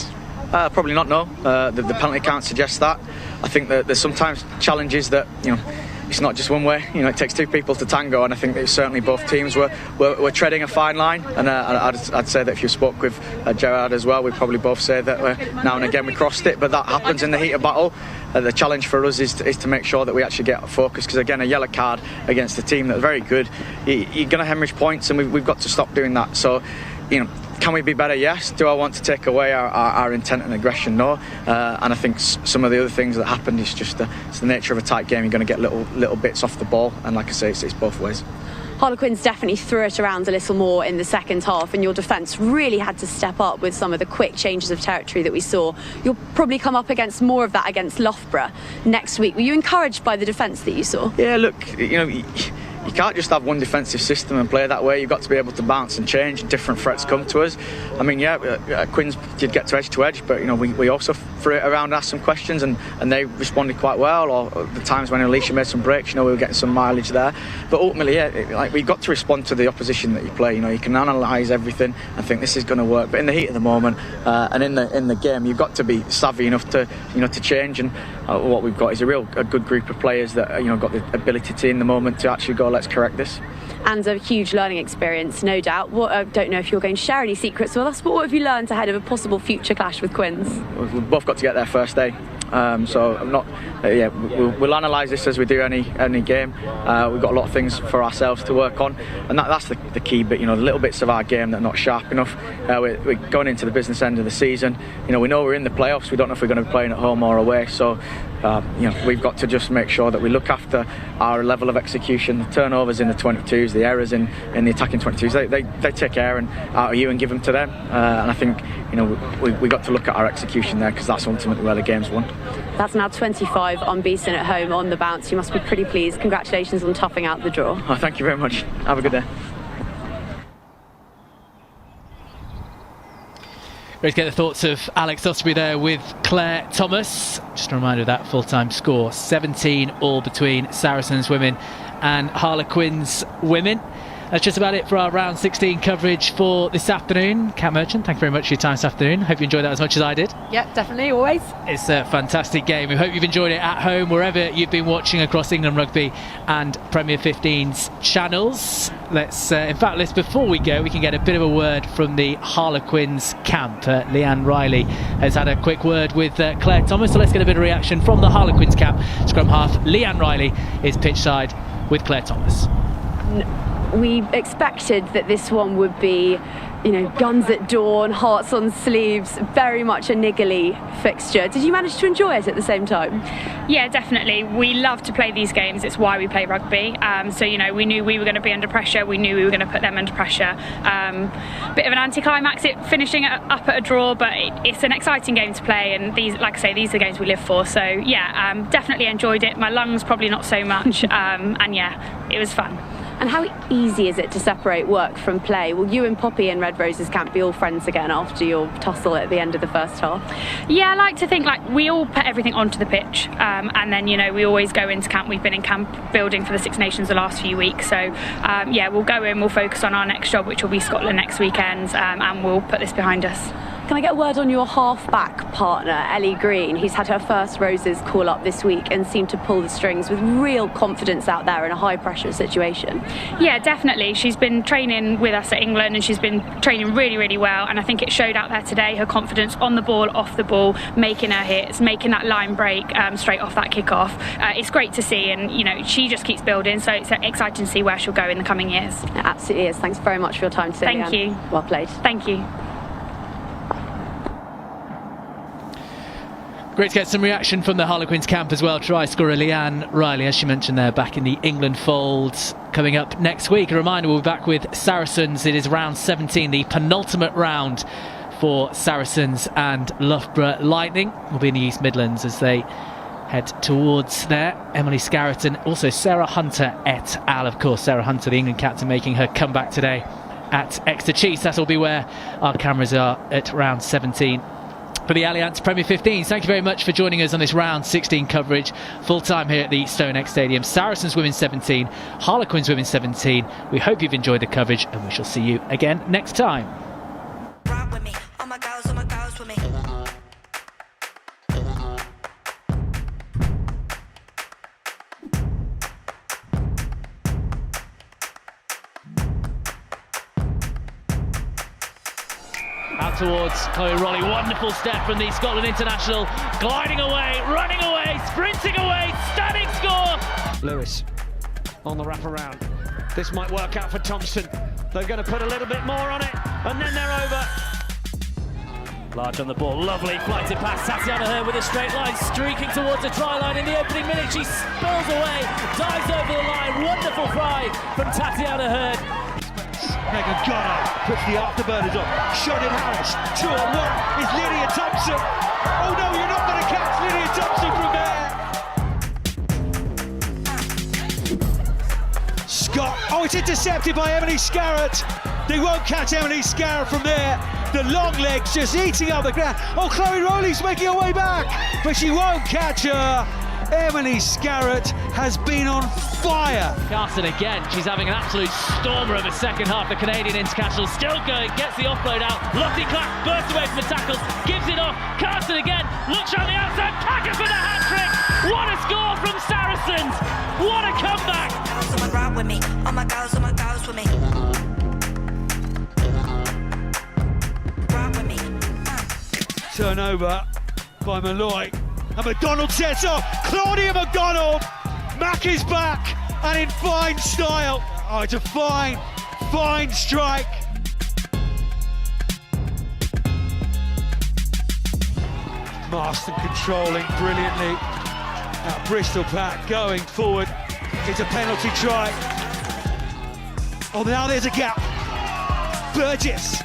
Probably not, no. The penalty count suggests that. I think that there's sometimes challenges that, it's not just one way. It takes two people to tango, and I think that certainly both teams were treading a fine line. And I'd say that if you spoke with Gerard as well, we'd probably both say that now and again we crossed it, but that happens in the heat of battle. The challenge for us is to make sure that we actually get focused, because again, a yellow card against a team that's very good, you're going to hemorrhage points, and we've got to stop doing that. So, can we be better? Yes. Do I want to take away our intent and aggression? No. And I think some of the other things that happened is just it's the nature of a tight game. You're going to get little bits off the ball, and like I say, it's both ways. Harlequins definitely threw it around a little more in the second half, and your defence really had to step up with some of the quick changes of territory that we saw. You'll probably come up against more of that against Loughborough next week. Were you encouraged by the defence that you saw? Yeah, look, you can't just have one defensive system and play that way. You've got to be able to bounce and change. Different threats come to us. I mean, Quins did get to edge, but we also threw it around, asked some questions, and they responded quite well. Or the times when Alicia made some breaks, we were getting some mileage there. But ultimately, we've got to respond to the opposition that you play. You can analyse everything and think this is going to work. But in the heat of the moment and in the game, you've got to be savvy enough to to change. And what we've got is a good group of players that got the ability to, in the moment, to actually go, let's correct this. And a huge learning experience, no doubt. I don't know if you're going to share any secrets with us, but what have you learned ahead of a possible future clash with Quins? We've both got to get there first day. So I'm not. We'll analyse this as we do any game. We've got a lot of things for ourselves to work on, and that's the key bit. The little bits of our game that are not sharp enough. We're going into the business end of the season. We know we're in the playoffs. We don't know if we're going to be playing at home or away. So we've got to just make sure that we look after our level of execution, the turnovers in the 22s, the errors in the attacking 22s. They take care out of you and give them to them. And I think we got to look at our execution there, because that's ultimately where the game's won. That's now 25 unbeaten at home on the bounce. You must be pretty pleased. Congratulations on toughing out the draw. Oh, thank you very much. Have a good day. Great to get the thoughts of Alex Ostbury there with Claire Thomas. Just a reminder of that full-time score, 17 all between Saracens Women and Harlequins Women. That's just about it for our round 16 coverage for this afternoon. Kat Merchant, thank you very much for your time this afternoon. Hope you enjoyed that as much as I did. Yeah, definitely, always. It's a fantastic game. We hope you've enjoyed it at home, wherever you've been watching across England Rugby and Premier 15's channels. Let's before we go, we can get a bit of a word from the Harlequins camp. Leanne Riley has had a quick word with Claire Thomas, so let's get a bit of reaction from the Harlequins camp. Scrum half Leanne Riley is pitch side with Claire Thomas. We expected that this one would be, guns at dawn, hearts on sleeves, very much a niggly fixture. Did you manage to enjoy it at the same time? Yeah, definitely. We love to play these games. It's why we play rugby. So, we knew we were going to be under pressure. We knew we were going to put them under pressure. Bit of an anticlimax, finishing up at a draw, but it's an exciting game to play. And these, like I say, these are the games we live for. So, yeah, definitely enjoyed it. My lungs probably not so much. And yeah, it was fun. And how easy is it to separate work from play? Will you and Poppy in Red Roses camp be all friends again after your tussle at the end of the first half? Yeah, I like to think we all put everything onto the pitch, and then we always go into camp. We've been in camp building for the Six Nations the last few weeks, so we'll go in, we'll focus on our next job, which will be Scotland next weekend, and we'll put this behind us. Can I get a word on your half-back partner, Ellie Green, who's had her first Roses call up this week and seemed to pull the strings with real confidence out there in a high-pressure situation? Yeah, definitely. She's been training with us at England and she's been training really, really well. And I think it showed out there today, her confidence on the ball, off the ball, making her hits, making that line break straight off that kick-off. It's great to see, and you know, she just keeps building, so it's exciting to see where she'll go in the coming years. It absolutely is. Thanks very much for your time today. Thank you. Well played. Thank you. Great to get some reaction from the Harlequins camp as well. Try scorer Leanne Riley, as she mentioned there, back in the England fold. Coming up next week, a reminder, we'll be back with Saracens. It is round 17, the penultimate round for Saracens and Loughborough Lightning. Will be in the East Midlands as they head towards there. Emily Scarrett and also Sarah Hunter et al. Of course, Sarah Hunter, the England captain, making her comeback today at Exeter Chiefs. That'll be where our cameras are at round 17. For the Allianz Premier 15s, thank you very much for joining us on this round 16 coverage. Full time here at the StoneX Stadium. Saracens Women 17, Harlequins Women 17. We hope you've enjoyed the coverage and we shall see you again next time. Rock with me, all my girls with me. Out towards Chloe Rolly, wonderful step from the Scotland international, gliding away, running away, sprinting away, stunning score! Lewis on the wraparound. This might work out for Thompson. They're going to put a little bit more on it, and then they're over. Large on the ball, lovely flighted pass, Tatiana Hurd with a straight line, streaking towards the try line in the opening minute. She spills away, dives over the line, wonderful fly from Tatiana Hurd. Megan Gunnar puts the afterburners on. Shot in Harris. 2-on-1 is Lydia Thompson. Oh no, you're not going to catch Lydia Thompson from there. Scott. Oh, it's intercepted by Emily Scarrett. They won't catch Emily Scarrett from there. The long legs just eating up the ground. Oh, Chloe Rowley's making her way back, but she won't catch her. Emily Scarrett has been on fire. Carson again, she's having an absolute stormer of a second half. The Canadian international still going, gets the offload out. Lottie Clark bursts away from the tackles, gives it off. Carson again, looks on the outside, Packer for the hat-trick. What a score from Saracens. What a comeback. Rock with me, all my girls with me. Rock with me. Turnover by Malloy. And McDonald sets off. Claudia McDonald. Mack is back and in fine style. Oh, it's a fine strike. Marston controlling brilliantly. That Bristol pack going forward. It's a penalty try. Oh, now there's a gap. Burgess.